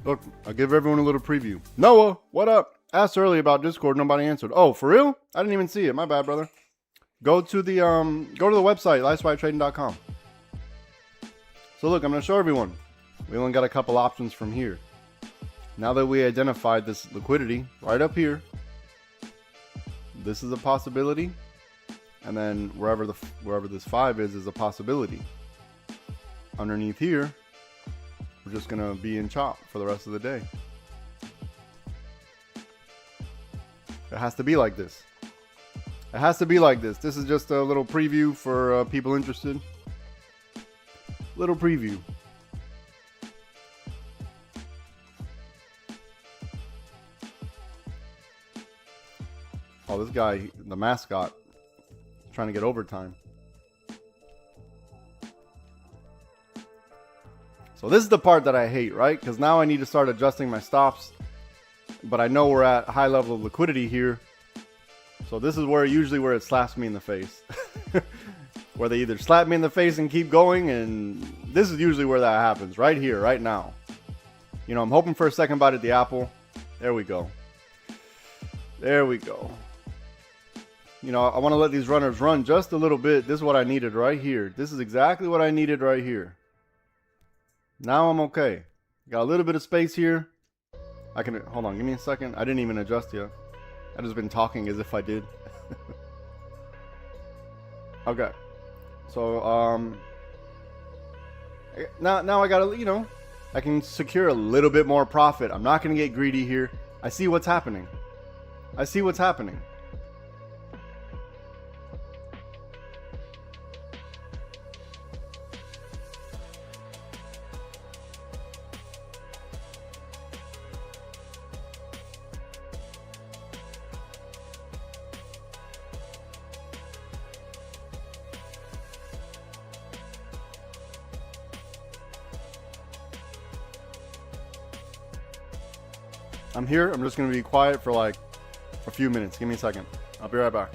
Look, I'll give everyone a little preview. Noah, what up? Asked earlier about Discord, nobody answered. Oh, for real? I didn't even see it. My bad, brother. Go to the website, livespytrading.com. So look, I'm gonna show everyone. We only got a couple options from here. Now that we identified this liquidity right up here, this is a possibility, and then wherever this 5 is a possibility. Underneath here, we're just gonna be in chop for the rest of the day. It has to be like this. It has to be like this. This is just a little preview for people interested. Little preview. Oh, this guy, the mascot, trying to get overtime. So this is the part that I hate, right? Because now I need to start adjusting my stops. But I know we're at a high level of liquidity here. So this is where usually where it slaps me in the face. Where they either slap me in the face and keep going, and this is usually where that happens, right here, right now. You know, I'm hoping for a second bite at the apple. There we go. There we go. You know, I want to let these runners run just a little bit. This is what I needed right here. This is exactly what I needed right here. Now I'm okay. Got a little bit of space here. I can, hold on, give me a second. I didn't even adjust yet. I just been talking as if I did. Okay. So, now I gotta, you know, I can secure a little bit more profit. I'm not gonna get greedy here. I see what's happening. I see what's happening. I'm here. I'm just going to be quiet for like a few minutes. Give me a second. I'll be right back.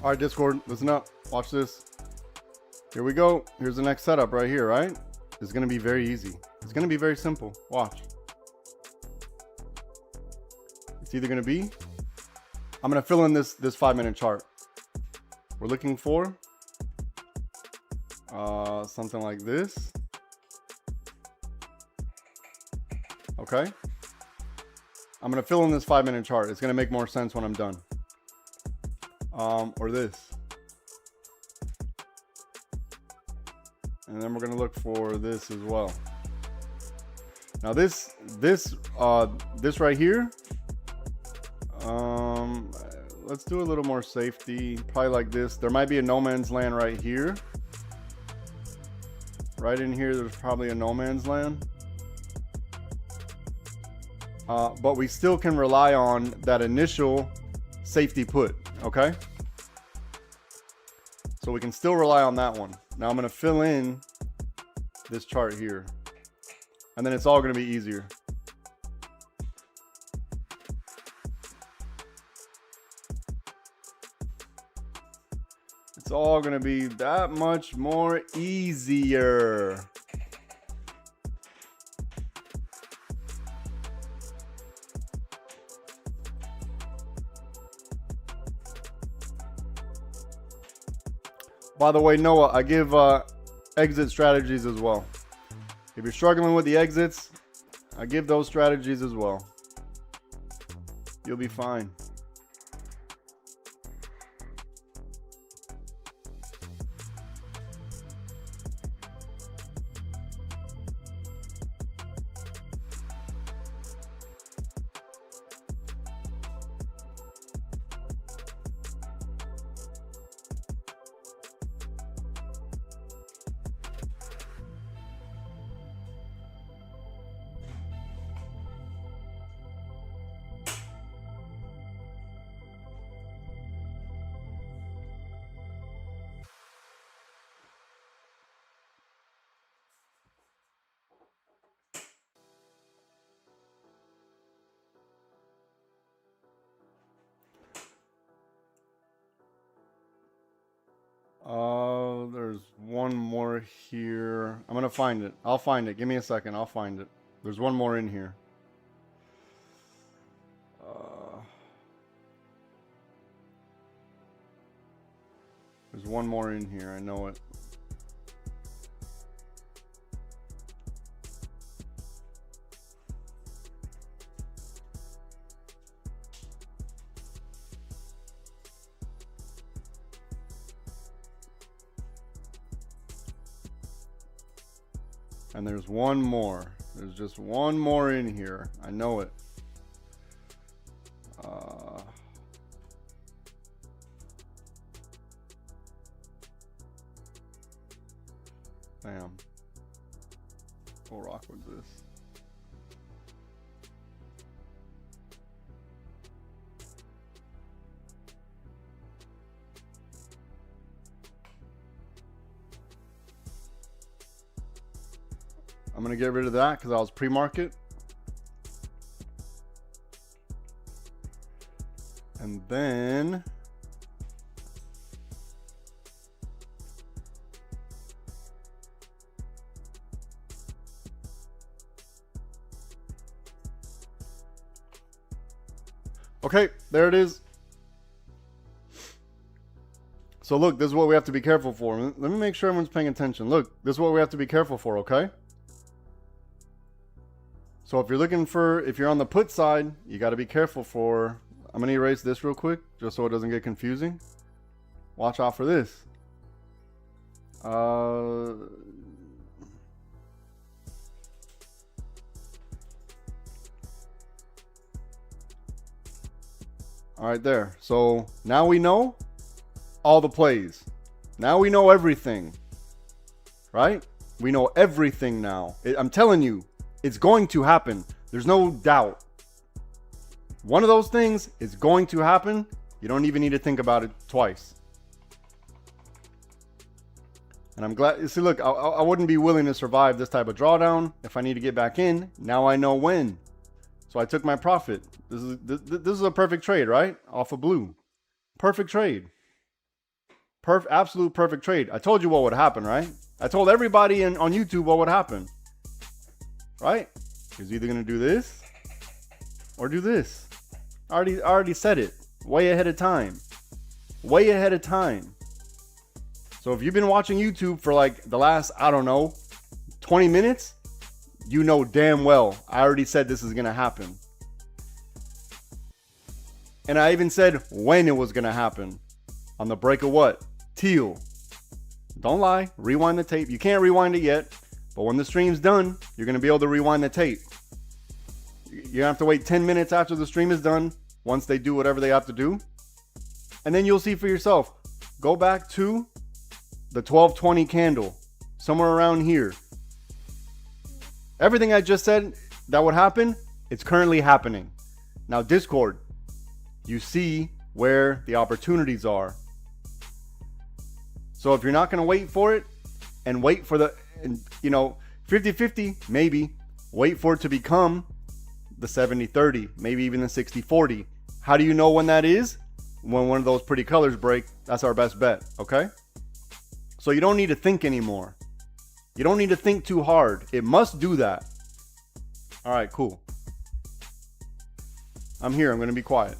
All right, Discord, listen up. Watch this. Here we go. Here's the next setup right here, right? It's going to be very easy. It's going to be very simple. Watch. It's either going to be, I'm going to fill in this 5-minute chart. We're looking for something like this. Okay. I'm going to fill in this 5-minute chart. It's going to make more sense when I'm done. Or this. And then we're going to look for this as well. Now this right here, let's do a little more safety, probably like this. There might be a no man's land right here. Right in here, there's probably a no man's land. But we still can rely on that initial safety put, okay? So we can still rely on that one. Now I'm going to fill in this chart here. And then it's all going to be easier. It's all going to be that much more easier. By the way, Noah, I give exit strategies as well. If you're struggling with the exits, I give those strategies as well. You'll be fine. There's one more here. I'm gonna find it. I'll find it. Give me a second. I'll find it. There's one more in here. There's one more in here. I know it. And there's one more. There's just one more in here. I know it. Bam. We'll rock with this. I'm going to get rid of that because I was pre-market. And then okay, there it is. So look, this is what we have to be careful for. Let me make sure everyone's paying attention. Look, this is what we have to be careful for, okay? So if you're looking for, if you're on the put side, you got to be careful for, I'm going to erase this real quick just so it doesn't get confusing. Watch out for this. All right, there. So now we know all the plays. Now we know everything, right? We know everything now. I'm telling you. It's going to happen. There's no doubt. One of those things is going to happen. You don't even need to think about it twice. And I'm glad. You see, look, I wouldn't be willing to survive this type of drawdown if I need to get back in. Now I know when. So I took my profit. This is a perfect trade, right? Off of blue. Perfect trade. Absolute perfect trade. I told you what would happen, right? I told everybody on YouTube what would happen, right? He's either going to do this or do this. I already said it way ahead of time. Way ahead of time. So if you've been watching YouTube for like the last, I don't know, 20 minutes, you know damn well I already said this is going to happen. And I even said when it was going to happen. On the break of what? Teal. Don't lie. Rewind the tape. You can't rewind it yet. But when the stream's done, you're going to be able to rewind the tape. You're going to have to wait 10 minutes after the stream is done. Once they do whatever they have to do. And then you'll see for yourself. Go back to the 1220 candle. Somewhere around here. Everything I just said that would happen, it's currently happening. Now Discord, you see where the opportunities are. So if you're not going to wait for it and wait for the, 50-50, maybe wait for it to become the 70-30, maybe even the 60-40. How do you know when that is? When one of those pretty colors break, that's our best bet, okay? So you don't need to think anymore. You don't need to think too hard. It must do that. All right, cool. I'm here. I'm going to be quiet.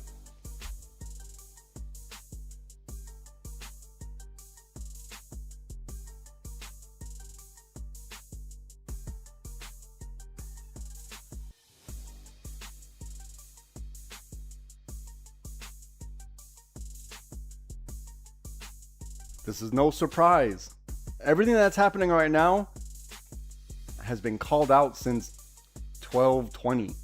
This is no surprise. Everything that's happening right now has been called out since 1220.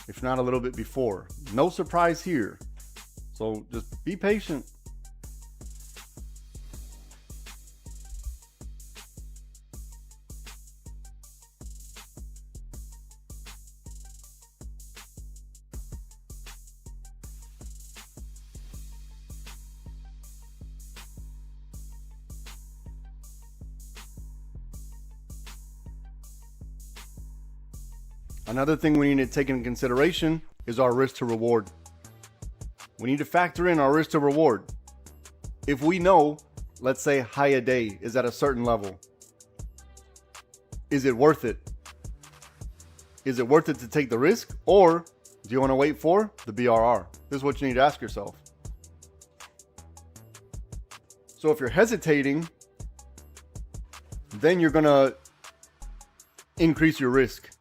If not a little bit before. No surprise here. So just be patient. Another thing we need to take into consideration is our risk to reward. We need to factor in our risk to reward. If we know, let's say high a day is at a certain level, is it worth it? Is it worth it to take the risk, or do you want to wait for the BRR? This is what you need to ask yourself. So if you're hesitating, then you're going to increase your risk.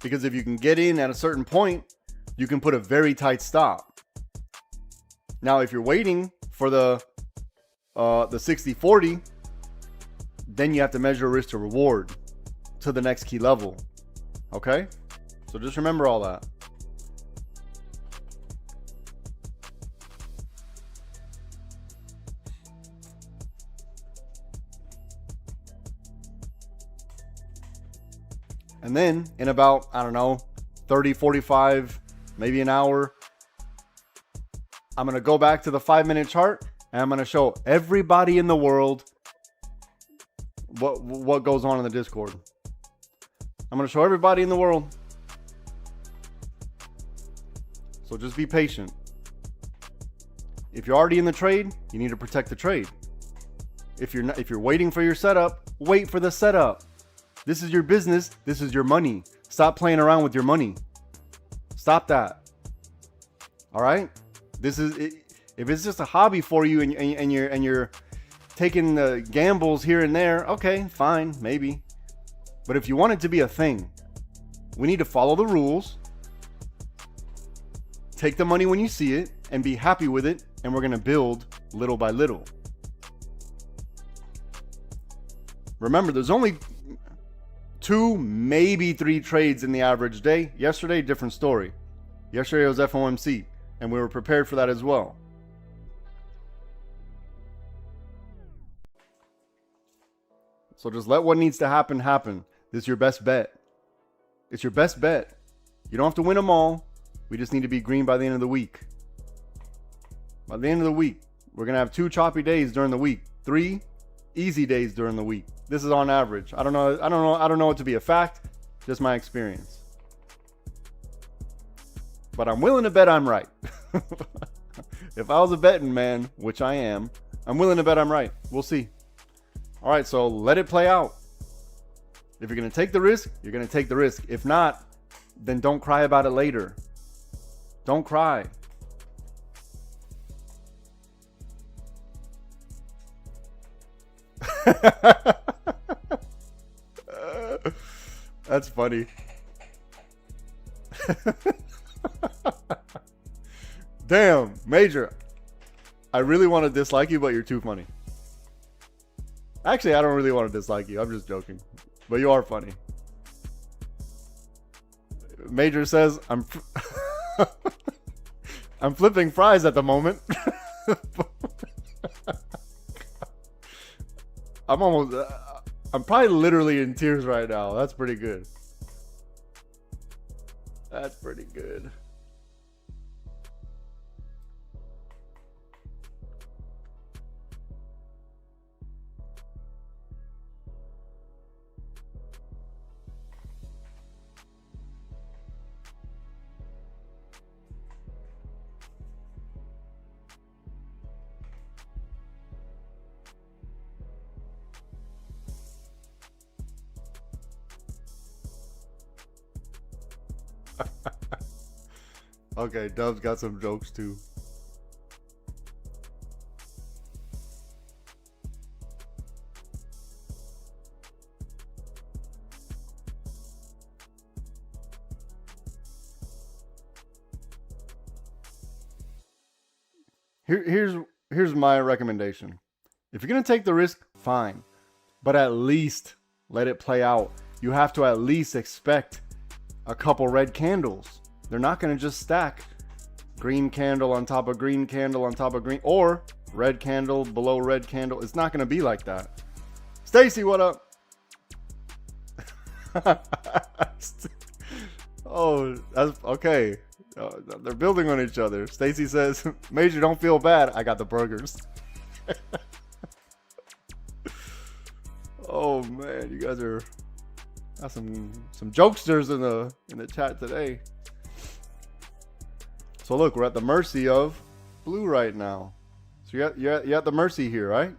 Because if you can get in at a certain point, you can put a very tight stop. Now, if you're waiting for the 60-40, then you have to measure risk to reward to the next key level. Okay? So just remember all that. And then in about, 30, 45, maybe an hour, I'm going to go back to the 5-minute chart and I'm going to show everybody in the world what goes on in the Discord. I'm going to show everybody in the world. So just be patient. If you're already in the trade, you need to protect the trade. If you're waiting for your setup, wait for the setup. This is your business. This is your money. Stop playing around with your money. Stop that. All right. This is if it's just a hobby for you and you're taking the gambles here and there. Okay, fine, maybe. But if you want it to be a thing, we need to follow the rules. Take the money when you see it and be happy with it. And we're going to build little by little. Remember, there's only 2, maybe 3 trades in the average day. Yesterday, different story. Yesterday was FOMC, and we were prepared for that as well. So just let what needs to happen happen. This is your best bet. It's your best bet. You don't have to win them all. We just need to be green by the end of the week. By the end of the week, we're going to have 2 choppy days during the week, 3 easy days during the week. This is on average. I don't know it to be a fact, just my experience. But I'm willing to bet I'm right. If I was a betting man, which I am, I'm willing to bet I'm right. We'll see. All right, so let it play out. If you're going to take the risk, you're going to take the risk. If not, then don't cry about it later. Don't cry. That's funny. Damn, Major. I really want to dislike you, but you're too funny. Actually, I don't really want to dislike you. I'm just joking. But you are funny. Major says, I'm flipping fries at the moment. I'm probably literally in tears right now. That's pretty good. That's pretty good. Okay, Dub's got some jokes too. Here's my recommendation. If you're gonna take the risk, fine, but at least let it play out. You have to at least expect a couple red candles. They're not going to just stack green candle on top of green candle on top of green, or red candle below red candle. It's not going to be like that. Stacy, what up? Oh, that's okay. They're building on each other. Stacy says, Major, don't feel bad. I got the burgers. Oh man, you guys are got some jokesters in the chat today. So look, we're at the mercy of blue right now. So you're at the mercy here, right?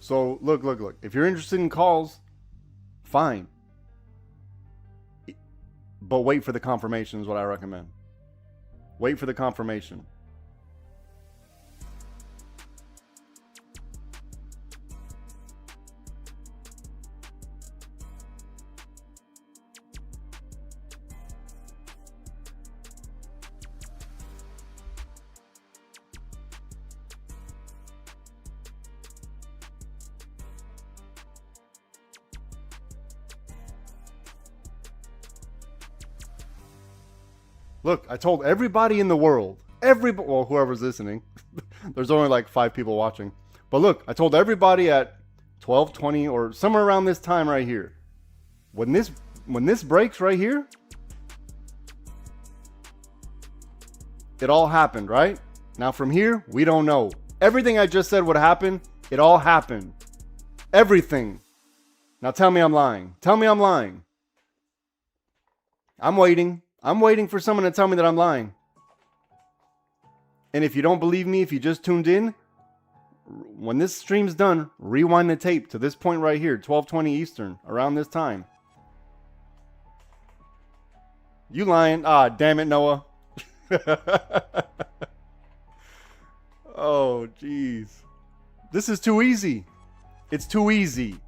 So look. If you're interested in calls, fine. But wait for the confirmation is what I recommend. Wait for the confirmation. Look, I told everybody in the world, well, whoever's listening, there's only like 5 people watching. But look, I told everybody at 12:20 or somewhere around this time right here, when this breaks right here, it all happened, right? Now from here, we don't know. Everything I just said would happen, it all happened. Everything. Now tell me I'm lying. Tell me I'm lying. I'm waiting. I'm waiting for someone to tell me that I'm lying. And if you don't believe me, if you just tuned in, when this stream's done, rewind the tape to this point right here, 12:20 Eastern, around this time. You lying? Ah, damn it, Noah. Oh, jeez. This is too easy. It's too easy.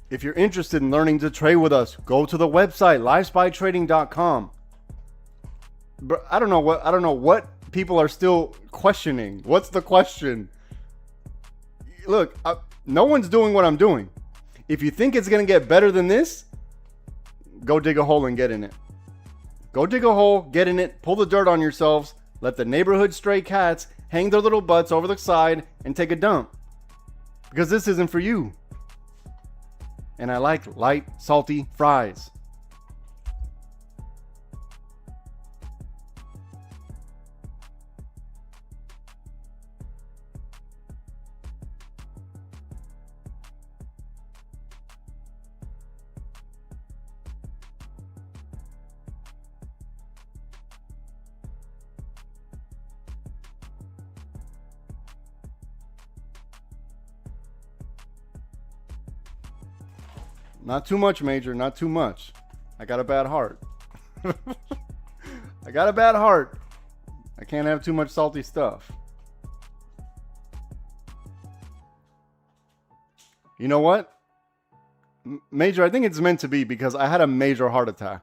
If you're interested in learning to trade with us, go to the website, livespytrading.com. But I don't know what people are still questioning. What's the question? Look, no one's doing what I'm doing. If you think it's going to get better than this, go dig a hole and get in it. Go dig a hole, get in it, pull the dirt on yourselves, let the neighborhood stray cats hang their little butts over the side and take a dump. Because this isn't for you. And I like light, salty fries. Not too much, Major. Not too much. I got a bad heart. I got a bad heart. I can't have too much salty stuff. You know what? Major, I think it's meant to be because I had a major heart attack.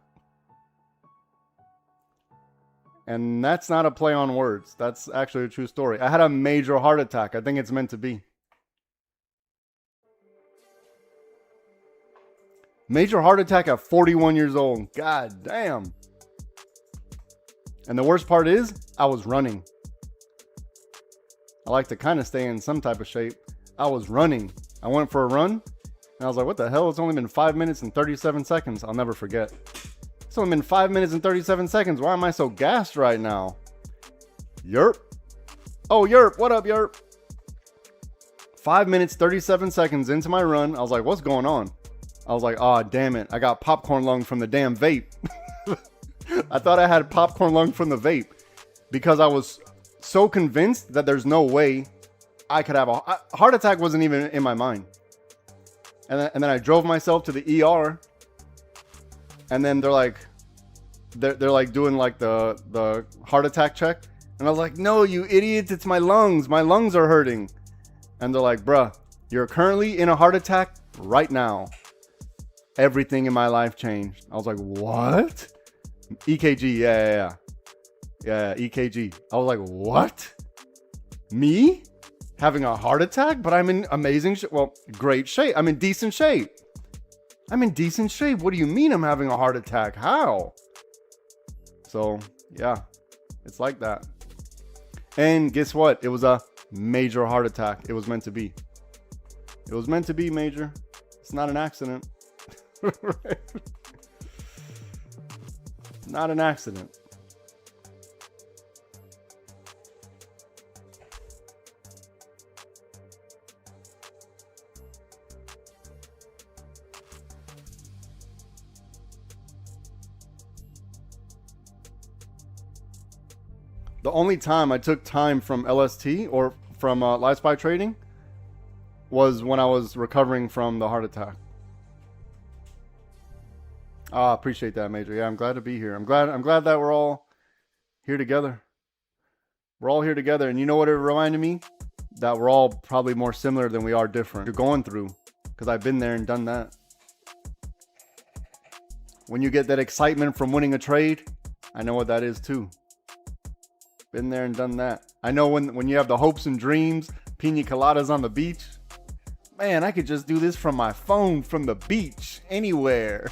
And that's not a play on words. That's actually a true story. I had a major heart attack. I think it's meant to be. Major heart attack at 41 years old. God damn. And the worst part is, I was running. I like to kind of stay in some type of shape. I was running. I went for a run, and I was like, what the hell? It's only been 5 minutes and 37 seconds. I'll never forget. It's only been 5 minutes and 37 seconds. Why am I so gassed right now? Yerp. Oh, Yerp. What up, Yerp? 5 minutes, 37 seconds into my run. I was like, what's going on? I was like, oh, damn it. I got popcorn lung from the damn vape. I thought I had popcorn lung from the vape because I was so convinced that there's no way I could have a heart attack. Wasn't even in my mind. And then I drove myself to the ER, and then they're like doing like the heart attack check. And I was like, no, you idiots. It's my lungs. My lungs are hurting. And they're like, bruh, you're currently in a heart attack right now. Everything in my life changed. I was like, what? EKG, yeah, EKG. I was like, what? Me? Having a heart attack? But I'm in amazing shape. Well, great shape. I'm in decent shape. I'm in decent shape. What do you mean I'm having a heart attack? How? So, yeah, it's like that. And guess what? It was a major heart attack. It was meant to be. It was meant to be, Major. It's not an accident. Not an accident. The only time I took time from LST or from live spy trading was when I was recovering from the heart attack. Ah, appreciate that, Major. Yeah, I'm glad to be here. I'm glad that we're all here together. We're all here together. And you know what it reminded me? That we're all probably more similar than we are different. You're going through, because I've been there and done that. When you get that excitement from winning a trade, I know what that is too. Been there and done that. I know when you have the hopes and dreams, pina coladas on the beach. Man, I could just do this from my phone, from the beach, anywhere.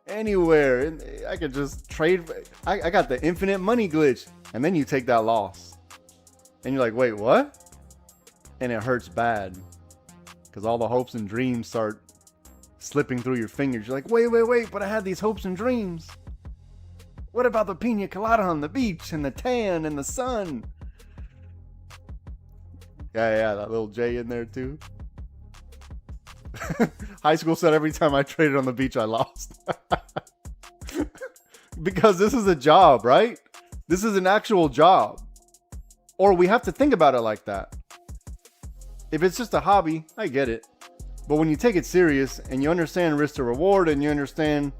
Anywhere. I could just trade. I got the infinite money glitch. And then you take that loss. And you're like, wait, what? And it hurts bad. Because all the hopes and dreams start slipping through your fingers. You're like, wait, but I had these hopes and dreams. What about the pina colada on the beach and the tan and the sun? Yeah, that little J in there too. High school said every time I traded on the beach, I lost. Because this is a job, right? This is an actual job. Or we have to think about it like that. If it's just a hobby, I get it. But when you take it serious and you understand risk to reward and you understand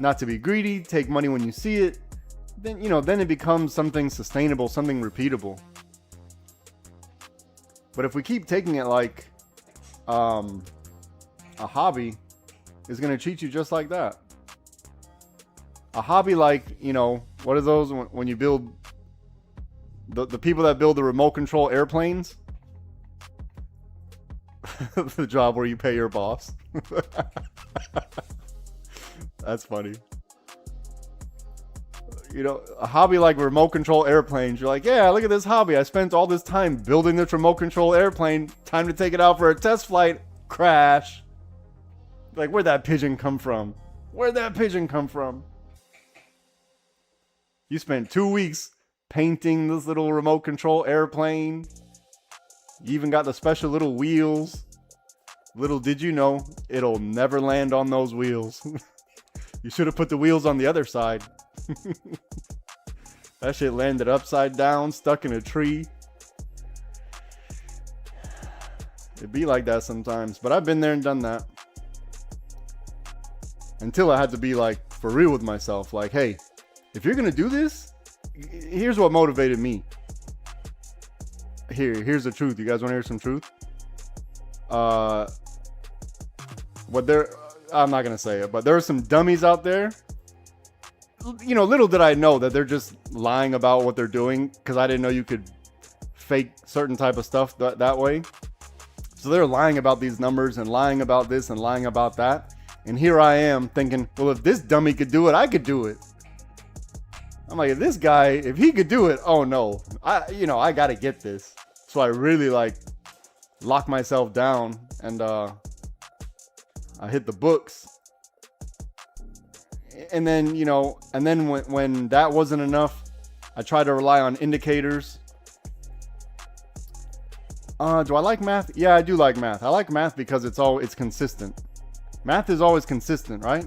not to be greedy, take money when you see it, then, then it becomes something sustainable, something repeatable. But if we keep taking it like a hobby, is going to treat you just like that. A hobby like, what are those when you build, the people that build the remote control airplanes? The job where you pay your boss. That's funny. You know, a hobby like remote control airplanes. You're like, yeah, look at this hobby. I spent all this time building this remote control airplane. Time to take it out for a test flight. Crash. Like, where'd that pigeon come from? Where'd that pigeon come from? You spent 2 weeks painting this little remote control airplane. You even got the special little wheels. Little did you know, it'll never land on those wheels. You should have put the wheels on the other side. That shit landed upside down, stuck in a tree. It'd be like that sometimes, but I've been there and done that. Until I had to be like, for real with myself. Like, hey, if you're gonna do this, here's what motivated me. Here's the truth. You guys want to hear some truth? I'm not gonna say it, but there are some dummies out there. You know, little did I know that they're just lying about what they're doing, because I didn't know you could fake certain type of stuff that way. So they're lying about these numbers and lying about this and lying about that. And here I am thinking, well, if this dummy could do it, I could do it. I'm like, this guy, if he could do it, oh no, I gotta get this. So I really like lock myself down and I hit the books. And then, when that wasn't enough, I tried to rely on indicators. Do I like math? Yeah, I do like math. I like math because it's consistent. Math is always consistent, right?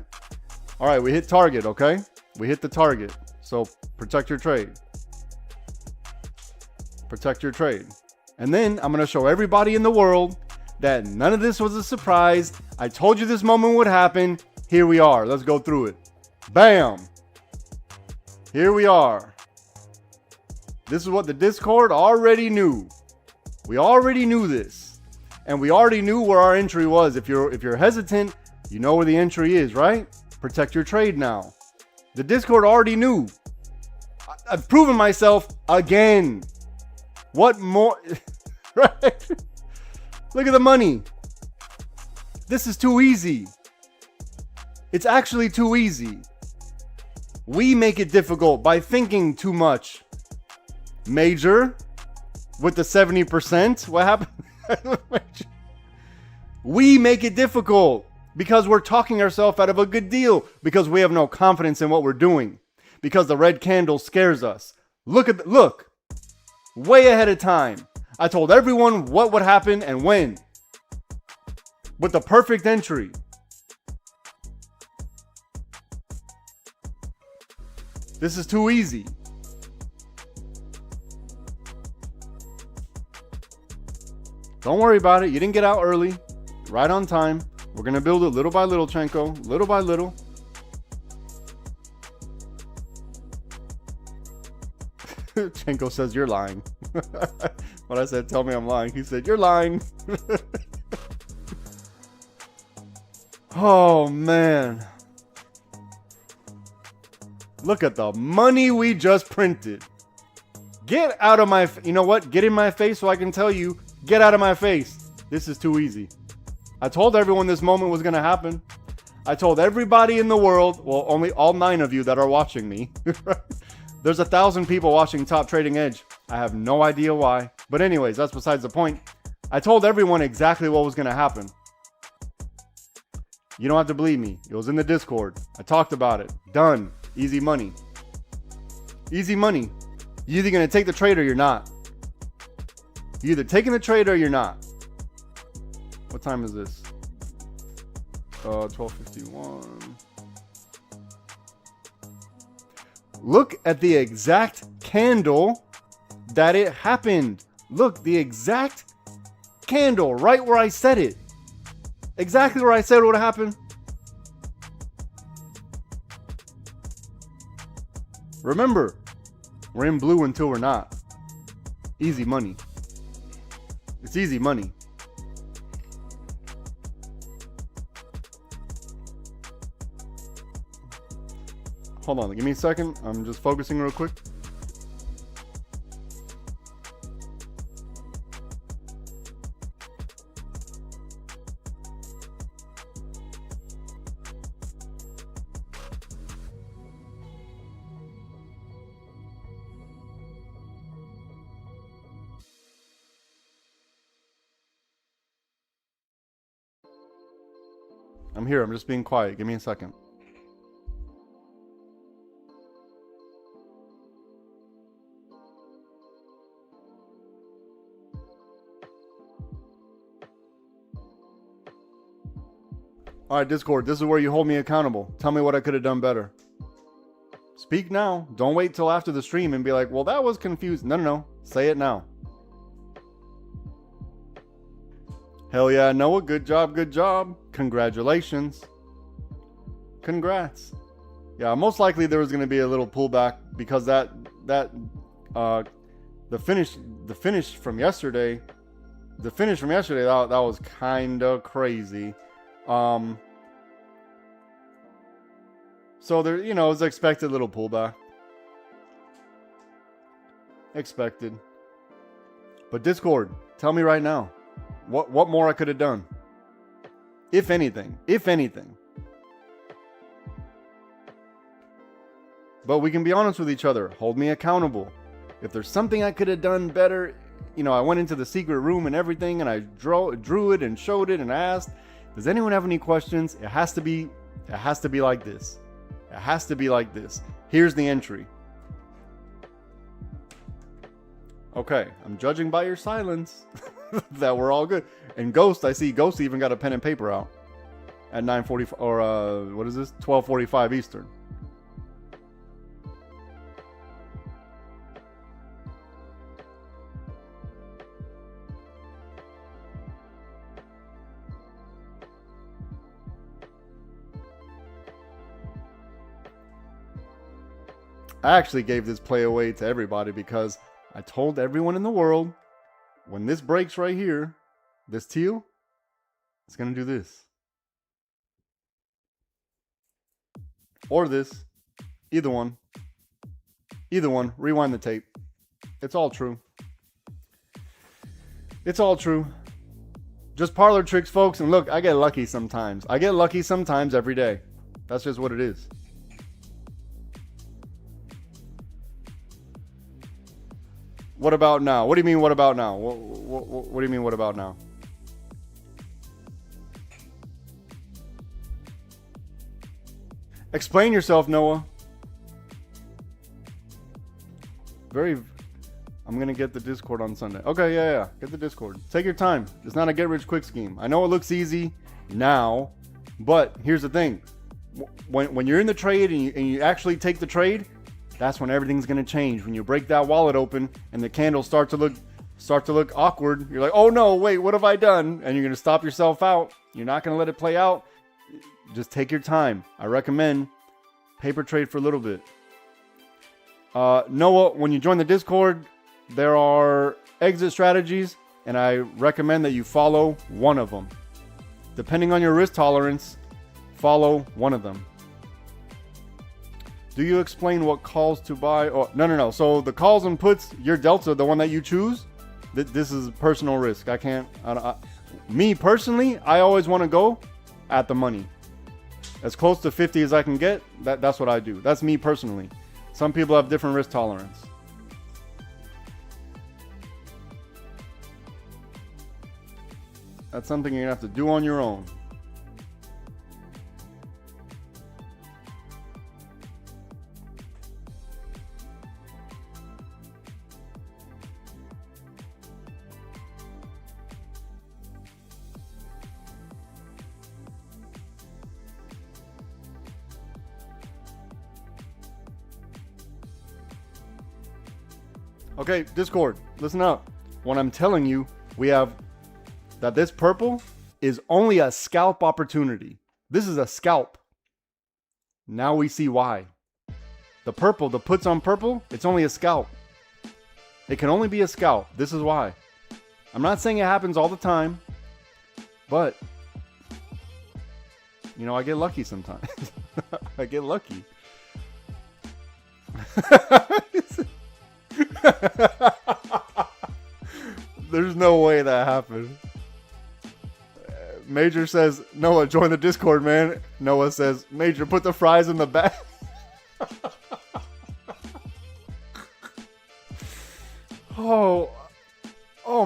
All right, we hit target, okay? We hit the target. So protect your trade. Protect your trade. And then I'm going to show everybody in the world that none of this was a surprise. I told you this moment would happen. Here we are. Let's go through it. Bam. Here we are. This is what the Discord already knew. We already knew this. And we already knew where our entry was. If you're hesitant, you know where the entry is, right? Protect your trade now. The Discord already knew. I've proven myself again. What more? Right? Look at the money. This is too easy. It's actually too easy. We make it difficult by thinking too much. Major with the 70%. What happened? We make it difficult because we're talking ourselves out of a good deal, because we have no confidence in what we're doing, because the red candle scares us. Look, way ahead of time. I told everyone what would happen and when, with the perfect entry. This is too easy. Don't worry about it. You didn't get out early. Right on time. We're going to build it little by little, Chenko. Little by little. Chenko says you're lying. When I said, tell me I'm lying, he said, you're lying. Oh, man. Look at the money we just printed. Get out of my... You know what? Get in my face so I can tell you, get out of my face. This is too easy. I told everyone this moment was going to happen. I told everybody in the world, well, only all 9 of you that are watching me. There's 1,000 people watching Top Trading Edge. I have no idea why. But anyways, that's besides the point. I told everyone exactly what was going to happen. You don't have to believe me. It was in the Discord. I talked about it. Done. Easy money. Easy money. You're either going to take the trade or you're not. You're either taking the trade or you're not. What time is this? 12:51. Look at the exact candle that it happened. Look, the exact candle right where I said it. Exactly where I said it would happen. Remember, we're in blue until we're not. Easy money. It's easy money. Hold on, give me a second. I'm just focusing real quick. I'm here. I'm just being quiet. Give me a second. All right, Discord, this is where you hold me accountable. Tell me what I could have done better. Speak now. Don't wait till after the stream and be like, well, that was confused. No, no, no. Say it now. Hell yeah, Noah. Good job. Good job. Congratulations. Congrats. Yeah, most likely there was going to be a little pullback because the finish from yesterday, that was kind of crazy. So there, you know, it was expected little pullback. Expected. But Discord, tell me right now, what more I could have done? If anything. But we can be honest with each other. Hold me accountable. If there's something I could have done better, you know, I went into the secret room and everything, and I drew it and showed it and asked, does anyone have any questions? It has to be like this. It has to be like this. Here's the entry. Okay, I'm judging by your silence that we're all good. And Ghost, I see Ghost even got a pen and paper out at 9:40 or what is this? 12:45 Eastern. I actually gave this play away to everybody because I told everyone in the world, when this breaks right here, this teal, it's going to do this. Or this. Either one. Either one. Rewind the tape. It's all true. It's all true. Just parlor tricks, folks. And look, I get lucky sometimes. I get lucky sometimes every day. That's just what it is. What about now? What do you mean, what about now? What do you mean, what about now? Explain yourself, Noah. I'm going to get the Discord on Sunday. Okay, yeah. Get the Discord. Take your time. It's not a get-rich-quick scheme. I know it looks easy now, but here's the thing. When you're in the trade and you actually take the trade, that's when everything's going to change. When you break that wallet open and the candles start to look awkward, you're like, oh no, wait, what have I done? And you're going to stop yourself out. You're not going to let it play out. Just take your time. I recommend paper trade for a little bit. Noah, when you join the Discord, there are exit strategies, and I recommend that you follow one of them. Depending on your risk tolerance, follow one of them. Do you explain what calls to buy? Oh, no. So the calls and puts, your delta, the one that you choose, this is personal risk. I can't. Me personally, I always want to go at the money, as close to 50 as I can get. That's what I do. That's me personally. Some people have different risk tolerance. That's something you're gonna have to do on your own. Okay, Discord, listen up. When I'm telling you, we have that this purple is only a scalp opportunity. This is a scalp. Now we see why. The purple, the puts on purple, it's only a scalp. It can only be a scalp. This is why. I'm not saying it happens all the time, but you know, I get lucky sometimes. I get lucky. There's no way that happened. Major says, Noah, join the Discord, man. Noah says, Major, put the fries in the bag. Oh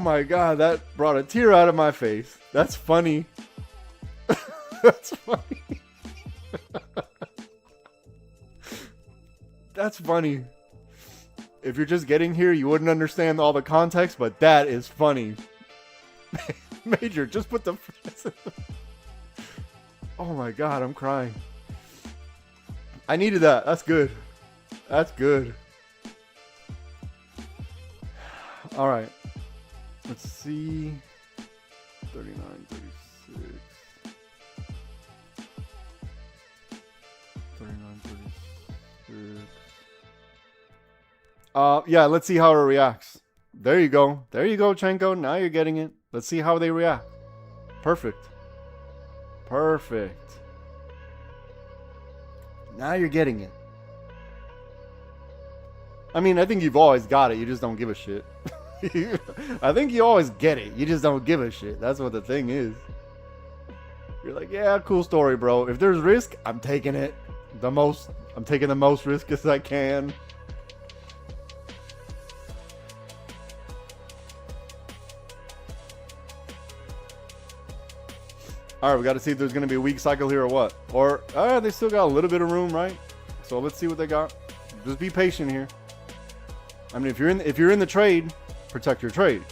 my God, that brought a tear out of my face. That's funny. That's funny. That's funny. If you're just getting here, you wouldn't understand all the context, but that is funny. Major, just put the... Oh my god, I'm crying. I needed that. That's good. That's good. All right. Let's see. 39, 36. 39, 36. Yeah, let's see how it reacts. There you go. There you go, Chenko. Now you're getting it. Let's see how they react. Perfect. Perfect. Now you're getting it. I mean, I think you've always got it. You just don't give a shit. I think you always get it. You just don't give a shit. That's what the thing is. You're like, yeah, cool story, bro. If there's risk, I'm taking it. I'm taking the most risk as I can. All right, we got to see if there's going to be a weak cycle here or what. Or, they still got a little bit of room, right? So let's see what they got. Just be patient here. I mean, if you're in the trade, protect your trade.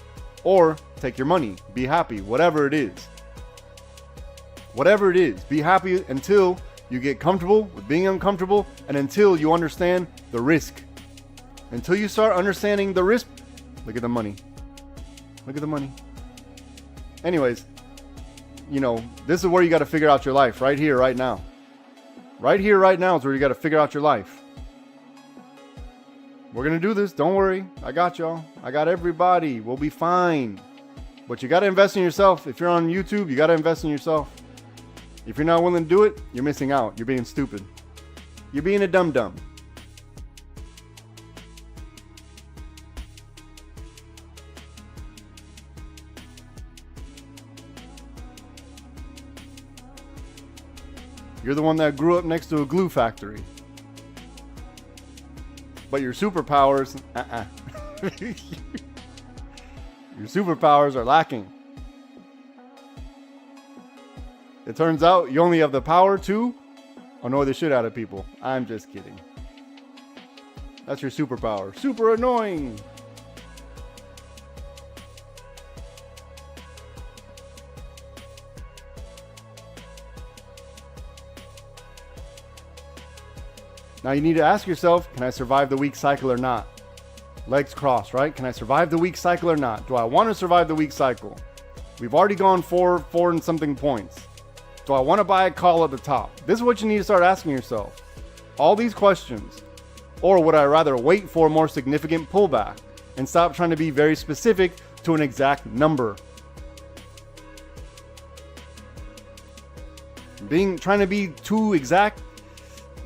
Or take your money. Be happy. Whatever it is. Whatever it is. Be happy until you get comfortable with being uncomfortable and until you understand the risk. Until you start understanding the risk. Look at the money. Look at the money. Anyways. You know, this is where you got to figure out your life. Right here, right now. Right here, right now is where you got to figure out your life. We're going to do this. Don't worry. I got y'all. I got everybody. We'll be fine. But you got to invest in yourself. If you're on YouTube, you got to invest in yourself. If you're not willing to do it, you're missing out. You're being stupid. You're being a dum-dum. You're the one that grew up next to a glue factory. But your superpowers, Your superpowers are lacking. It turns out you only have the power to annoy the shit out of people. I'm just kidding. That's your superpower. Super annoying. Now you need to ask yourself, can I survive the weak cycle or not? Legs crossed, right? Can I survive the weak cycle or not? Do I want to survive the weak cycle? We've already gone four and something points. Do I want to buy a call at the top? This is what you need to start asking yourself. All these questions. Or would I rather wait for a more significant pullback and stop trying to be very specific to an exact number? Trying to be too exact,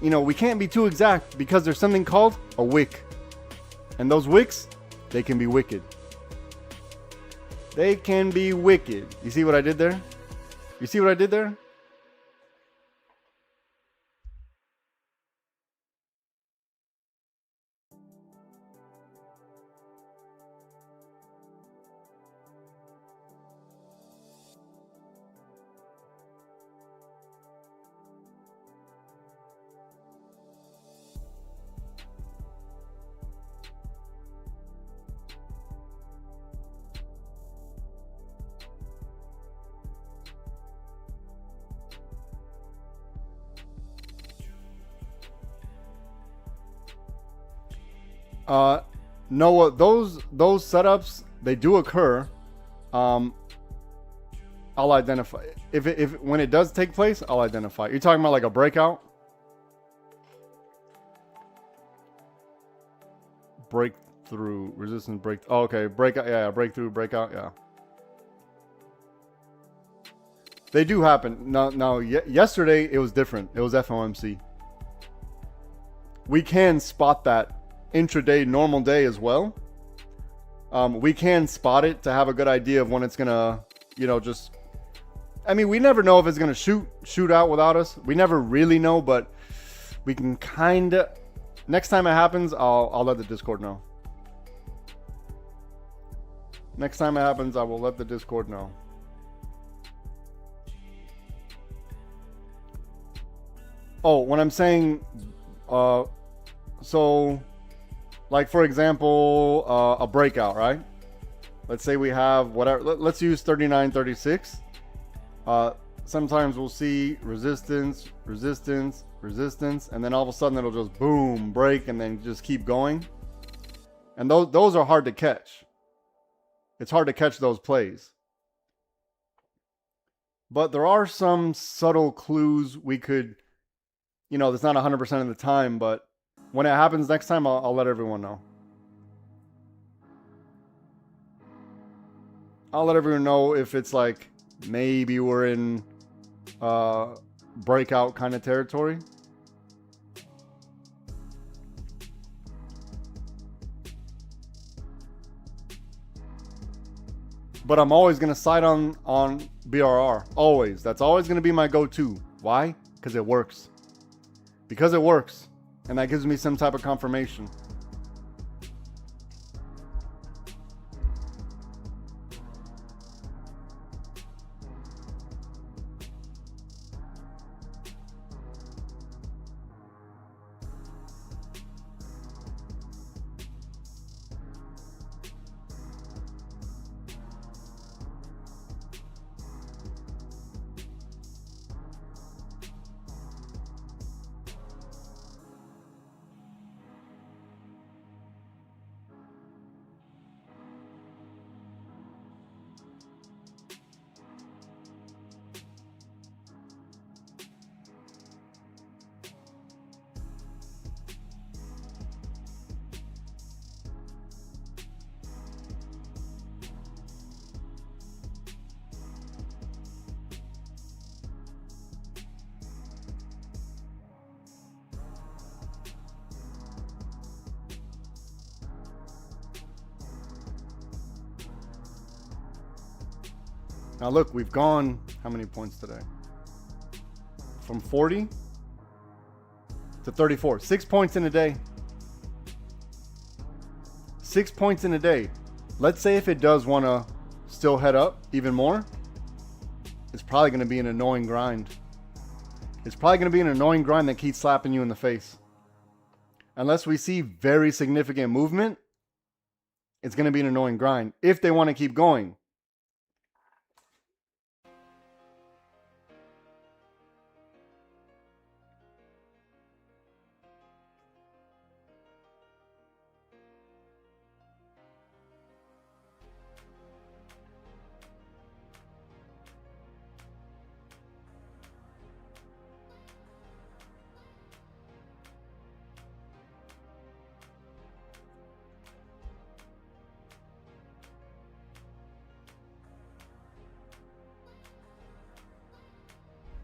you know, we can't be too exact because there's something called a wick. And those wicks, they can be wicked. They can be wicked. You see what I did there? You see what I did there? No, those setups, they do occur. I'll identify if when it does take place, I'll identify. You're talking about like a breakout? Breakthrough, resistance break. Oh, okay, breakout. Yeah, breakthrough, breakout. Yeah, they do happen. No. Yesterday it was different. It was FOMC. We can spot that intraday normal day as well. We can spot it to have a good idea of when it's gonna, you know, just, I mean, we never know if it's gonna shoot out without us. We never really know, but we can kind of, next time it happens, I'll let the Discord know. Next time it happens, I will let the Discord know. Oh, when I'm saying, uh, so like for example, a breakout, right? Let's say we have whatever. Let's use 39.36. Sometimes we'll see resistance, resistance, resistance, and then all of a sudden it'll just boom, break, and then just keep going. And those are hard to catch. It's hard to catch those plays. But there are some subtle clues we could, that's not 100% of the time, but when it happens next time, I'll let everyone know. I'll let everyone know if it's like maybe we're in breakout kind of territory. But I'm always going to side on BRR. Always. That's always going to be my go-to. Why? Because it works. Because it works. And that gives me some type of confirmation. Now look, we've gone how many points today? From 40 to 34. 6 points in a day. 6 points in a day. Let's say if it does want to still head up even more, it's probably going to be an annoying grind. It's probably going to be an annoying grind that keeps slapping you in the face. Unless we see very significant movement, it's going to be an annoying grind if they want to keep going.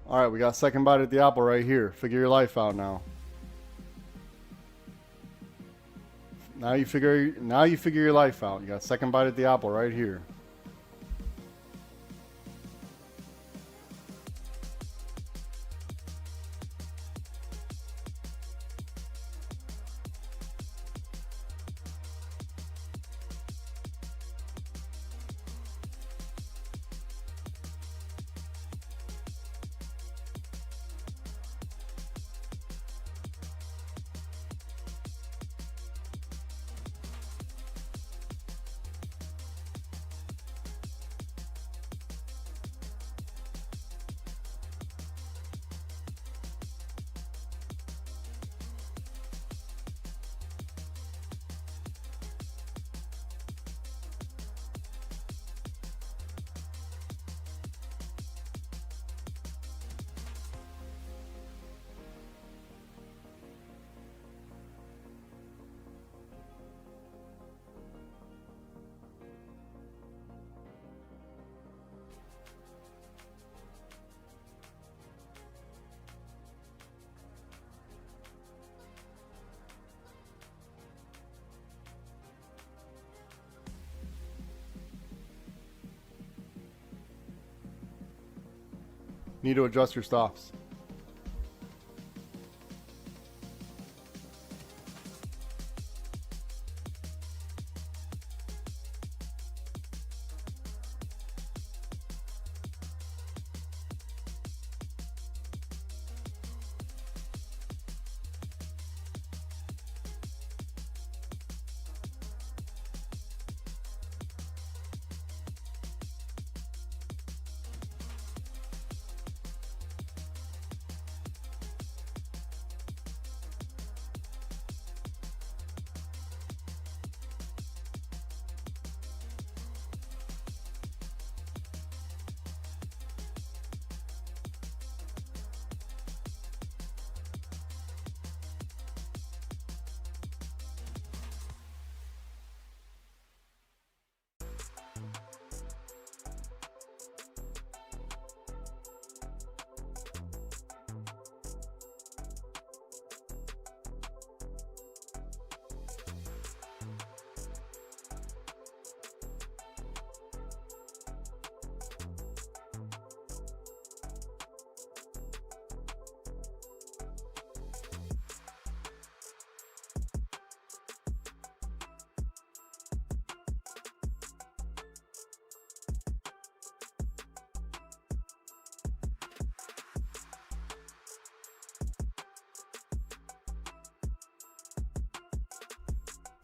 All right, we got second bite at the apple right here. Figure your life out now. Now you figure your life out. You got second bite at the apple right here. Need to adjust your stops.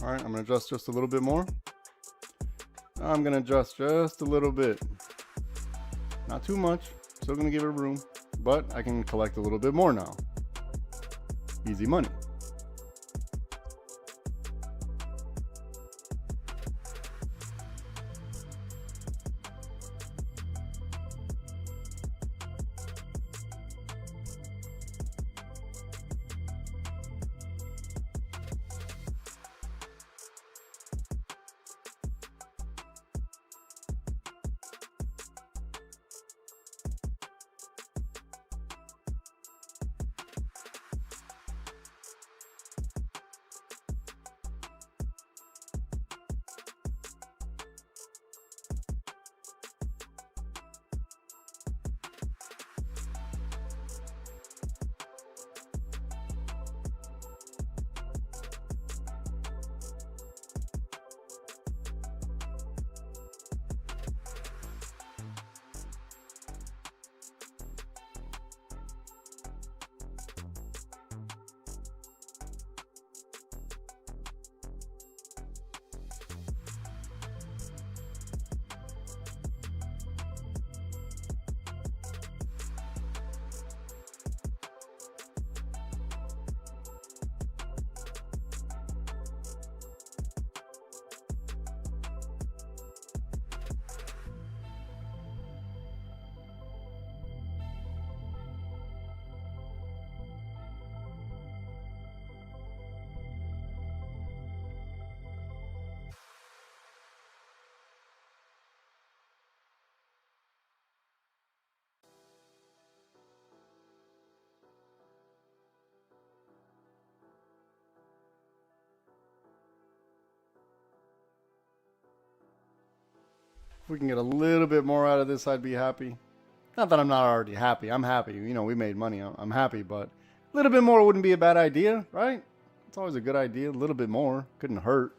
All right, I'm gonna adjust just a little bit more. I'm gonna adjust just a little bit. Not too much, still gonna give it room, but I can collect a little bit more now. Easy money. If we can get a little bit more out of this, I'd be happy. Not that I'm not already happy. I'm happy. You know, we made money. I'm happy, but a little bit more wouldn't be a bad idea, right? It's always a good idea. A little bit more couldn't hurt.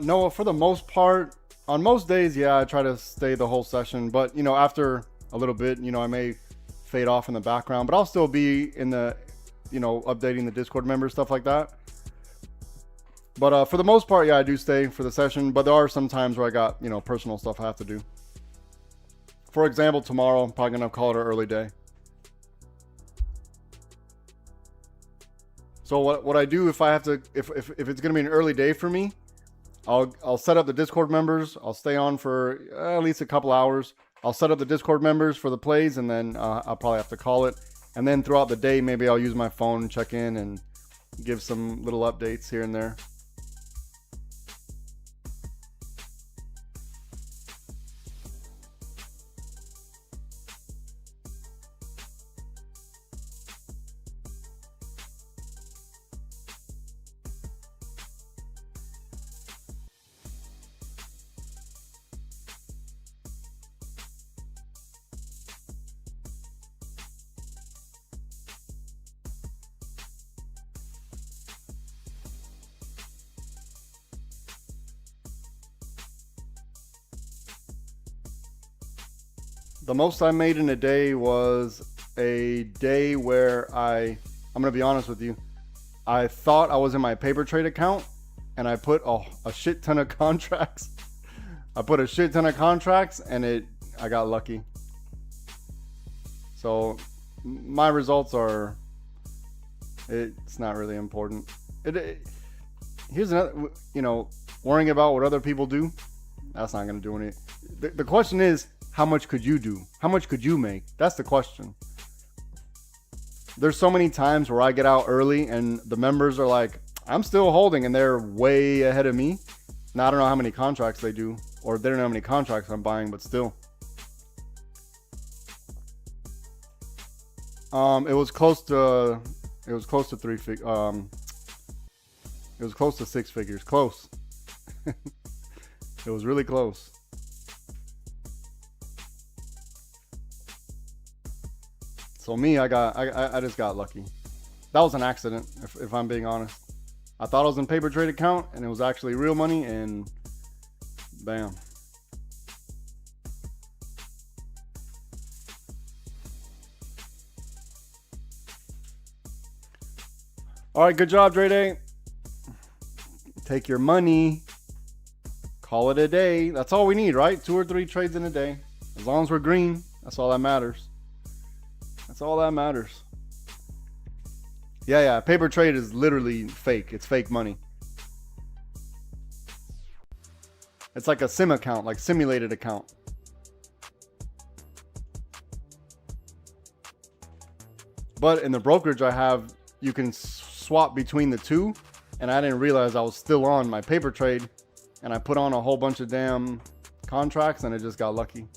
No, for the most part, on most days, yeah, I try to stay the whole session. But, you know, after a little bit, you know, I may fade off in the background, but I'll still be in the, you know, updating the Discord members, stuff like that. But for the most part, yeah, I do stay for the session. But there are some times where I got, you know, personal stuff I have to do. For example, tomorrow, I'm probably going to call it an early day. So what I do if I have to, if it's going to be an early day for me, I'll set up the Discord members. I'll stay on for at least a couple hours. I'll set up the Discord members for the plays, and then I'll probably have to call it. And then throughout the day, maybe I'll use my phone, check in, and give some little updates here and there. The most I made in a day was a day where I'm going to be honest with you. I thought I was in my paper trade account and I put a shit ton of contracts. I put a shit ton of contracts and I got lucky. So my results are, it's not really important. Here's another, worrying about what other people do, that's not going to do anything. The question is, how much could you do? How much could you make? That's the question. There's so many times where I get out early and the members are like, I'm still holding, and they're way ahead of me. Now, I don't know how many contracts they do, or they don't know how many contracts I'm buying, but still. It was close to 3 figures. It was close to 6 figures. Close. It was really close. So me, I just got lucky. That was an accident, if I'm being honest. I thought I was in paper trade account and it was actually real money, and bam. All right, good job, Dre Day. Take your money, call it a day. That's all we need, right? 2 or 3 trades in a day. As long as we're green, that's all that matters. That's all that matters. Yeah, paper trade is literally fake. It's fake money. It's like a sim account, like simulated account. But in the brokerage I have, you can swap between the two, and I didn't realize I was still on my paper trade, and I put on a whole bunch of damn contracts, and I just got lucky.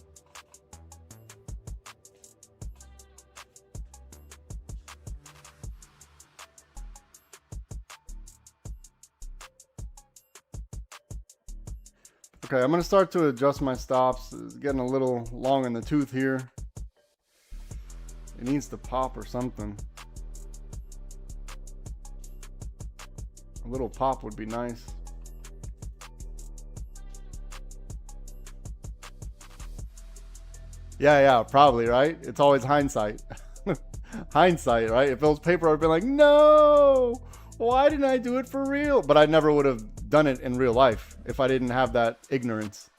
Okay, I'm gonna start to adjust my stops. It's getting a little long in the tooth here. It needs to pop or something. A little pop would be nice. Yeah, probably, right? It's always hindsight. Hindsight, right? If it was paper, I'd be like, no, why didn't I do it for real? But I never would have done it in real life if I didn't have that ignorance.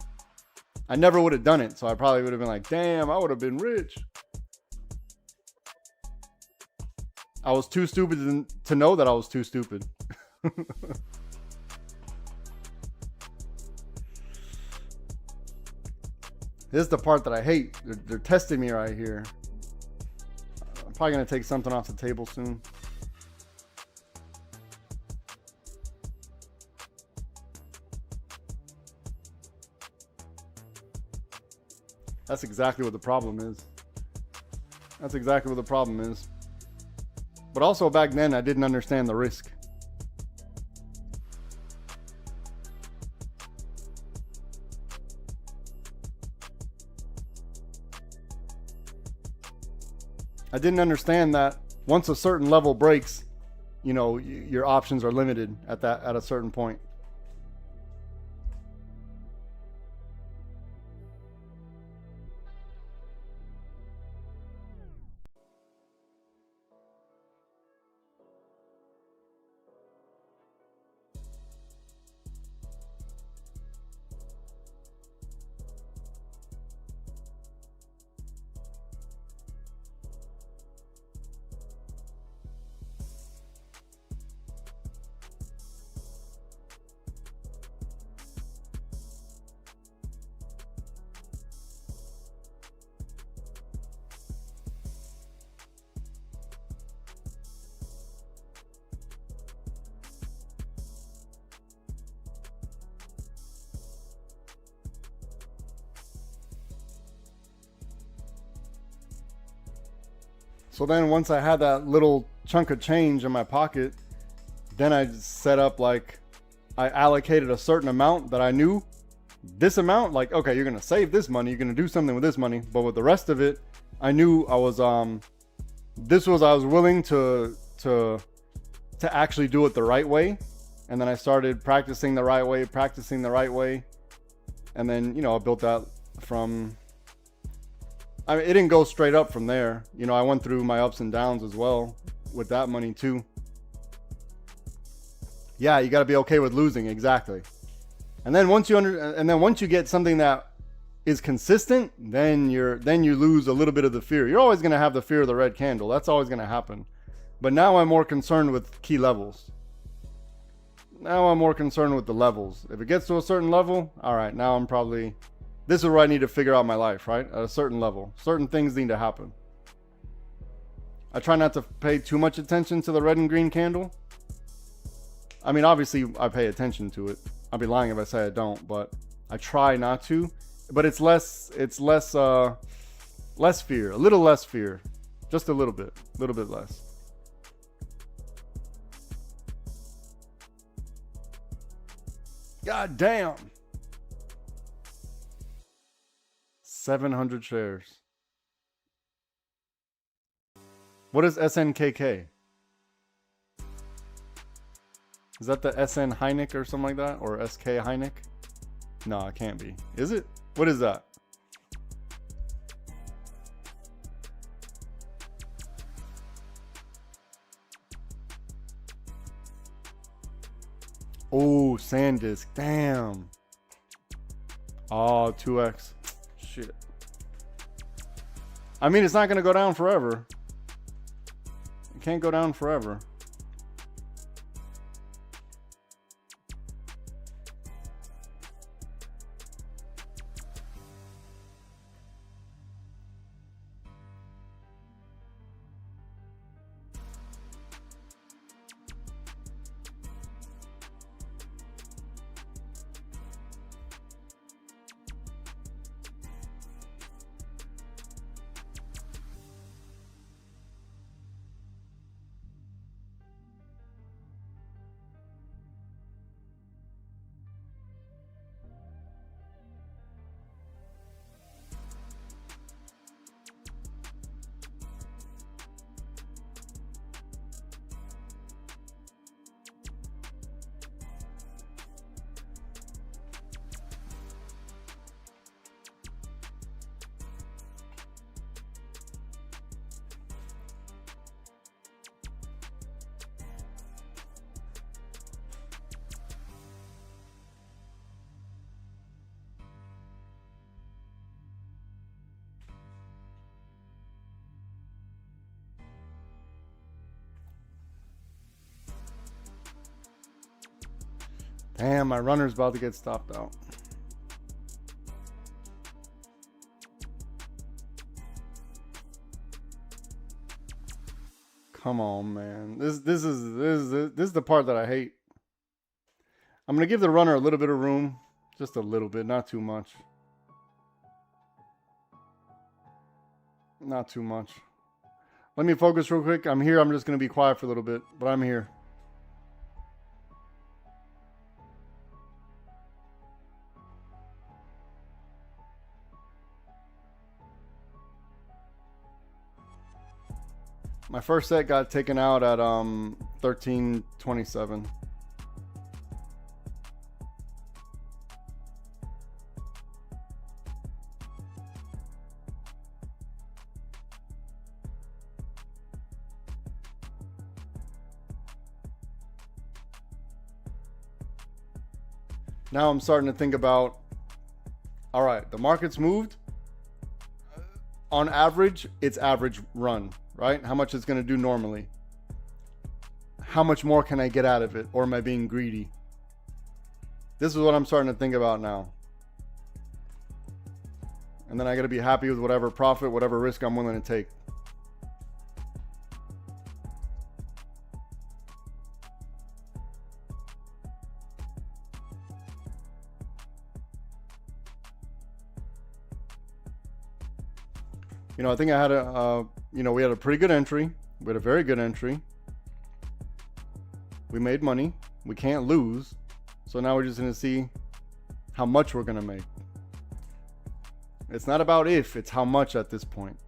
I never would have done it, so I probably would have been like, damn, I would have been rich. I was too stupid to know that I was too stupid. This is the part that I hate. They're testing me right here. I'm probably gonna take something off the table soon. That's exactly what the problem is. That's exactly what the problem is. But also back then I didn't understand the risk. I didn't understand that once a certain level breaks, your options are limited at a certain point. So then once I had that little chunk of change in my pocket, then I set up, like, I allocated a certain amount that I knew this amount, like, okay, you're going to save this money. You're going to do something with this money. But with the rest of it, I knew I was, I was willing to actually do it the right way. And then I started practicing the right way. And then, I built that from I mean, it didn't go straight up from there. You know, I went through my ups and downs as well with that money too. Yeah, you got to be okay with losing, exactly. And then once you get something that is consistent, then you lose a little bit of the fear. You're always going to have the fear of the red candle. That's always going to happen. But now I'm more concerned with key levels. Now I'm more concerned with the levels. If it gets to a certain level, all right, now I'm probably, this is where I need to figure out my life, right? At a certain level. Certain things need to happen. I try not to pay too much attention to the red and green candle. I mean, obviously I pay attention to it. I'd be lying if I say I don't, but I try not to. But it's less fear, a little less fear, just a little bit less. God damn. 700 shares. What is SNKK? Is that the SN Heineck or something like that? Or SK Heineck? No, it can't be. Is it? What is that? Oh, SanDisk. Damn. Oh, 2x. Shit. I mean, it's not going to go down forever. It can't go down forever. Damn, my runner's about to get stopped out. Come on, man. This is the part that I hate. I'm gonna give the runner a little bit of room, just a little bit, not too much. Not too much. Let me focus real quick. I'm here. I'm just gonna be quiet for a little bit, but I'm here. My first set got taken out at 13.27. Now I'm starting to think about, all right, the market's moved. On average, it's average run, right? How much it's going to do normally. How much more can I get out of it? Or am I being greedy? This is what I'm starting to think about now. And then I got to be happy with whatever profit, whatever risk I'm willing to take. You know, I think I had we had a pretty good entry. We had a very good entry. We made money. We can't lose. So now we're just going to see how much we're going to make. It's not about if, it's how much at this point.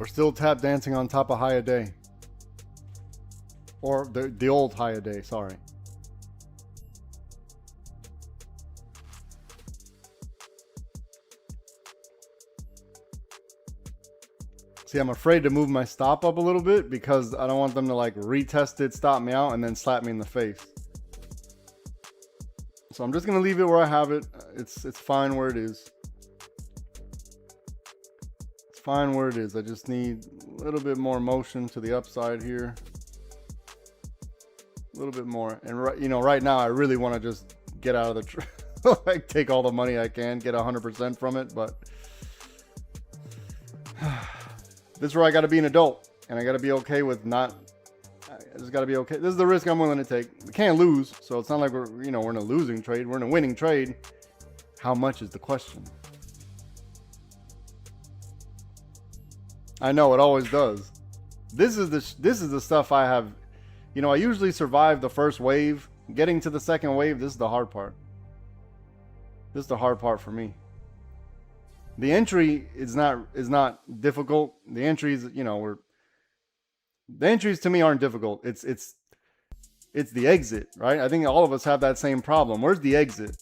We're still tap dancing on top of high a day. Or the old high a day, sorry. See, I'm afraid to move my stop up a little bit because I don't want them to like retest it, stop me out, and then slap me in the face. So I'm just gonna leave it where I have it. It's fine where it is. It's fine where it is. I just need a little bit more motion to the upside here. A little bit more. And right now I really want to just get out of the like take all the money I can, get 100% from it, but this is where I got to be an adult, and I got to be okay with not. I just got to be okay. This is the risk I'm willing to take. We can't lose, so it's not like we're in a losing trade. We're in a winning trade. How much is the question? I know it always does. This is the stuff I have. I usually survive the first wave. Getting to the second wave, this is the hard part. This is the hard part for me. The entry is not difficult. The entries, the entries to me aren't difficult. It's the exit, right? I think all of us have that same problem. Where's the exit?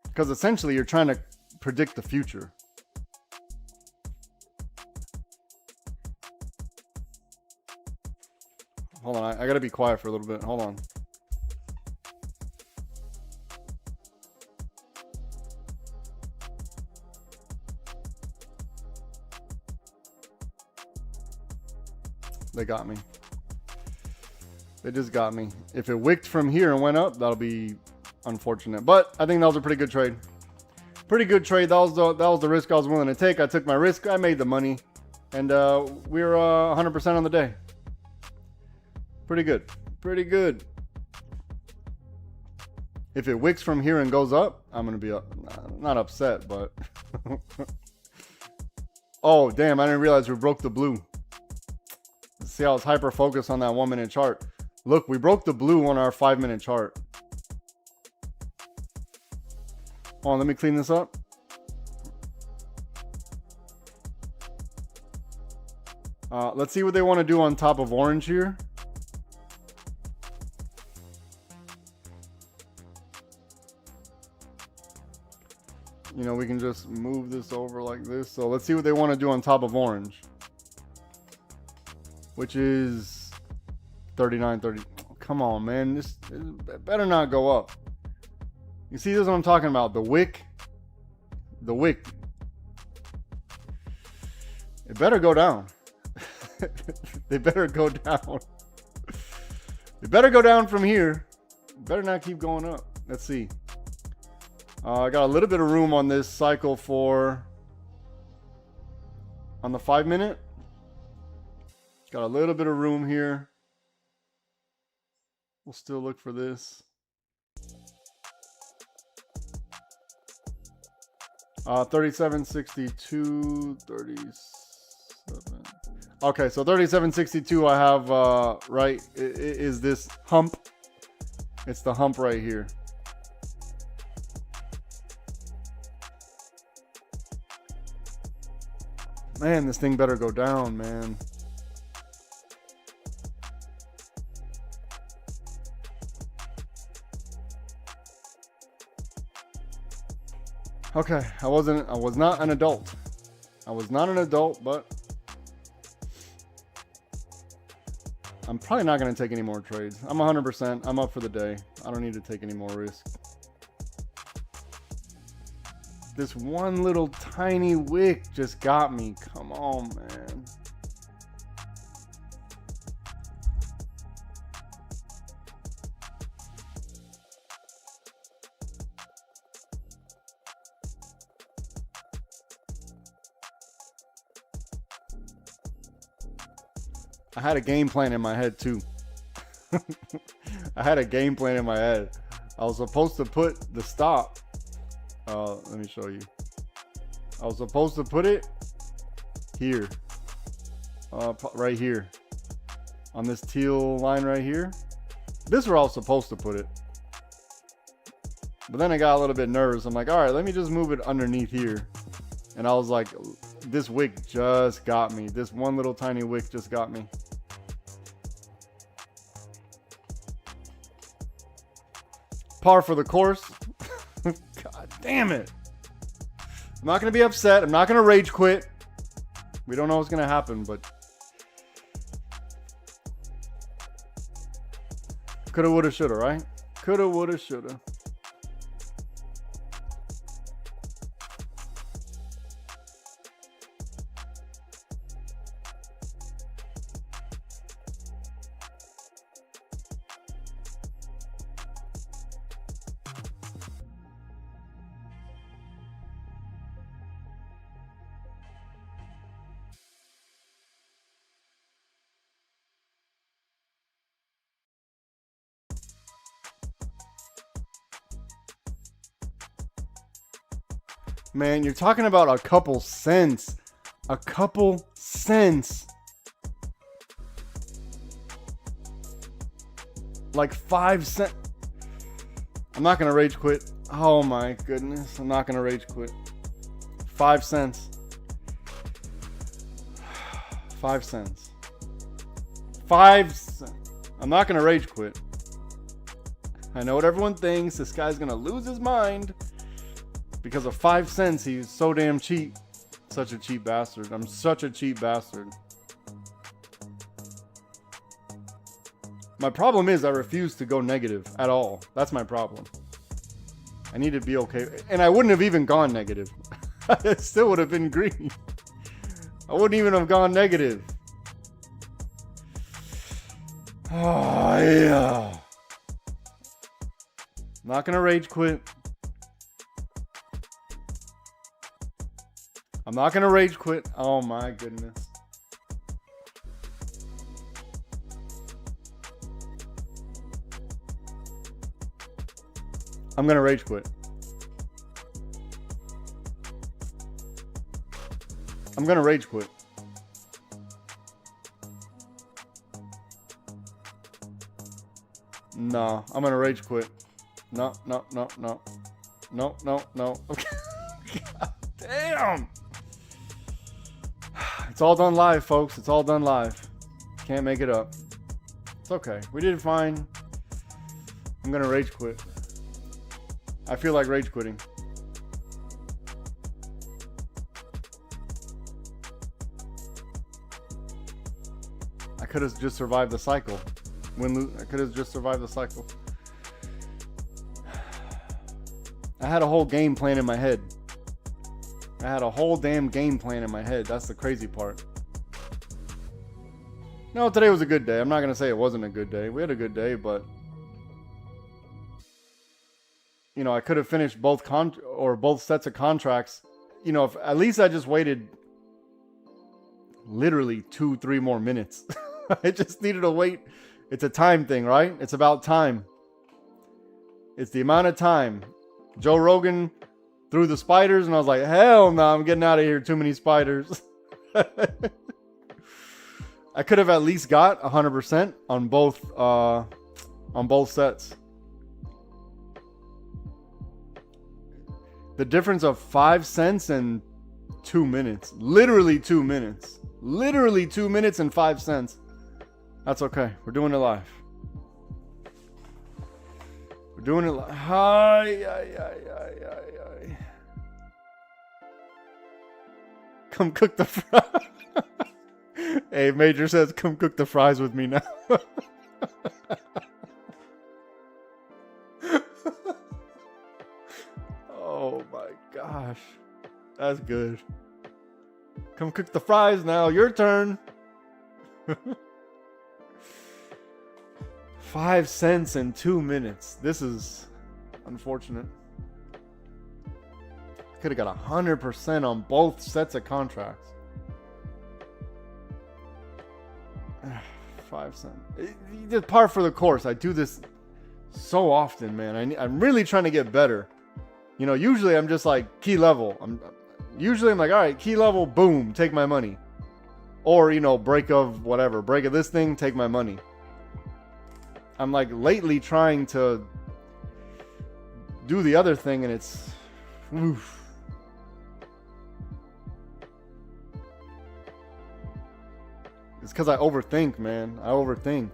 Because essentially you're trying to predict the future. Hold on, I gotta be quiet for a little bit. Hold on. They got me. They just got me. If it wicked from here and went up, that'll be unfortunate. But I think that was a pretty good trade. Pretty good trade. That was the risk I was willing to take. I took my risk. I made the money. And we were 100% on the day. Pretty good. Pretty good. If it wicks from here and goes up, I'm going to be not upset, but... Oh, damn. I didn't realize we broke the blue. See how it's hyper focused on that 1 minute chart. Look, we broke the blue on our 5 minute chart. Hold on, let me clean this up. Let's see what they want to do on top of orange here. We can just move this over like this. So let's see what they want to do on top of orange, which is 39.30. Come on, man. This better not go up. You see, this is what I'm talking about. The wick. The wick. It better go down. They better go down. It better go down from here. It better not keep going up. Let's see. I got a little bit of room on this cycle on the 5 minute. Got a little bit of room here. We'll still look for this. 37.62, 37. Okay, so 37.62 I have right is this hump. It's the hump right here. Man, this thing better go down, man. Okay, I was not an adult. I was not an adult, but I'm probably not going to take any more trades. I'm 100%. I'm up for the day. I don't need to take any more risk. This one little tiny wick just got me. Come on, man. I had a game plan in my head too. I had a game plan in my head. I was supposed to put the stop. Let me show you. I was supposed to put it here. Right here. On this teal line right here. This is where I was supposed to put it. But then I got a little bit nervous. I'm like, all right, let me just move it underneath here. And I was like, this wick just got me. This one little tiny wick just got me. Par for the course. God damn it. I'm not going to be upset. I'm not going to rage quit. We don't know what's going to happen, but coulda, woulda, shoulda, right? Coulda, woulda, shoulda. Man, you're talking about a couple cents. A couple cents. Like 5 cents. I'm not going to rage quit. Oh my goodness. I'm not going to rage quit. 5 cents. 5 cents. 5 cents. I'm not going to rage quit. I know what everyone thinks. This guy's going to lose his mind. Because of 5 cents, he's so damn cheap. Such a cheap bastard. I'm such a cheap bastard. My problem is I refuse to go negative at all. That's my problem. I need to be okay. And I wouldn't have even gone negative. It still would have been green. I wouldn't even have gone negative. Oh, yeah. Not going to rage quit. I'm not going to rage quit. Oh my goodness. I'm going to rage quit. I'm going to rage quit. No, I'm going to rage quit. No. Okay. God damn. It's all done live, folks. It's all done live. Can't make it up. It's okay. We did fine. I'm going to rage quit. I feel like rage quitting. I could have just survived the cycle. I could have just survived the cycle. I had a whole game plan in my head. I had a whole damn game plan in my head. That's the crazy part. No, today was a good day. I'm not going to say it wasn't a good day. We had a good day, but you know, I could have finished both sets of contracts. You know, if at least I just waited literally 2-3 more minutes. I just needed to wait. It's a time thing, right? It's about time. It's the amount of time. Joe Rogan threw the spiders, and I was like, hell no, I'm getting out of here. Too many spiders. I could have at least got 100% on both sets. The difference of 5 cents and 2 minutes. Literally 2 minutes. Literally 2 minutes and 5 cents. That's okay. We're doing it live. We're doing it live. Hi. Come cook the fries. Hey, Major says, come cook the fries with me now. Oh my gosh. That's good. Come cook the fries now. Your turn. 5 cents and 2 minutes. This is unfortunate. Could have got 100% on both sets of contracts. 5 cents. Just par for the course. I do this so often, man. I'm really trying to get better. You know, usually I'm just like key level. I'm like, all right, key level, boom, take my money. Or, you know, break of whatever. Break of this thing, take my money. I'm like lately trying to do the other thing and it's, oof. It's because I overthink, man. I overthink.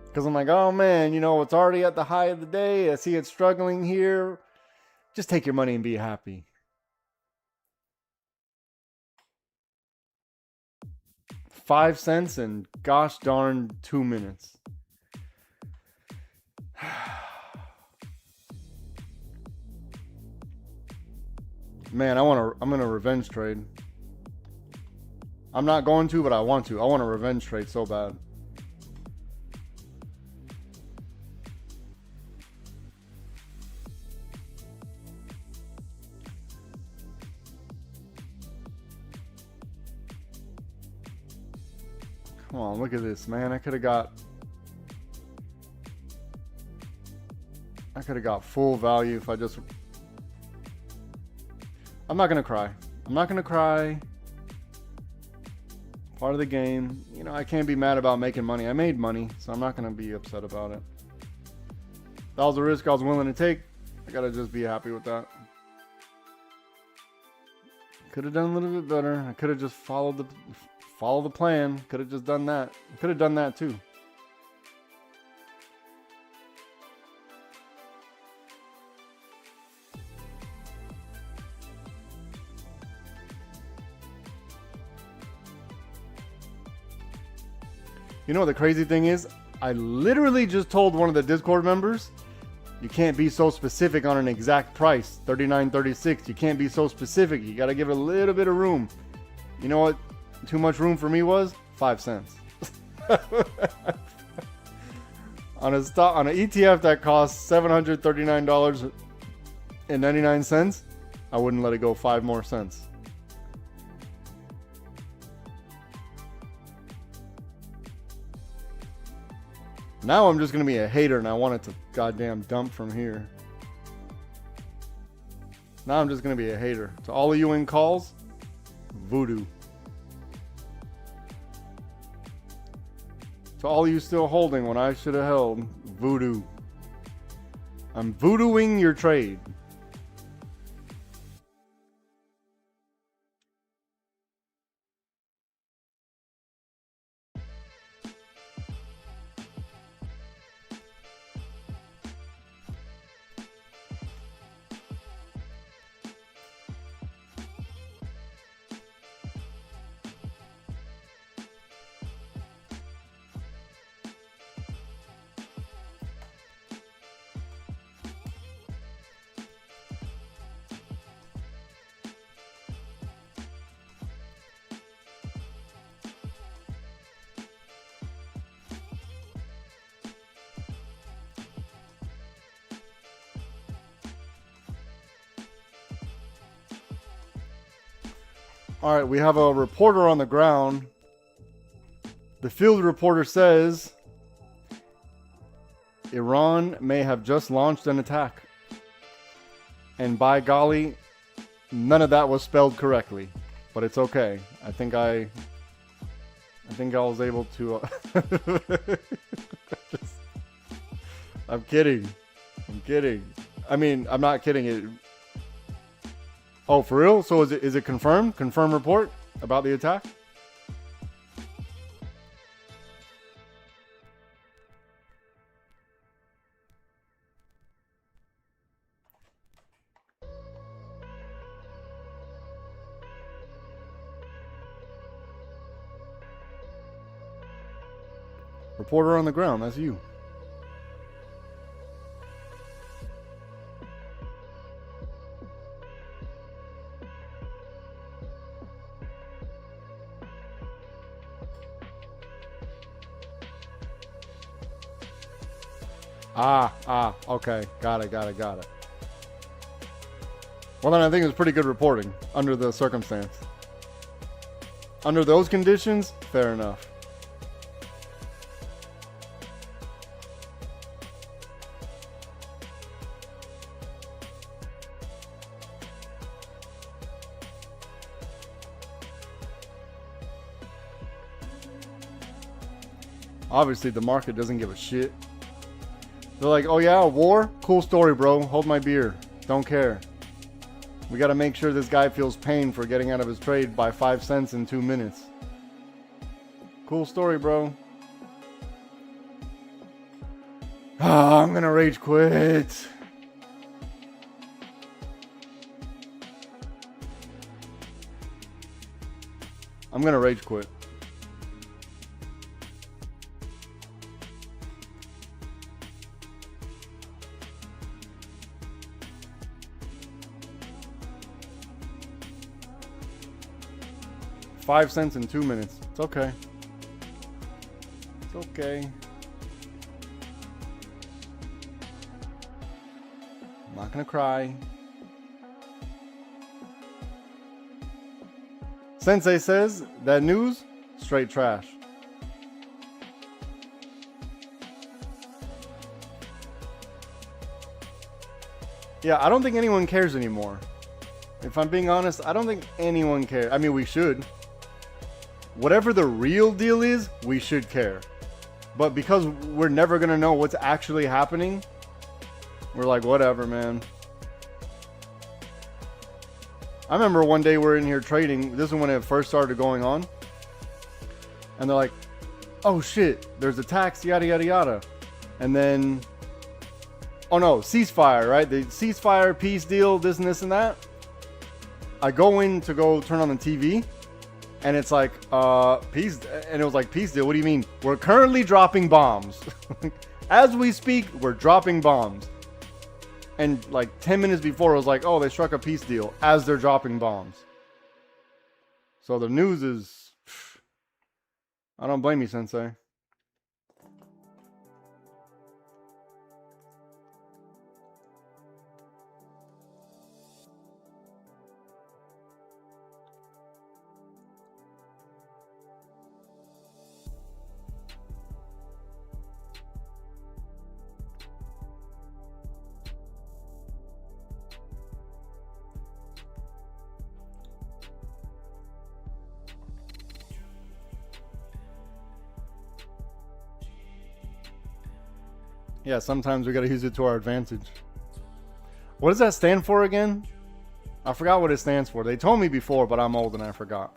Because I'm like, oh man, you know, it's already at the high of the day. I see it struggling here. Just take your money and be happy. $0.05 and gosh darn 2 minutes. Man, I'm gonna revenge trade. I'm not going to, but I want to. I want a revenge trade so bad. Come on, look at this, man. I could have got full value if I just... I'm not gonna cry. I'm not gonna cry. Part of the game. You know, I can't be mad about making money. I made money, so I'm not gonna be upset about it. That was a risk I was willing to take. I gotta just be happy with that. Could have done a little bit better. I could have just followed the plan. Could have just done that. I could have done that too. You know what the crazy thing is? I literally just told one of the Discord members, you can't be so specific on an exact price, $39.36. You can't be so specific. You got to give it a little bit of room. You know what too much room for me was? 5 cents. on an ETF that costs $739.99, I wouldn't let it go 5 more cents. Now I'm just going to be a hater and I want it to goddamn dump from here. Now I'm just going to be a hater. To all of you in calls, voodoo. To all of you still holding when I should have held, voodoo. I'm voodooing your trade. All right, we have a reporter on the ground. The field reporter says Iran may have just launched an attack. And by golly, none of that was spelled correctly, but it's okay. I think I was able to I'm kidding. I mean, I'm not kidding. Oh, for real? So is it confirmed? Confirmed report about the attack? Reporter on the ground, that's you. Okay. Got it. Well, then I think it's pretty good reporting under the circumstance. Under those conditions, fair enough. Obviously, the market doesn't give a shit. They're like, oh yeah, war? Cool story, bro. Hold my beer. Don't care. We got to make sure this guy feels pain for getting out of his trade by 5 cents in 2 minutes. Cool story, bro. I'm going to rage quit. I'm going to rage quit. $0.05 in 2 minutes. It's okay. It's okay. I'm not gonna cry. Sensei says that news, straight trash. Yeah, I don't think anyone cares anymore. If I'm being honest, I don't think anyone cares. I mean, we should. Whatever the real deal is, we should care. But because we're never going to know what's actually happening, we're like, whatever, man. I remember one day we're in here trading. This is when it first started going on. And they're like, oh shit, there's attacks, yada, yada, yada. And then, oh no, ceasefire, right? The ceasefire, peace deal, this and this and that. I go in to go turn on the TV. And it's like, peace, and it was like, peace deal, what do you mean? We're currently dropping bombs. As we speak, we're dropping bombs. And like 10 minutes before, it was like, oh, they struck a peace deal as they're dropping bombs. So the news is, I don't blame you, Sensei. Yeah, sometimes we gotta use it to our advantage. What does that stand for again? I forgot what it stands for. They told me before, but I'm old and I forgot.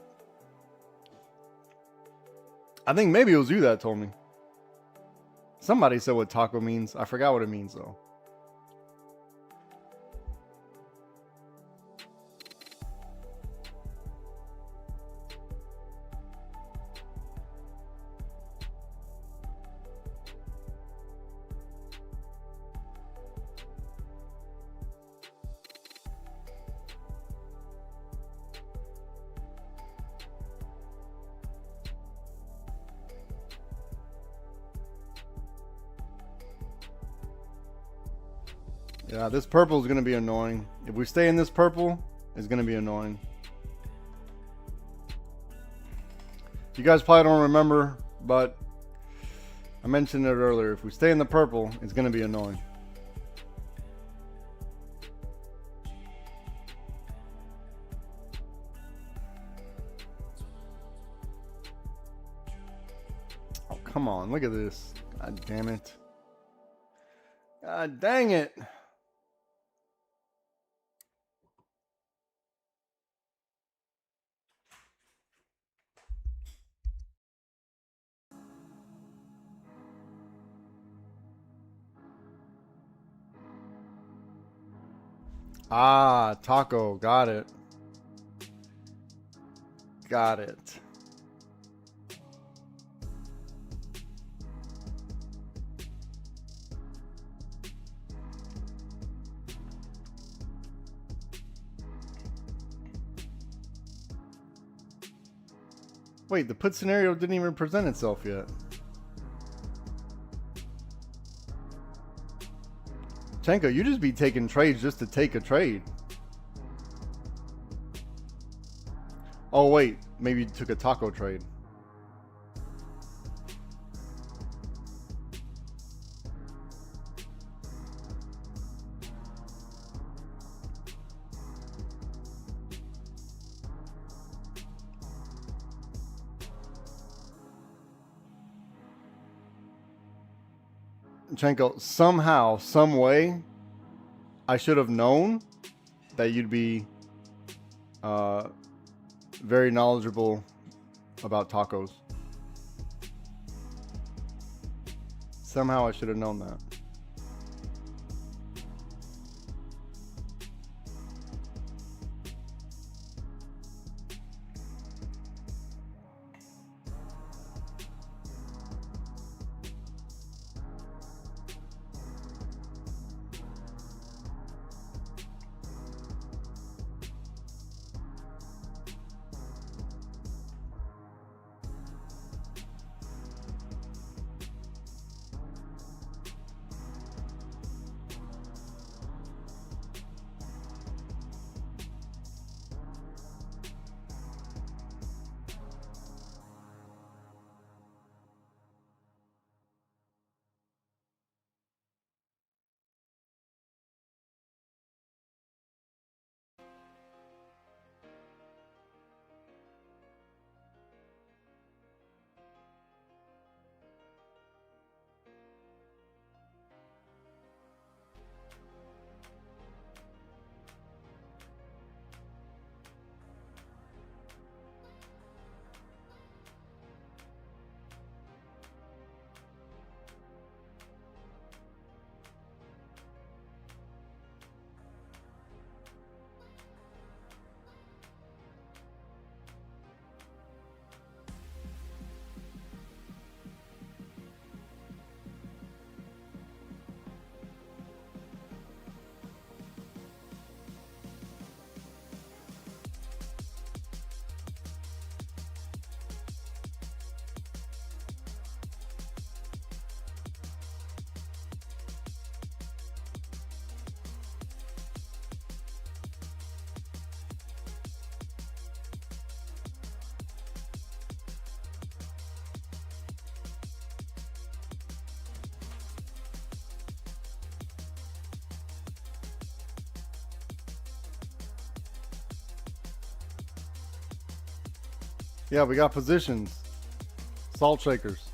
I think maybe it was you that told me. Somebody said what taco means. I forgot what it means though. Yeah, this purple is going to be annoying. If we stay in this purple, it's going to be annoying. You guys probably don't remember, but I mentioned it earlier. If we stay in the purple, it's going to be annoying. Oh, come on. Look at this. God damn it. God dang it. Ah, taco. Got it. Got it. Wait, the put scenario didn't even present itself yet. Chenko, you just be taking trades just to take a trade. Oh wait, maybe you took a taco trade. Chenko, somehow, some way, I should have known that you'd be very knowledgeable about tacos. Somehow I should have known that. Yeah, we got positions. Salt shakers.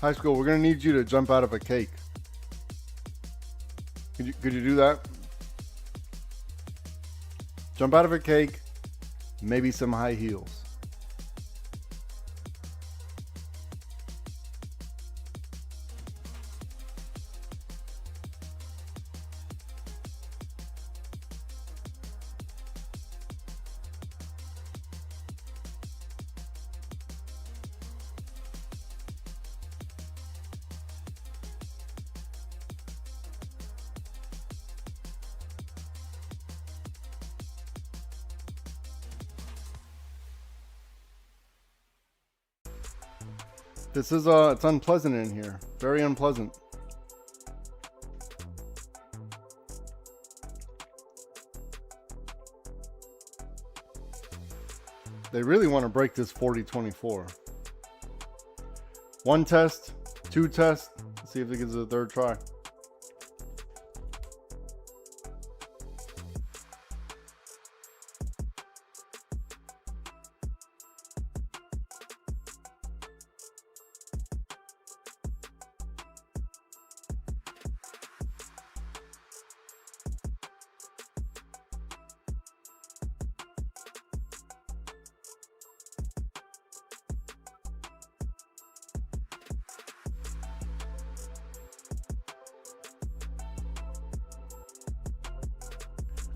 High school, we're gonna need you to jump out of a cake. Could you do that? Jump out of a cake, maybe some high heels. This is it's unpleasant in here. Very unpleasant. They really want to break this 40-24. One test, two tests. Let's see if it gives it a third try.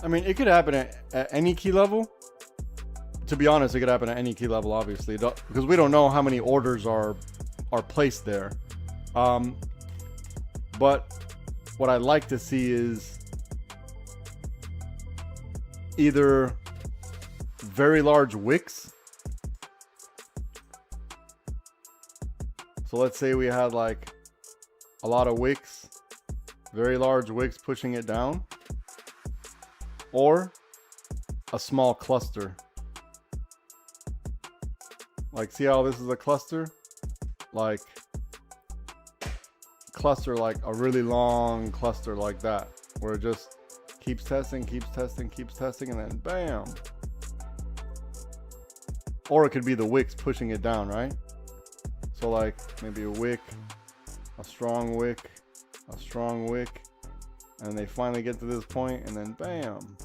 I mean, it could happen at any key level, to be honest, it could happen at any key level, obviously, because we don't know how many orders are placed there. But what I'd like to see is either very large wicks. So let's say we had like a lot of wicks, very large wicks pushing it down, or a small cluster. Like, see how this is a cluster? Like a really long cluster like that, where it just keeps testing, and then bam. Or it could be the wicks pushing it down, right? So like maybe a wick, a strong wick, and they finally get to this point, and then bam.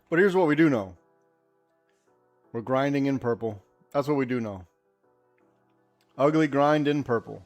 But here's what we do know. We're grinding in purple. That's what we do know. Ugly grind in purple.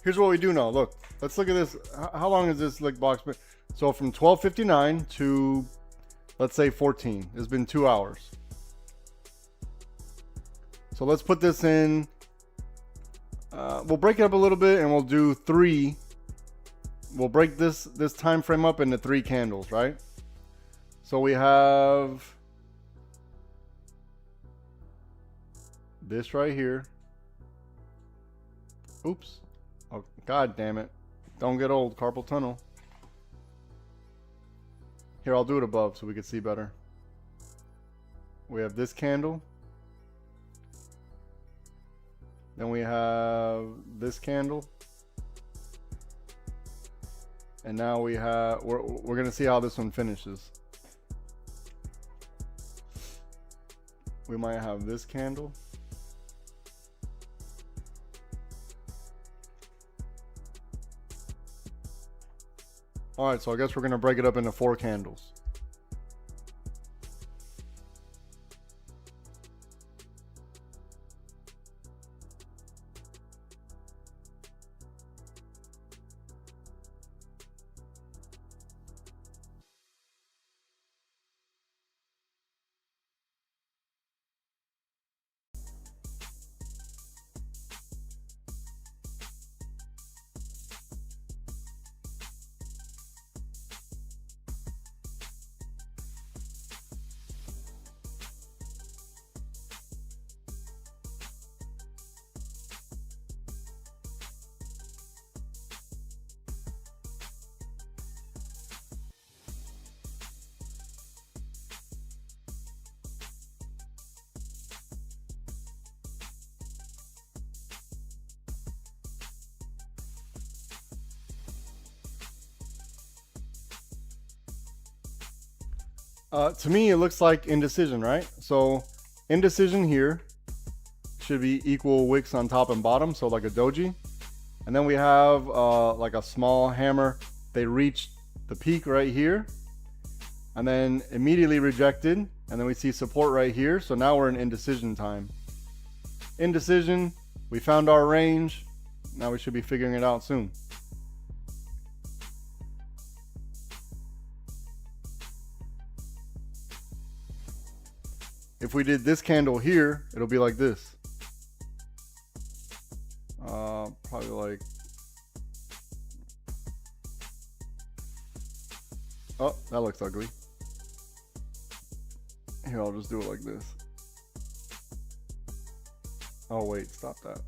Here's what we do know. Look, let's look at this. How long is this like box? So from 12:59 to, let's say 14. It's been 2 hours. So let's put this in. We'll break it up a little bit, and we'll do 3. We'll break this time frame up into 3 candles, right? So we have this right here. Oops. Oh, God damn it. Don't get old, carpal tunnel. Here, I'll do it above so we can see better. We have this candle. Then we have this candle. And now we have, we're going to see how this one finishes. We might have this candle. All right, so I guess we're going to break it up into 4 candles. To me, it looks like indecision, right? So indecision here should be equal wicks on top and bottom, so like a doji. And then we have like a small hammer. They reach the peak right here and then immediately rejected, and then we see support right here. So now we're in indecision time. Indecision, we found our range. Now we should be figuring it out soon. If we did this candle here, it'll be like this. Probably like, oh, that looks ugly. Here, I'll just do it like this. Oh wait, stop that.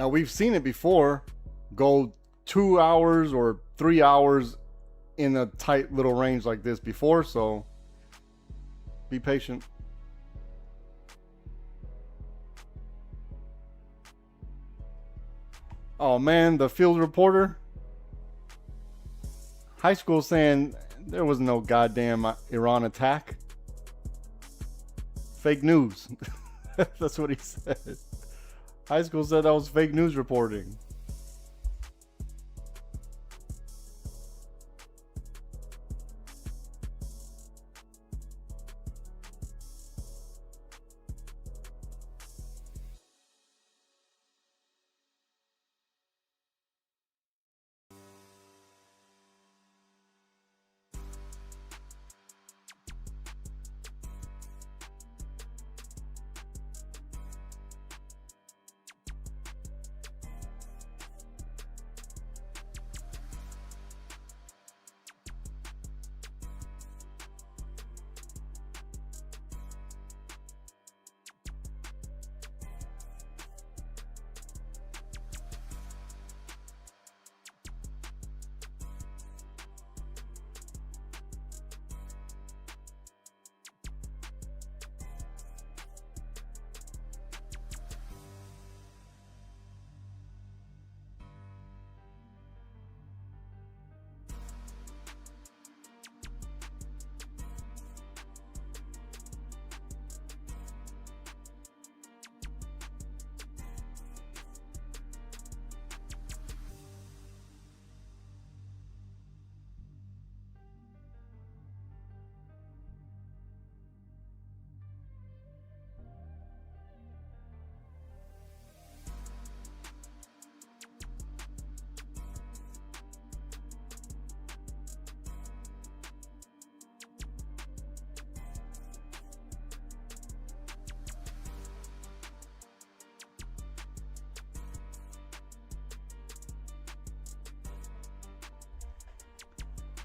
Now we've seen it before go 2 hours or 3 hours in a tight little range like this before, so be patient. Oh man, the field reporter. High school saying there was no goddamn Iran attack. Fake news. That's what he said. High school said that was fake news reporting.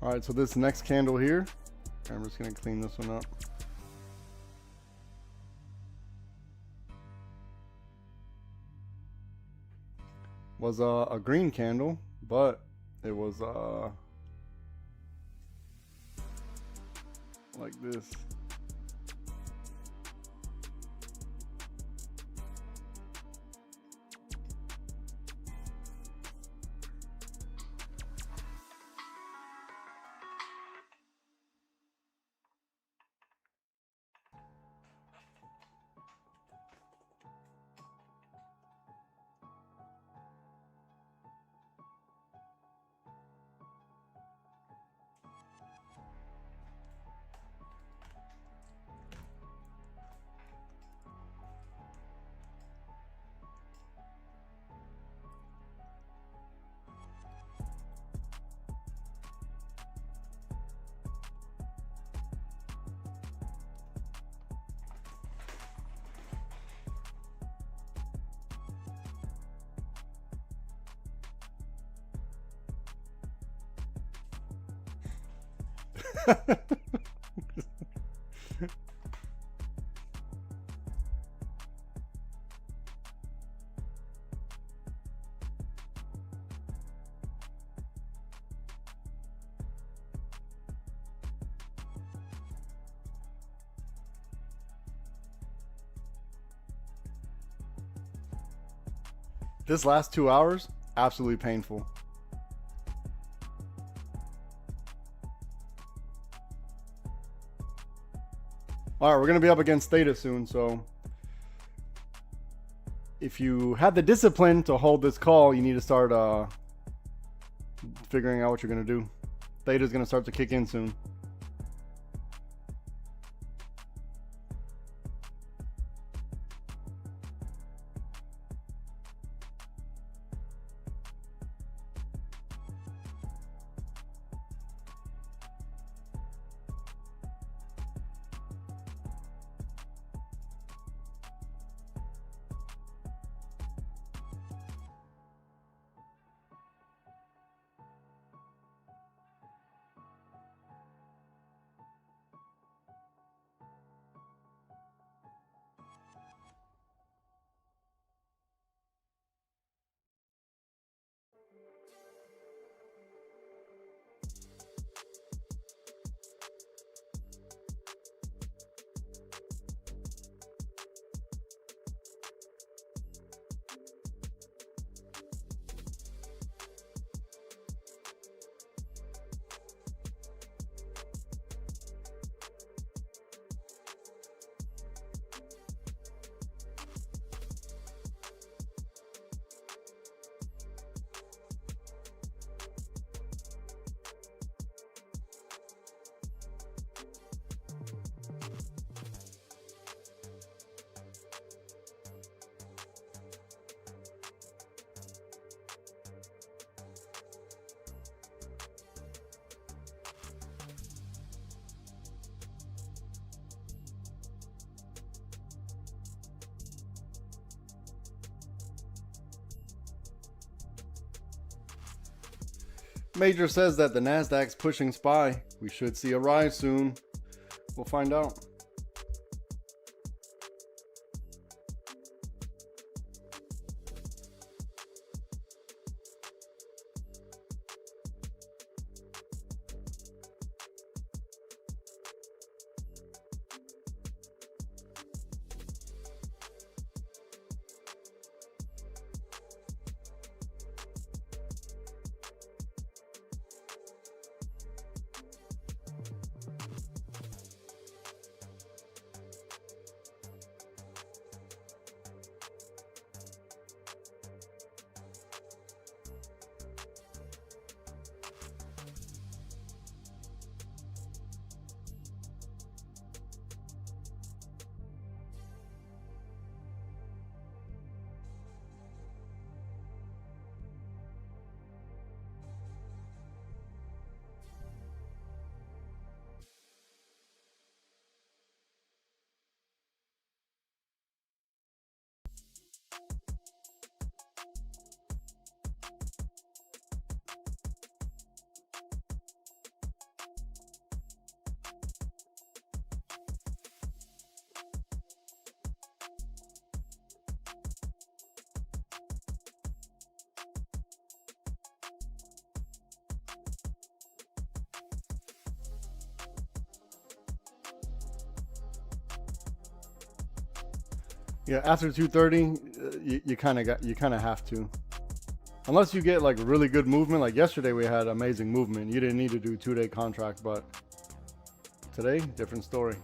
All right, so this next candle here, I'm just gonna clean this one up. Was a green candle, but it was like this. This last 2 hours, absolutely painful. All right, we're gonna be up against theta soon, so if you had the discipline to hold this call, you need to start figuring out what you're gonna do. Theta's gonna start to kick in soon. Major says that the Nasdaq's pushing SPY. We should see a rise soon. We'll find out. Yeah, after 2:30, you kind of have to, unless you get like really good movement. Like yesterday, we had amazing movement. You didn't need to do 2-day contract, but today, different story.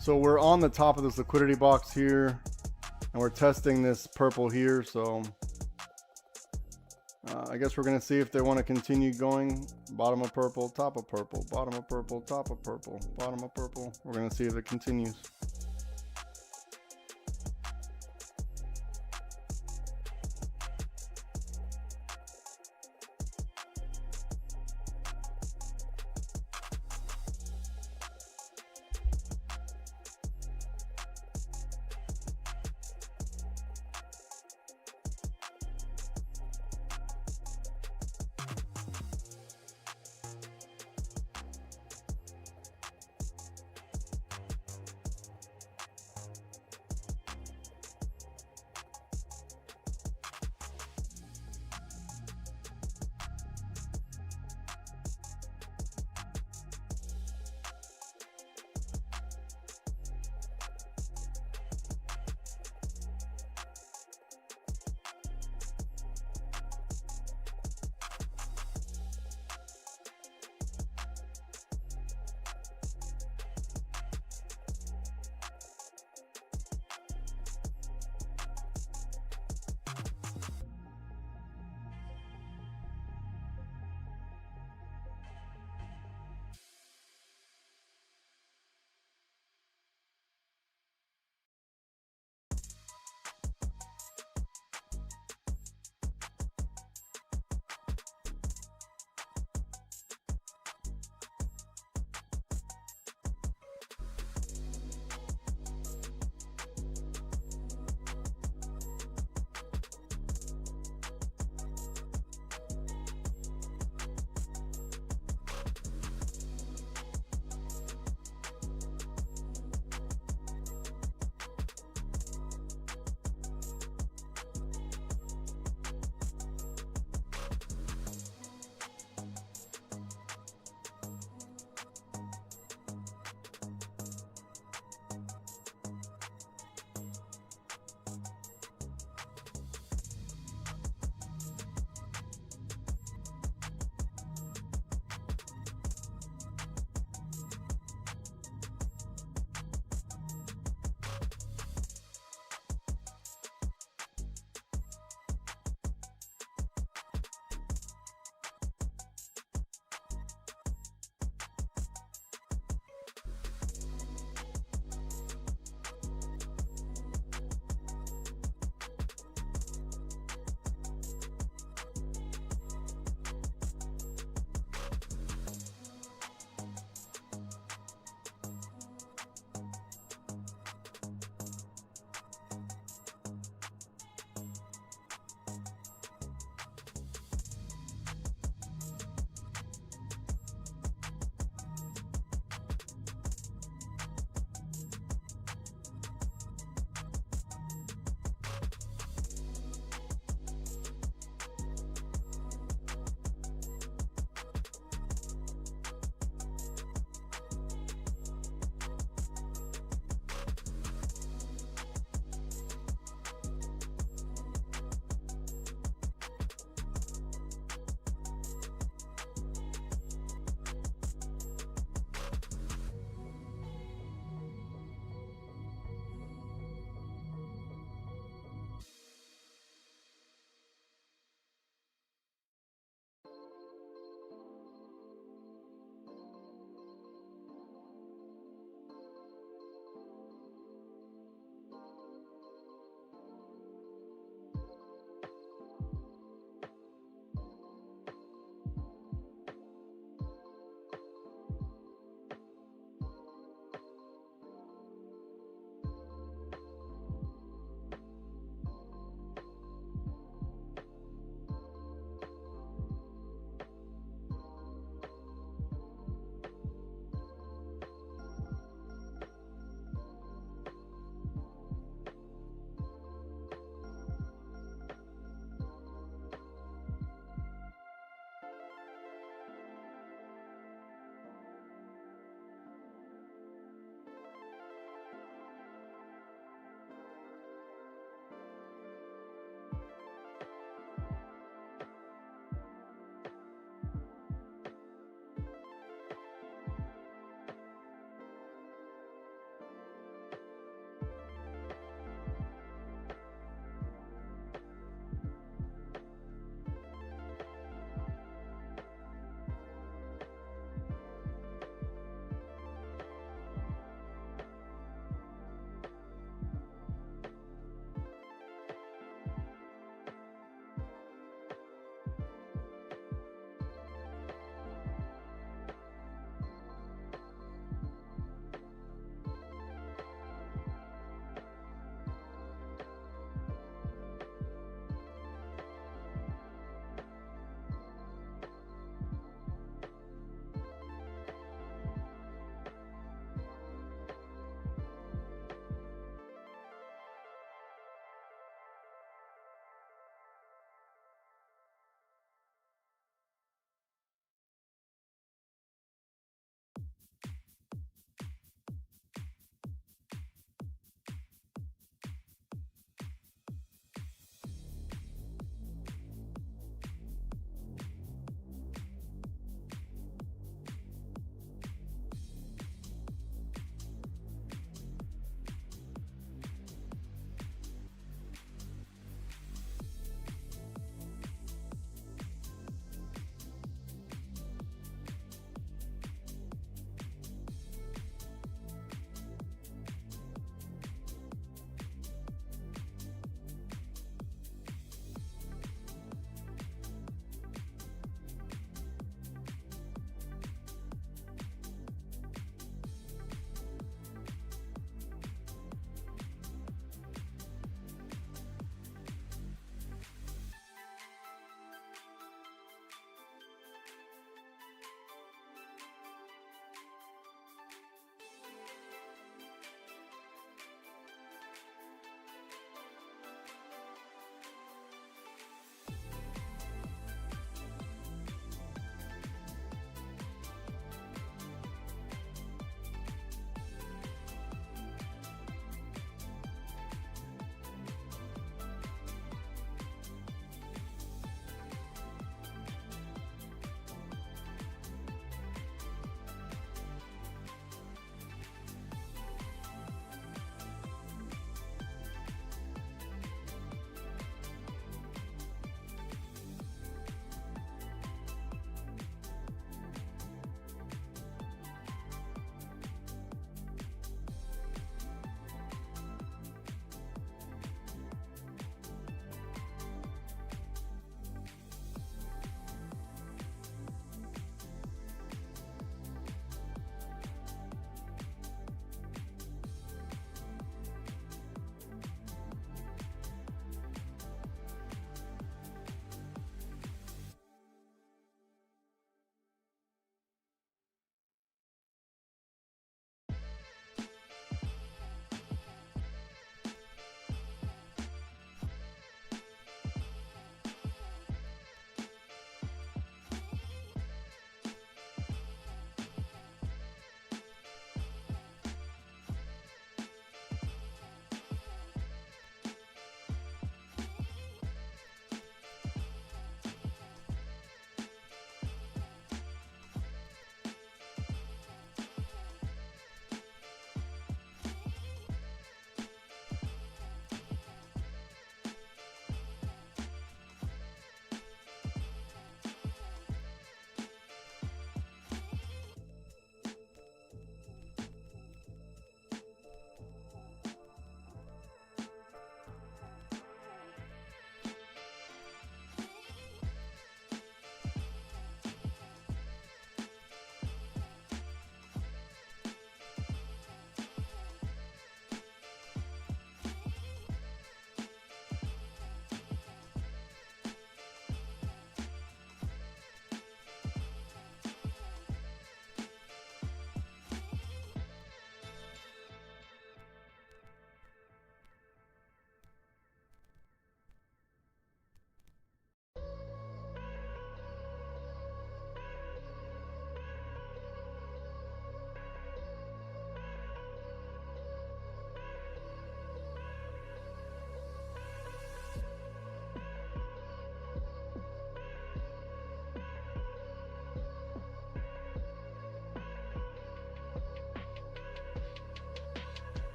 So we're on the top of this liquidity box here, and we're testing this purple here. So I guess we're going to see if they want to continue going. Bottom of purple, top of purple, bottom of purple, top of purple, bottom of purple. We're going to see if it continues.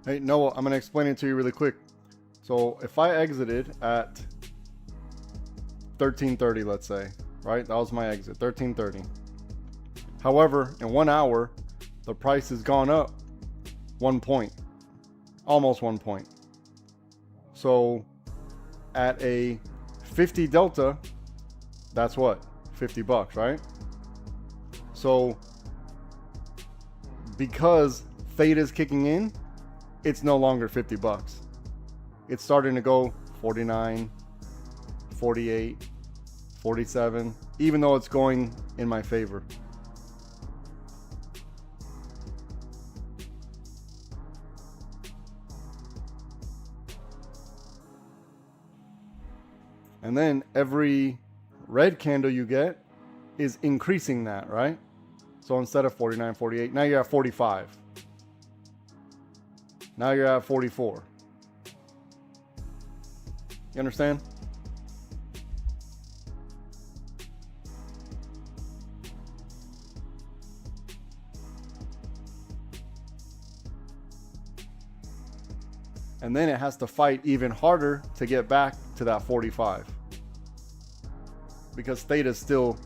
Hey, Noah, I'm going to explain it to you really quick. So if I exited at 1330, let's say, right? That was my exit, 1330. However, in 1 hour, the price has gone up 1 point, almost 1 point. So at a 50 delta, that's what? $50, right? So because theta is kicking in, it's no longer $50. It's starting to go 49, 48, 47, even though it's going in my favor. And then every red candle you get is increasing that, right? So instead of 49, 48, now you're at 45. Now you're at 44. You understand? And then it has to fight even harder to get back to that 45. Because theta is still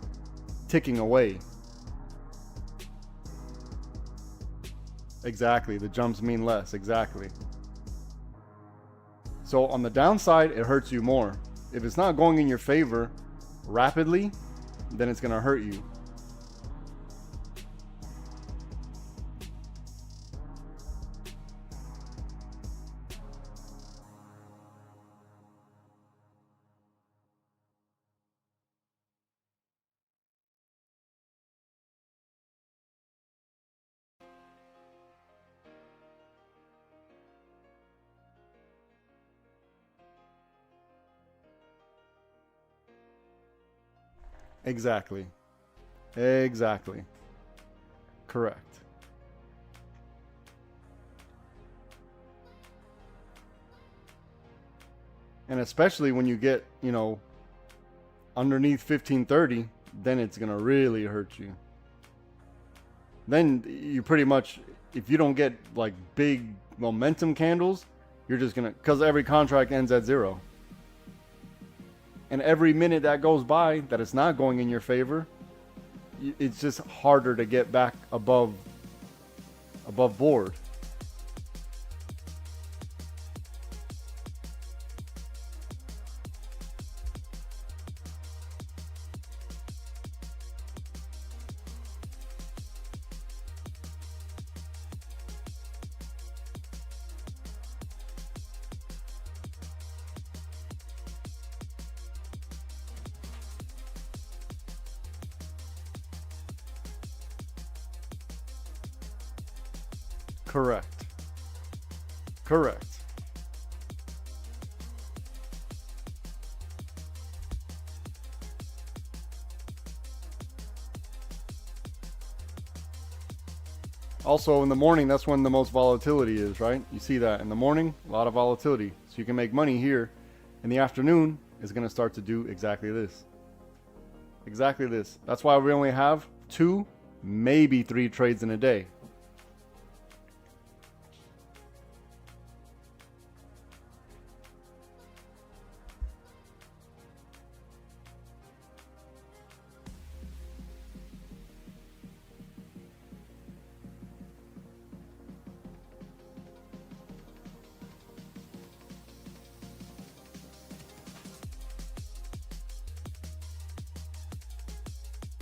ticking away. Exactly, the jumps mean less, exactly. So on the downside, it hurts you more. If it's not going in your favor rapidly, then it's going to hurt you. Exactly. Exactly. Correct. And especially when you get, underneath 1530, then it's going to really hurt you. Then you pretty much, if you don't get like big momentum candles, you're just going to, because every contract ends at 0. And every minute that goes by that it's not going in your favor, it's just harder to get back above board. Correct. Correct. Also in the morning, that's when the most volatility is, right? You see that in the morning, a lot of volatility. So you can make money here. In the afternoon, it's going to start to do exactly this. Exactly this. That's why we only have 2, maybe 3 trades in a day.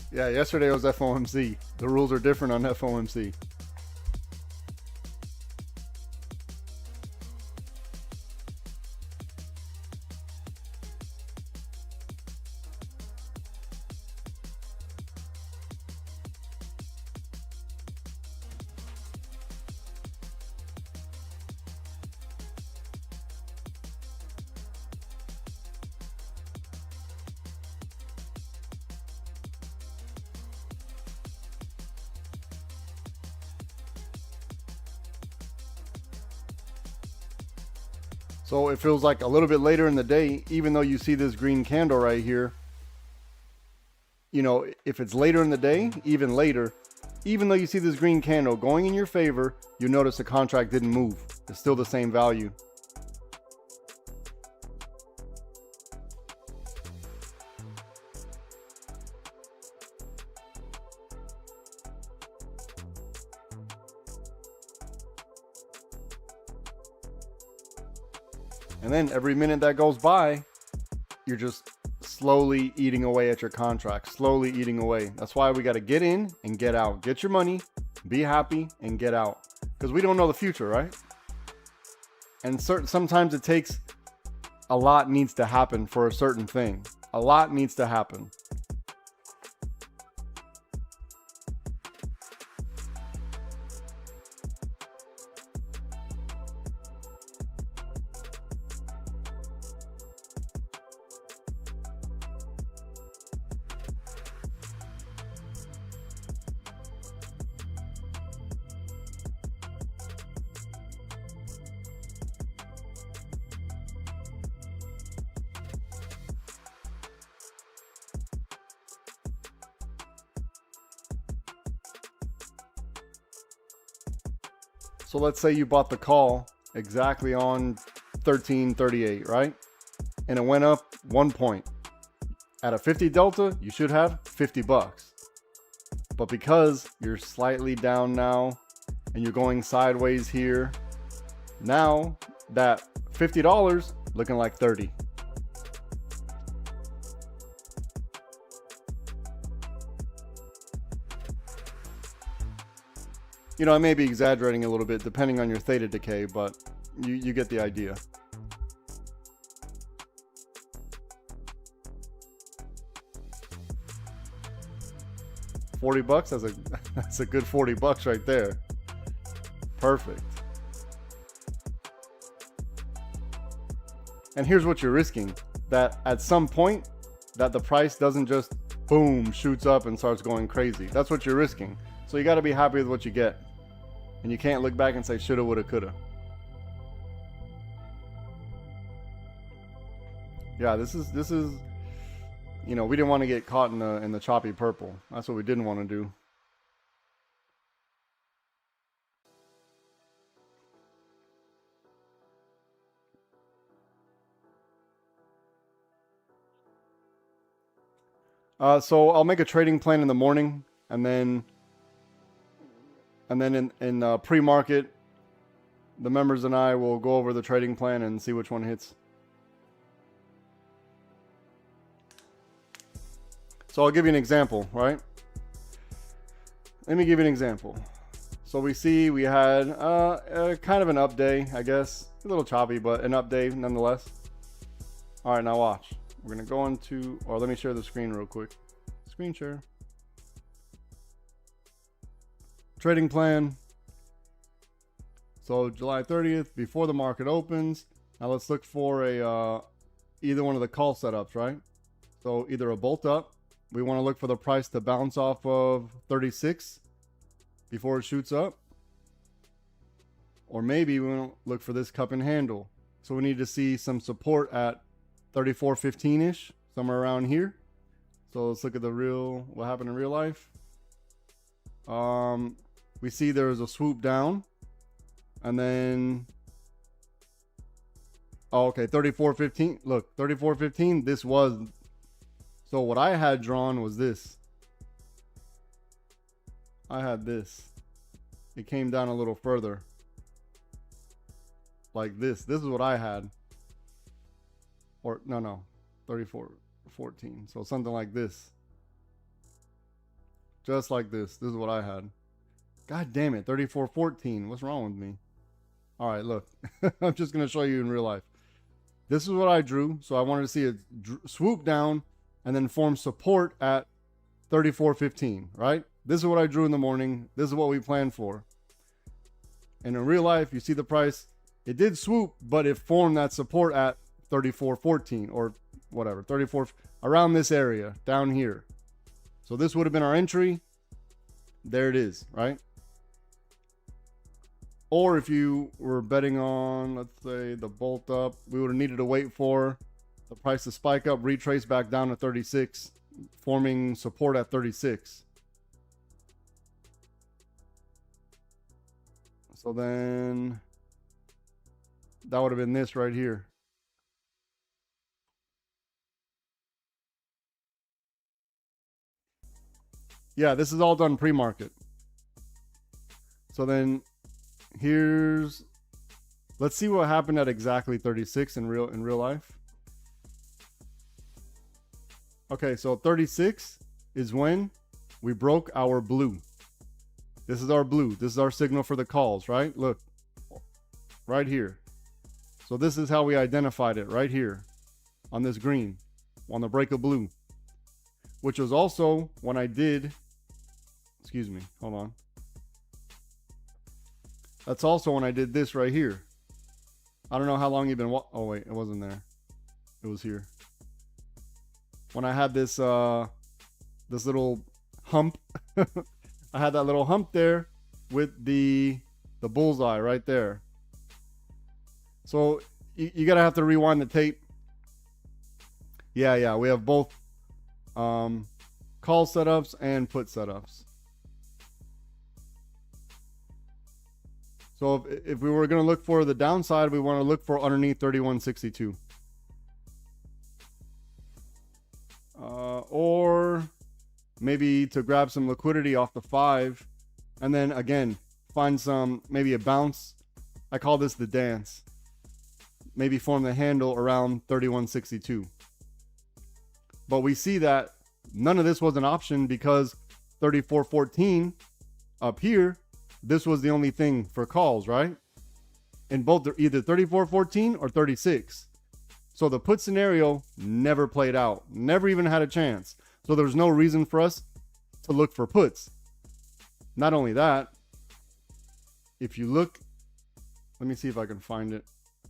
Yeah, yesterday was FOMC. The rules are different on FOMC. So it feels like a little bit later in the day, even though you see this green candle right here, if it's later in the day, even later, even though you see this green candle going in your favor, you notice the contract didn't move. It's still the same value. And then every minute that goes by, you're just slowly eating away at your contract, slowly eating away. That's why we got to get in and get out. Get your money, be happy, and get out. Because we don't know the future, right? And sometimes it takes a lot needs to happen for a certain thing. A lot needs to happen. So let's say you bought the call exactly on 1338, right? And it went up 1 point. At a 50 delta, you should have 50 bucks. But because you're slightly down now and you're going sideways here, now that $50 looking like 30. You know, I may be exaggerating a little bit depending on your theta decay, but you get the idea. $40, that's a good $40 right there. Perfect. And here's what you're risking, that at some point that the price doesn't just boom shoots up and starts going crazy. That's what you're risking. So you got to be happy with what you get. And you can't look back and say shoulda, woulda, coulda. Yeah, this is you know, we didn't want to get caught in the choppy purple. That's what we didn't want to do. So I'll make a trading plan in the morning, and then in pre-market, the members and I will go over the trading plan and see which one hits. So I'll give you an example, right? Let me give you an example. So we see we had kind of an up day, I guess. A little choppy, but an up day nonetheless. All right, now watch. We're going to go into, or let me share the screen real quick. Screen share. Trading plan. So July 30th, before the market opens. Now let's look for a either one of the call setups, right? So either a bolt up. We want to look for the price to bounce off of 36 before it shoots up. Or maybe we want to look for this cup and handle. So we need to see some support at 34.15-ish, somewhere around here. So let's look at what happened in real life. We see there's a swoop down, and then, oh, okay, 34.15. Look, 34.15. This was, so what I had drawn was this. I had this. It came down a little further, like this. This is what I had. Or no, 34.14. So something like this. Just like this. This is what I had. God damn it, 34.14. What's wrong with me? All right, look. I'm just going to show you in real life. This is what I drew. So I wanted to see it swoop down and then form support at 34.15, right? This is what I drew in the morning. This is what we planned for. And in real life, you see the price. It did swoop, but it formed that support at 34.14 or whatever, 34, around this area down here. So this would have been our entry. There it is, right? Or if you were betting on, let's say, the bolt up, we would have needed to wait for the price to spike up, retrace back down to 36, forming support at 36. So then that would have been this right here. Yeah, this is all done pre-market. So then let's see what happened at exactly 36 in real life. Okay, so 36 is when we broke our blue. This is our blue. This is our signal for the calls, right? Look, right here. So this is how we identified it, right here on this green, on the break of blue, which was also when I did, excuse me, hold on. That's also when I did this right here. I don't know how long you've been, oh wait, it wasn't there. It was here. When I had this this little hump, I had that little hump there with the bullseye right there. So you gotta have to rewind the tape. Yeah, we have both call setups and put setups. So if we were going to look for the downside, we want to look for underneath 3162. Or maybe to grab some liquidity off the 5 and then again find some, maybe a bounce. I call this the dance. Maybe form the handle around 3162. But we see that none of this was an option because 3414 up here, this was the only thing for calls, right? In both either 3414 or 36. So the put scenario never played out, never even had a chance. So there's no reason for us to look for puts. Not only that, if you look, let me see if I can find it.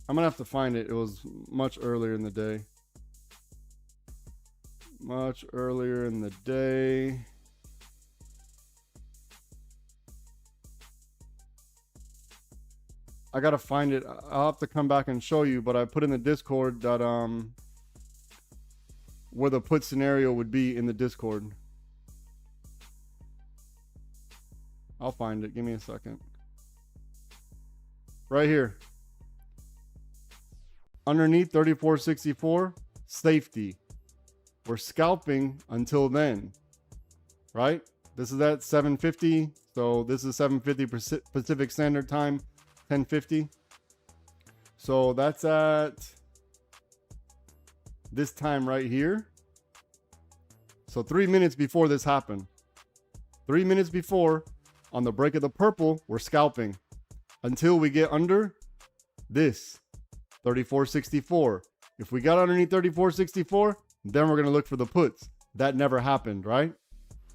I'm gonna have to find it. It was much earlier in the day. Much earlier in the day. I gotta find it. I'll have to come back and show you, but I put in the Discord that where the put scenario would be in the Discord. I'll find it. Give me a second. Right here. Underneath 3464, safety. We're scalping until then, right? This is at 7:50, so this is 7:50 Pacific Standard Time. 10:50. So that's at this time right here. So 3 minutes before this happened. 3 minutes before, on the break of the purple, we're scalping until we get under this 3464. If we got underneath 3464, then we're going to look for the puts. That never happened, right?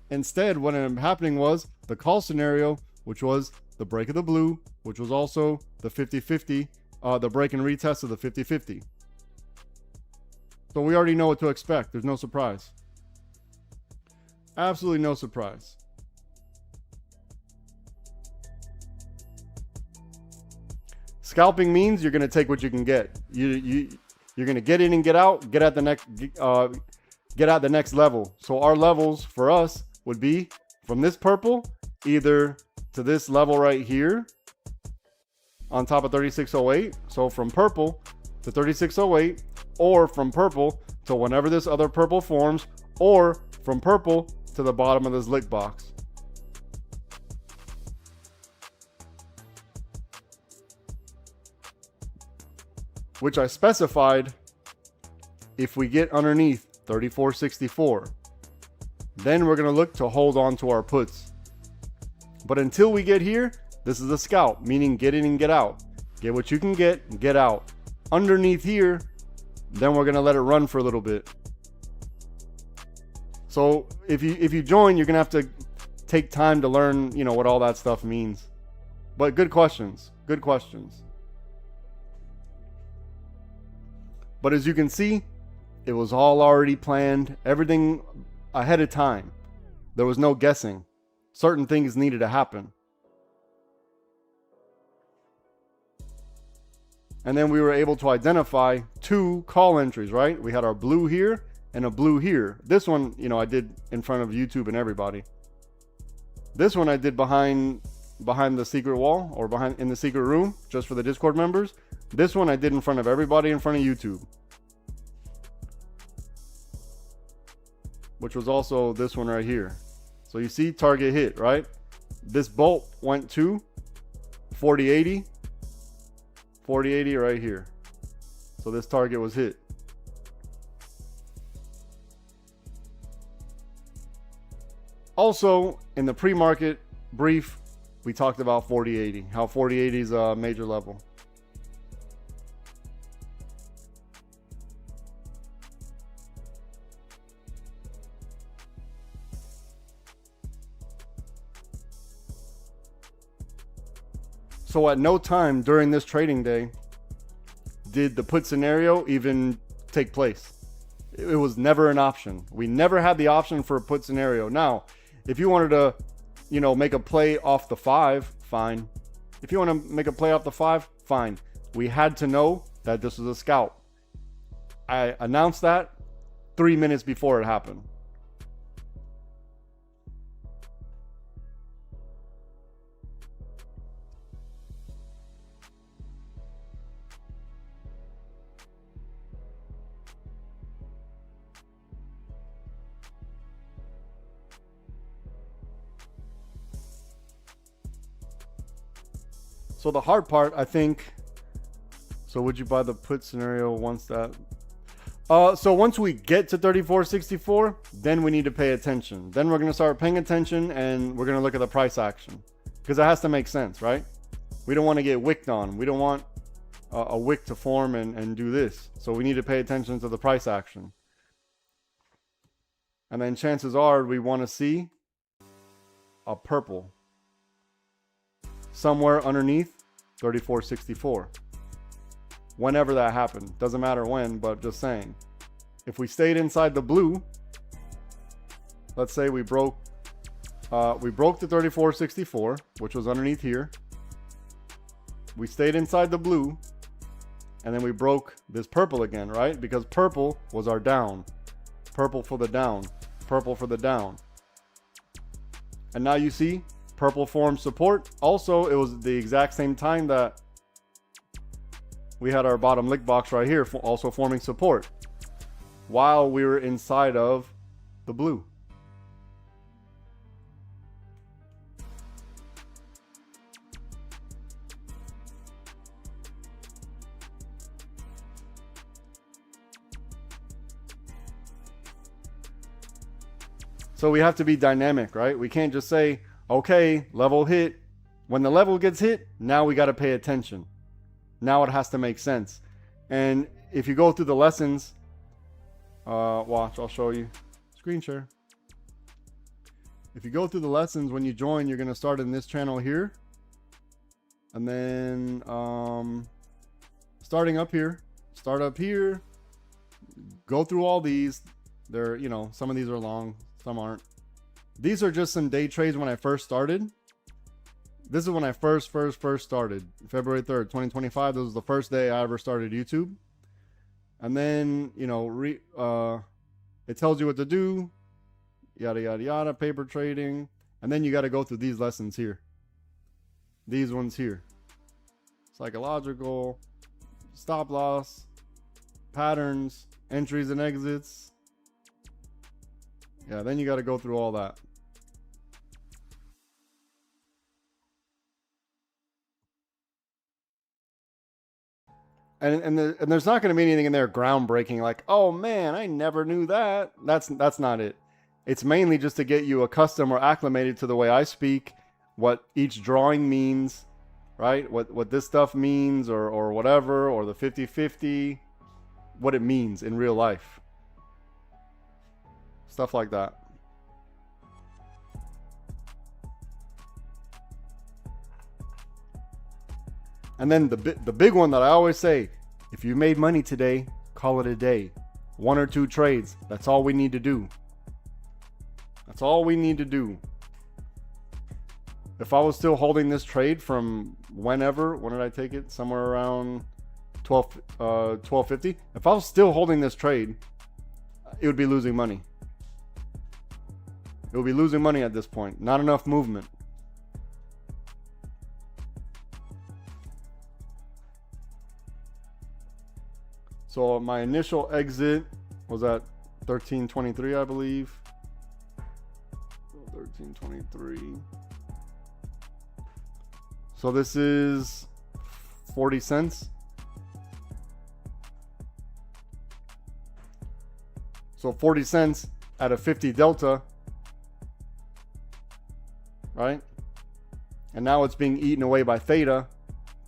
Instead, what ended up happening was the call scenario, which was the break of the blue, which was also the 50-50, the break and retest of the 50-50. So we already know what to expect. There's no surprise. Absolutely no surprise. Scalping means you're going to take what you can get. You're going to get in and get out, get at the next level. So our levels for us would be from this purple, either to this level right here on top of 3608. So from purple to 3608, or from purple to whenever this other purple forms, or from purple to the bottom of this lick box. Which I specified if we get underneath 3464, then we're going to look to hold on to our puts. But until we get here, this is a scalp, meaning get in and get out. Get what you can get out. Underneath here, then we're going to let it run for a little bit. So if you join, you're going to have to take time to learn, what all that stuff means. But good questions. Good questions. But as you can see, it was all already planned, everything ahead of time. There was no guessing. Certain things needed to happen. And then we were able to identify 2 call entries, right? We had our blue here and a blue here. This one, I did in front of YouTube and everybody. This one I did behind the secret wall, or in the secret room, just for the Discord members. This one I did in front of everybody, in front of YouTube. Which was also this one right here. So you see target hit, right? This bolt went to 4080. 4080 right here. So this target was hit. Also, in the pre-market brief, we talked about 4080, how 4080 is a major level. So at no time during this trading day did the put scenario even take place. It was never an option. We never had the option for a put scenario. Now, if you wanted to, you know, make a play off the 5, fine. If you want to make a play off the 5, fine. We had to know that this was a scalp. I announced that 3 minutes before it happened. So the hard part, I think, so would you buy the put scenario once that, so once we get to 34.64, then we need to pay attention. Then we're going to start paying attention and we're going to look at the price action because it has to make sense, right? We don't want to get wicked on. We don't want a wick to form and do this. So we need to pay attention to the price action. And then chances are we want to see a purple somewhere underneath 34.64. Whenever that happened, doesn't matter when, but just saying, if we stayed inside the blue, let's say we broke the 34.64, which was underneath here. We stayed inside the blue, and then we broke this purple again, right? Because purple was our down. Purple for the down. Purple for the down. And now you see purple formed support. Also, it was the exact same time that we had our bottom lick box right here also forming support while we were inside of the blue. So we have to be dynamic, right? We can't just say, okay, level hit. When the level gets hit, now we got to pay attention. Now it has to make sense. And if you go through the lessons, watch, I'll show you. Screen share. If you go through the lessons when you join, you're going to start in this channel here. And then starting up here, start up here, go through all these. They're, you know, some of these are long, some aren't. These are just some day trades when I first started. This is when I first started, February 3rd, 2025. This was the first day I ever started YouTube. And then, you know, it tells you what to do, yada, yada, yada, paper trading. And then you got to go through these lessons here. These ones here. Psychological, stop loss, patterns, entries and exits. Yeah, then you got to go through all that. And there's not going to be anything in there groundbreaking like, oh man, I never knew that. That's not it. It's mainly just to get you accustomed or acclimated to the way I speak, what each drawing means, right? What this stuff means or whatever, or the 50-50, what it means in real life. Stuff like that. And then the big one that I always say, if you made money today, call it a day. 1 or 2 trades. That's all we need to do. That's all we need to do. If I was still holding this trade from whenever, when did I take it? Somewhere around 12.50. If I was still holding this trade, it would be losing money. It would be losing money at this point. Not enough movement. So my initial exit was at 13.23, I believe. 13.23. So this is 40 cents. So 40 cents at a 50 delta, right? And now it's being eaten away by theta.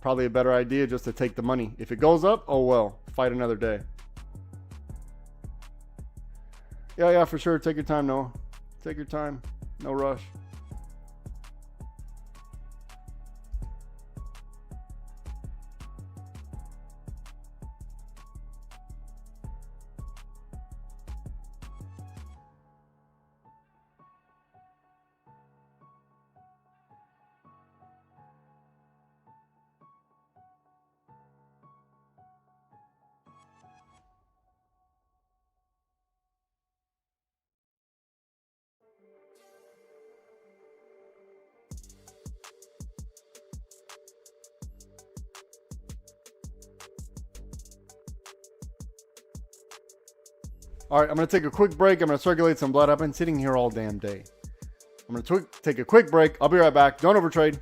Probably a better idea just to take the money. If it goes up, oh well, fight another day. Yeah, for sure. Take your time, Noah. Take your time. No rush. All right, I'm going to take a quick break. I'm going to circulate some blood. I've been sitting here all damn day. I'm going to take a quick break. I'll be right back. Don't overtrade.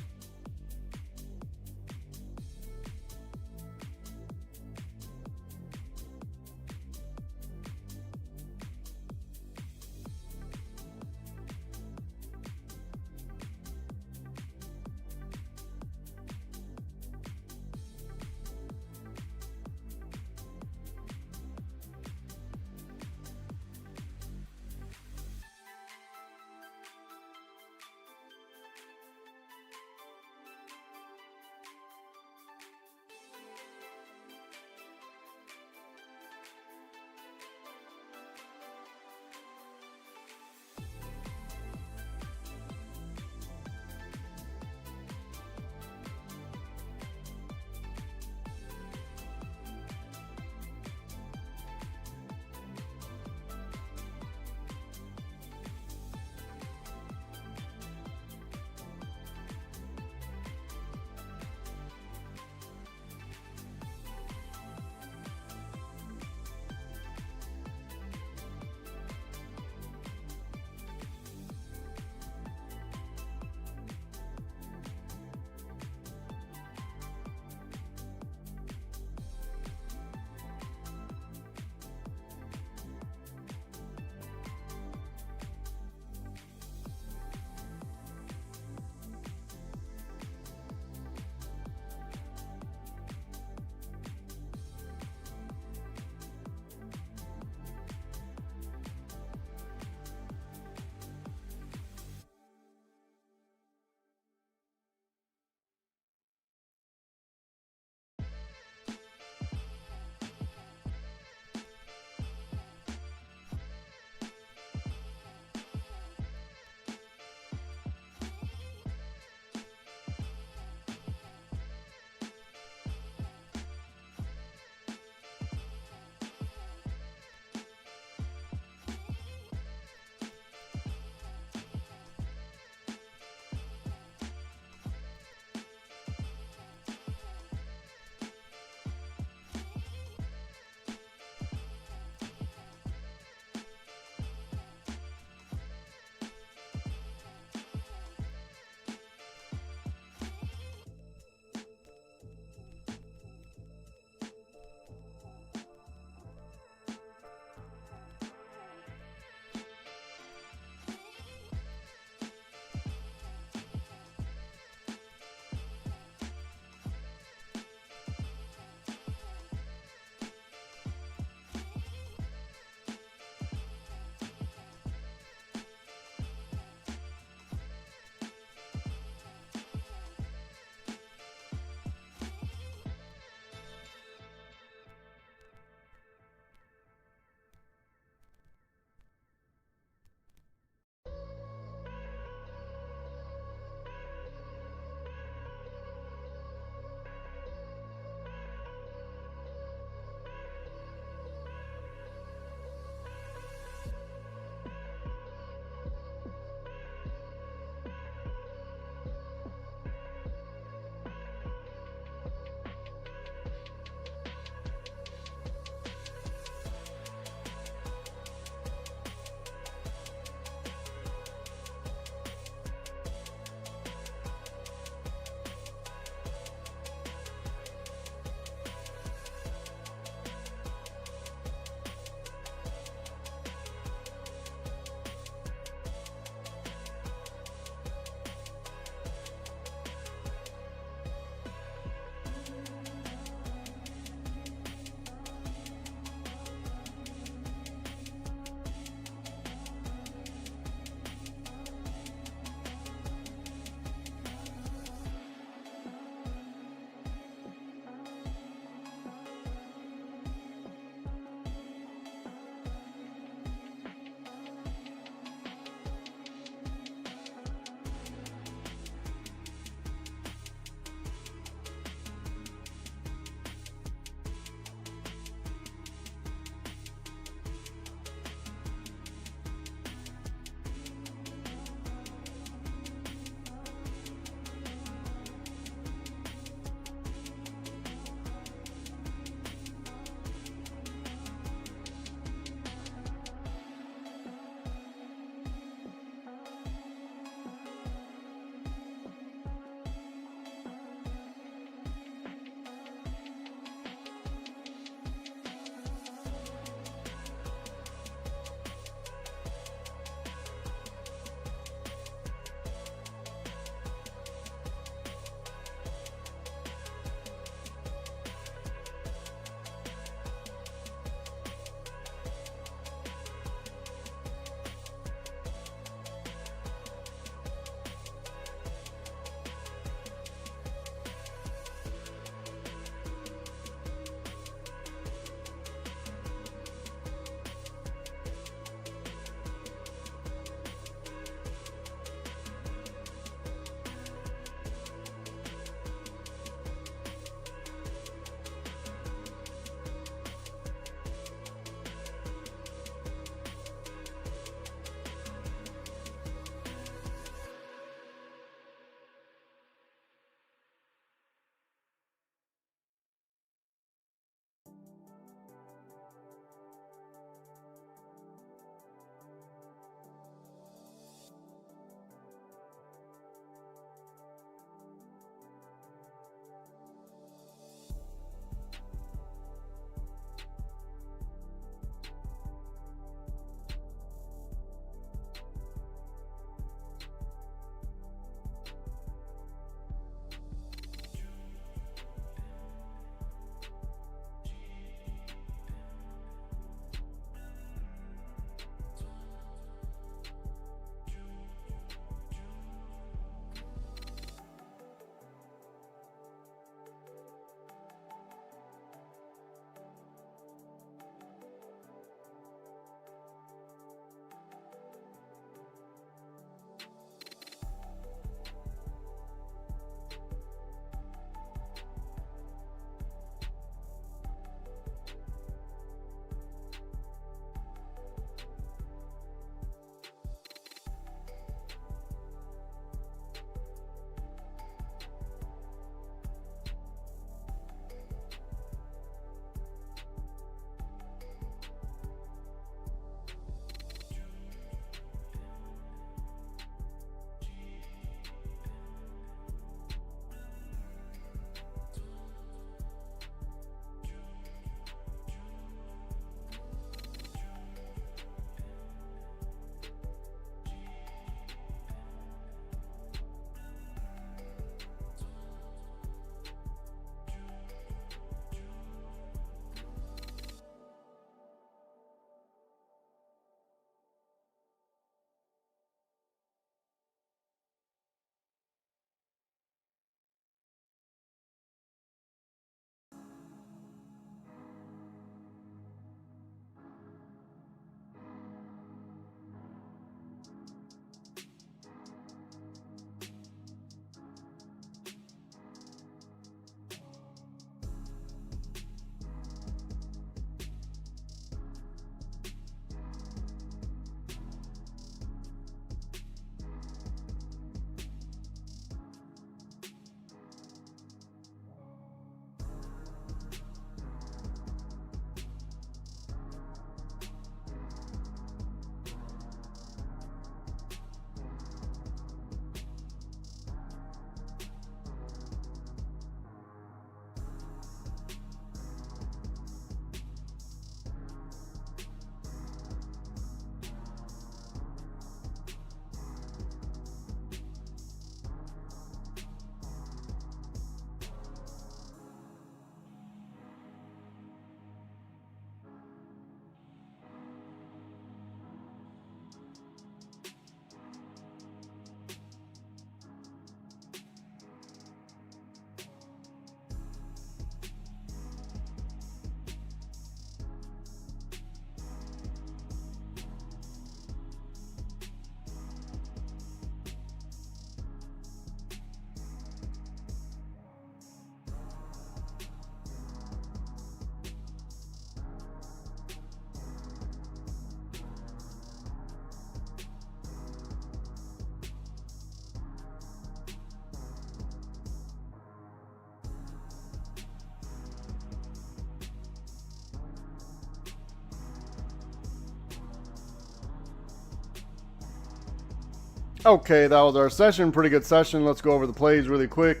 Okay, that was our session. Pretty good session. Let's go over the plays really quick.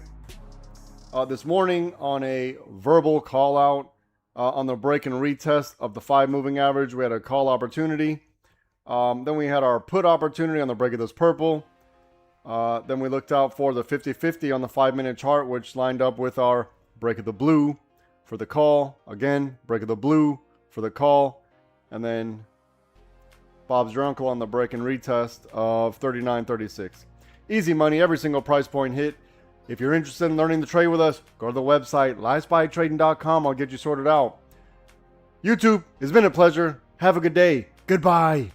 This morning on a verbal call out on the break and retest of the 5 moving average, we had a call opportunity. Then we had our put opportunity on the break of this purple. Then we looked out for the 50-50 on the 5-minute chart, which lined up with our break of the blue for the call. Again, break of the blue for the call. And then Bob's your uncle on the break and retest of 39.36. Easy money, every single price point hit. If you're interested in learning to trade with us, go to the website, livespytrading.com. I'll get you sorted out. YouTube, it's been a pleasure. Have a good day. Goodbye.